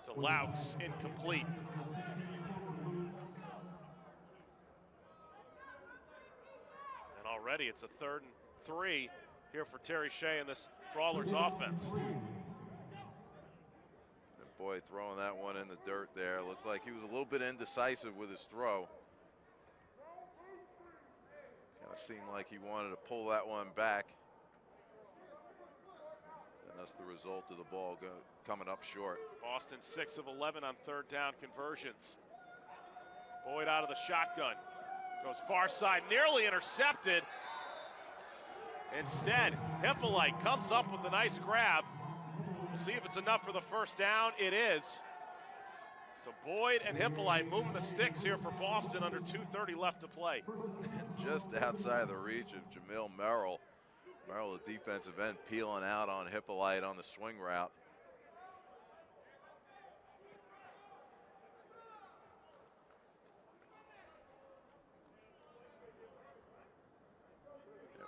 to Laux, incomplete. And already it's a 3rd and 3 here for Terry Shea in this Brawlers offense. And Boyd throwing that one in the dirt there. Looks like he was a little bit indecisive with his throw. Kind of seemed like he wanted to pull that one back. And that's the result of the ball coming up short. Boston 6 of 11 on 3rd down conversions. Boyd out of the shotgun. Goes far side, nearly intercepted. Instead, Hippolyte comes up with a nice grab. We'll see if it's enough for the first down. It is. So Boyd and Hippolyte moving the sticks here for Boston under 2:30 left to play. Just outside the reach of Jamil Merrill. Merrill, the defensive end, peeling out on Hippolyte on the swing route.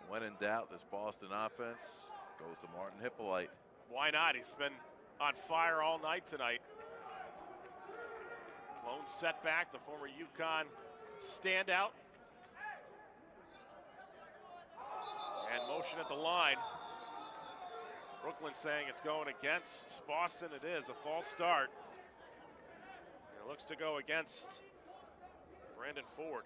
When in doubt, this Boston offense goes to Martin Hippolyte. Why not? He's been on fire all night tonight. Lone setback, the former UConn standout. And motion at the line. Brooklyn saying it's going against Boston. It is a false start. And it looks to go against Brandon Ford.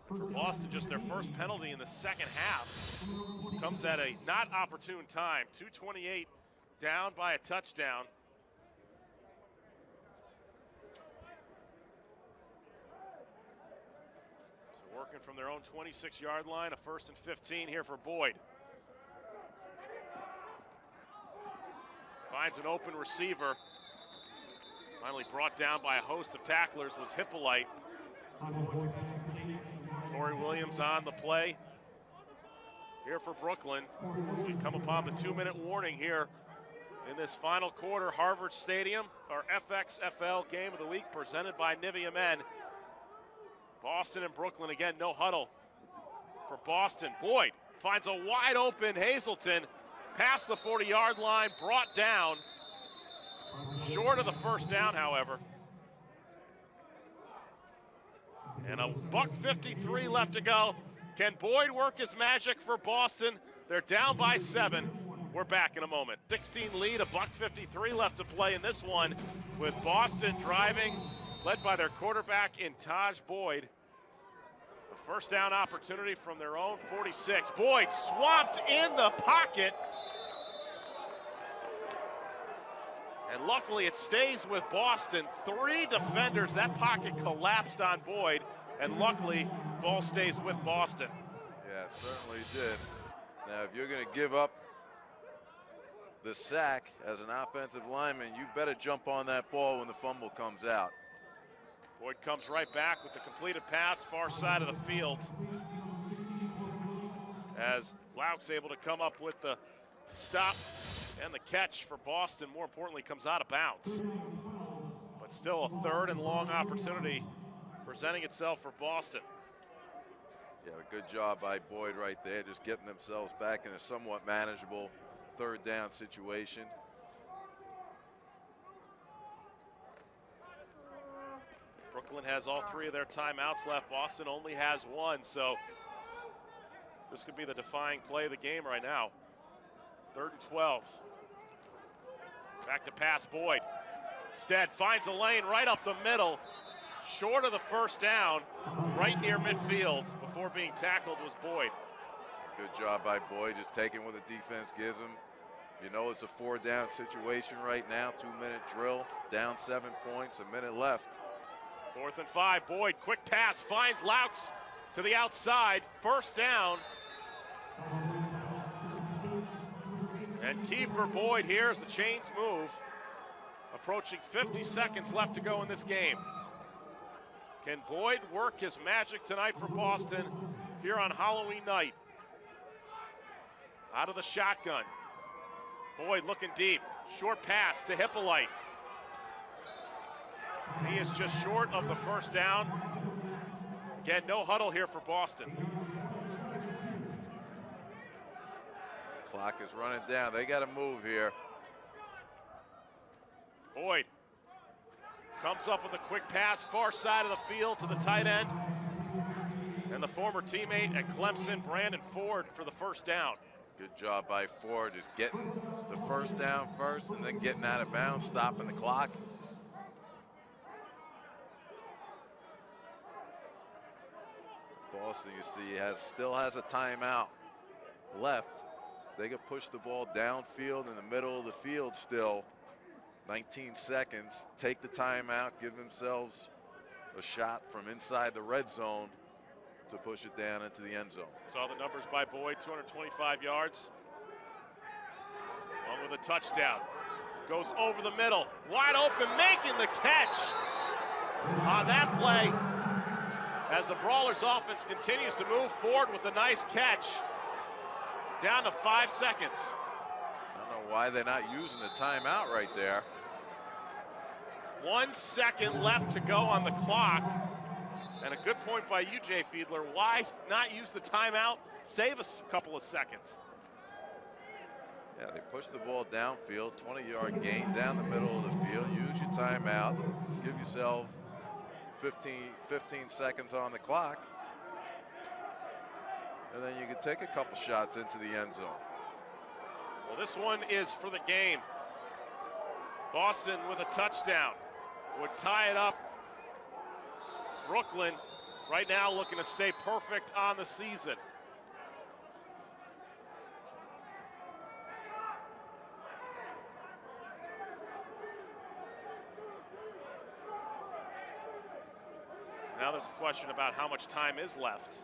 For Boston, just their first penalty in the second half comes at a not opportune time. 2:28 down by a touchdown. So working from their own 26-yard line, a 1st and 15 here for Boyd. Finds an open receiver. Finally brought down by a host of tacklers was Hippolyte. Corey Williams on the play here for Brooklyn. We come upon the 2-minute warning here in this final quarter. Harvard Stadium, our FXFL Game of the Week presented by Nivea Men. Boston and Brooklyn again, no huddle for Boston. Boyd finds a wide open Hazelton past the 40-yard line, brought down. Short of the first down, however. And a $1:53 left to go. Can Boyd work his magic for Boston? They're down by 7. We're back in a moment. 16 lead, a $1:53 left to play in this one with Boston driving, led by their quarterback in Taj Boyd. The first down opportunity from their own 46. Boyd swamped in the pocket. And luckily it stays with Boston. 3 defenders, that pocket collapsed on Boyd, and luckily ball stays with Boston. Yeah, it certainly did. Now, if you're going to give up the sack as an offensive lineman, you better jump on that ball when the fumble comes out. Boyd comes right back with the completed pass, far side of the field. As Laux able to come up with the stop and the catch for Boston, more importantly, comes out of bounds. But still a 3rd and long opportunity presenting itself for Boston. Yeah, a good job by Boyd right there, just getting themselves back in a somewhat manageable 3rd down situation. Brooklyn has all 3 of their timeouts left. Boston only has 1, so this could be the defining play of the game right now. 3rd and 12. Back to pass, Boyd. Stead finds a lane right up the middle. Short of the first down, right near midfield. Before being tackled was Boyd. Good job by Boyd, just taking what the defense gives him. You know it's a 4-down situation right now, 2-minute drill, down 7 points, a minute left. 4th and 5, Boyd, quick pass, finds Laux to the outside, first down. And key for Boyd here as the chains move. Approaching 50 seconds left to go in this game. Can Boyd work his magic tonight for Boston here on Halloween night? Out of the shotgun. Boyd looking deep. Short pass to Hippolyte. He is just short of the first down. Again, no huddle here for Boston. Clock is running down. They got to move here. Boyd comes up with a quick pass, far side of the field to the tight end. And the former teammate at Clemson, Brandon Ford, for the first down. Good job by Ford, just getting the first down first and then getting out of bounds, stopping the clock. Boston, you see, still has a timeout left. They could push the ball downfield in the middle of the field still. 19 seconds, take the timeout, give themselves a shot from inside the red zone to push it down into the end zone. Saw the numbers by Boyd, 225 yards. Along with a touchdown. Goes over the middle, wide open, making the catch on that play. As the Brawlers offense continues to move forward with a nice catch. Down to 5 seconds. I don't know why they're not using the timeout right there. 1 second left to go on the clock. And a good point by you, Jay Fiedler. Why not use the timeout? Save us a couple of seconds. Yeah, they push the ball downfield, 20-yard gain down the middle of the field. Use your timeout. Give yourself 15 seconds on the clock. And then you can take a couple shots into the end zone. Well, this one is for the game. Boston with a touchdown would tie it up. Brooklyn right now looking to stay perfect on the season. Now there's a question about how much time is left.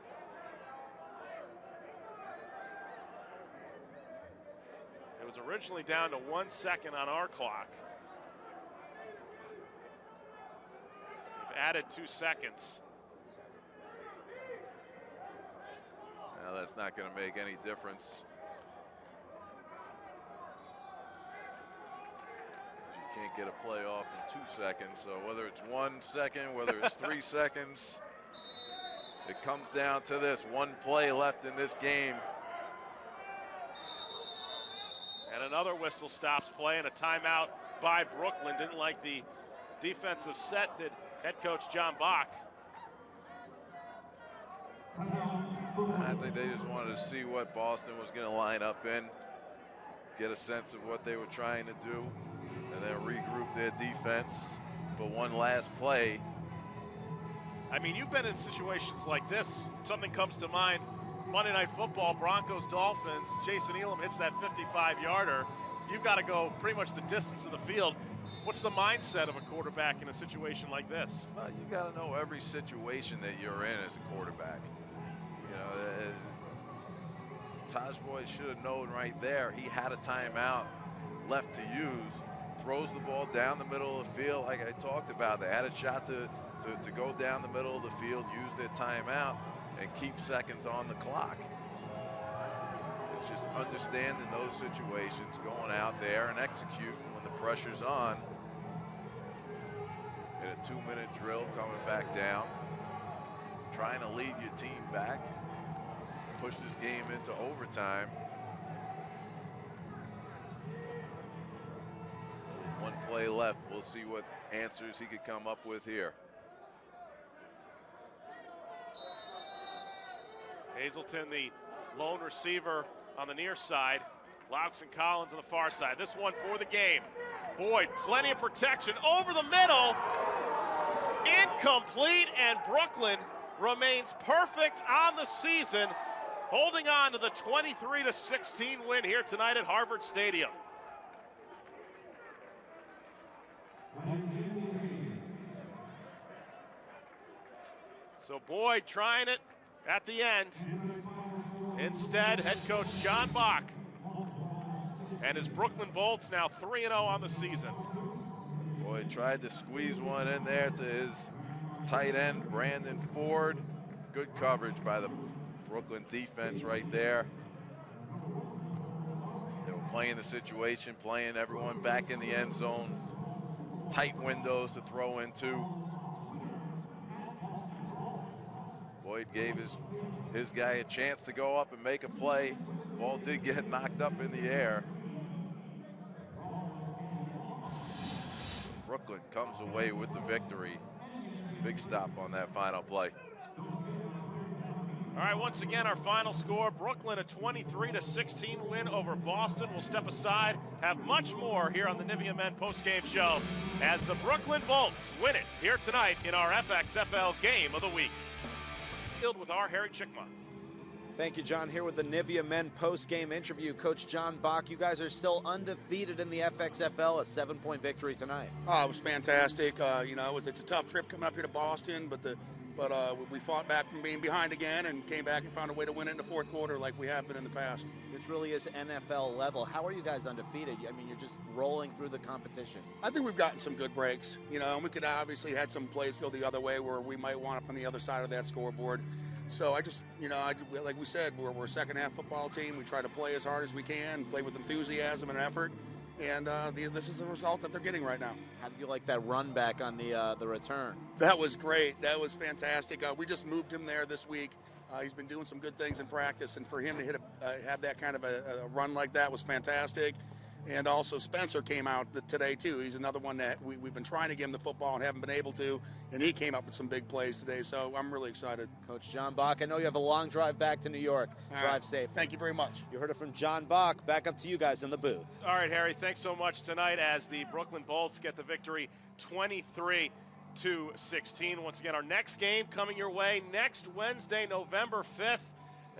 It was originally down to 1 second on our clock. We've added 2 seconds. Now that's not going to make any difference. You can't get a play off in 2 seconds, so whether it's 1 second, whether it's 3 seconds, it comes down to this. One play left in this game. And another whistle stops play and a timeout by Brooklyn. Didn't like the defensive set, did head coach John Bach. I think they just wanted to see what Boston was going to line up in, get a sense of what they were trying to do, and then regroup their defense for one last play. I mean, you've been in situations like this. Something comes to mind. Monday Night Football, Broncos, Dolphins. Jason Elam hits that 55-yarder. You've got to go pretty much the distance of the field. What's the mindset of a quarterback in a situation like this? Well, you got to know every situation that you're in as a quarterback. You know, Taj Boyd should have known right there. He had a timeout left to use. Throws the ball down the middle of the field like I talked about. They had a shot to go down the middle of the field, use their timeout, and keep seconds on the clock. It's just understanding those situations, going out there and executing when the pressure's on. In a 2-minute drill, coming back down, trying to lead your team back, push this game into overtime. One play left. We'll see what answers he could come up with here. Hazelton, the lone receiver on the near side. Laux and Collins on the far side. This one for the game. Boyd, plenty of protection over the middle. Incomplete, and Brooklyn remains perfect on the season, holding on to the 23-16 win here tonight at Harvard Stadium. So Boyd trying it at the end. Instead, head coach John Bach and his Brooklyn Bolts now 3-0 on the season. Boyd tried to squeeze one in there to his tight end, Brandon Ford. Good coverage by the Brooklyn defense right there. They were playing the situation, playing everyone back in the end zone. Tight windows to throw into. Boyd gave his guy a chance to go up and make a play. Ball did get knocked up in the air. Brooklyn comes away with the victory. Big stop on that final play. All right, once again, our final score, Brooklyn a 23-16 win over Boston. We'll step aside, have much more here on the Nivea Men postgame show as the Brooklyn Bolts win it here tonight in our FXFL Game of the Week. Filled with our Harry Chickma. Thank you, John. Here with the Nivea Men post-game interview. Coach John Bach, you guys are still undefeated in the FXFL, a 7-point victory tonight. Oh, it was fantastic. It's a tough trip coming up here to Boston, but we fought back from being behind again and came back and found a way to win it in the fourth quarter like we have been in the past. This really is NFL level. How are you guys undefeated? I mean, you're just rolling through the competition. I think we've gotten some good breaks, and we could obviously had some plays go the other way where we might want up on the other side of that scoreboard. So I just, like we said, we're a second-half football team. We try to play as hard as we can, play with enthusiasm and effort, and this is the result that they're getting right now. How did you like that run back on the return? That was great. That was fantastic. We just moved him there this week. He's been doing some good things in practice, and for him to have that kind of a run like that was fantastic. And also Spencer came out today too. He's another one that we've been trying to give him the football and haven't been able to, and he came up with some big plays today, so I'm really excited. Coach John Bach, I know you have a long drive back to New York. Drive safe. Thank you very much. You heard it from John Bach. Back up to you guys in the booth. All right, Harry, thanks so much tonight as the Brooklyn Bolts get the victory 23-16. Once again, our next game coming your way next Wednesday, November 5th,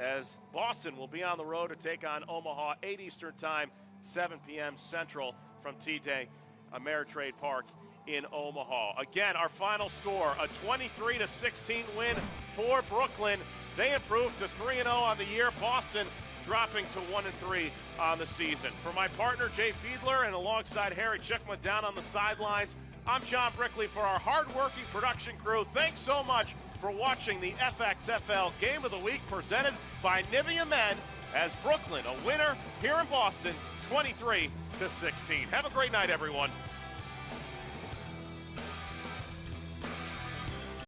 as Boston will be on the road to take on Omaha, 8 Eastern time, 7 p.m. Central from T-Day, Ameritrade Park in Omaha. Again, our final score, a 23-16 win for Brooklyn. They improved to 3-0 on the year. Boston dropping to 1-3 on the season. For my partner, Jay Fiedler, and alongside Harry Chickma down on the sidelines, I'm John Brickley for our hard-working production crew. Thanks so much for watching the FXFL Game of the Week presented by Nivea Men as Brooklyn a winner here in Boston, 23-16. Have a great night, everyone.